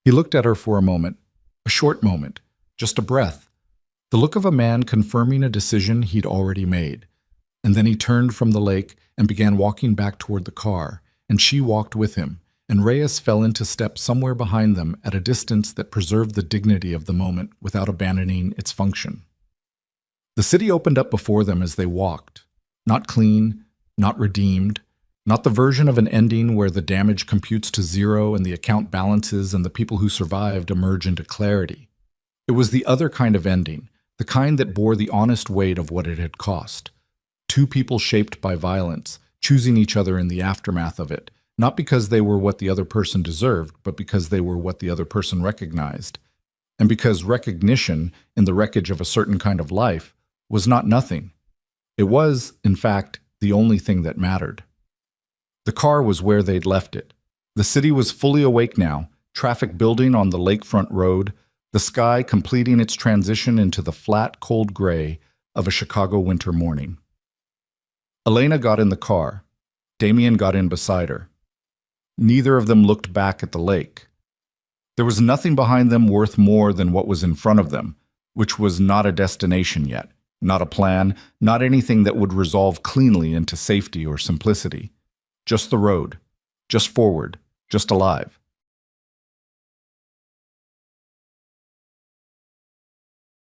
[SPEAKER 1] He looked at her for a moment, a short moment, just a breath, the look of a man confirming a decision he'd already made. And then he turned from the lake and began walking back toward the car, and she walked with him, and Reyes fell into step somewhere behind them at a distance that preserved the dignity of the moment without abandoning its function. The city opened up before them as they walked, not clean, not redeemed, not the version of an ending where the damage computes to zero and the account balances and the people who survived emerge into clarity. It was the other kind of ending, the kind that bore the honest weight of what it had cost. Two people shaped by violence, choosing each other in the aftermath of it, not because they were what the other person deserved, but because they were what the other person recognized. And because recognition, in the wreckage of a certain kind of life, was not nothing. It was, in fact, the only thing that mattered. The car was where they'd left it. The city was fully awake now, traffic building on the lakefront road, the sky completing its transition into the flat, cold gray of a Chicago winter morning. Elena got in the car. Damien got in beside her. Neither of them looked back at the lake. There was nothing behind them worth more than what was in front of them, which was not a destination yet, not a plan, not anything that would resolve cleanly into safety or simplicity. Just the road, just forward, just alive.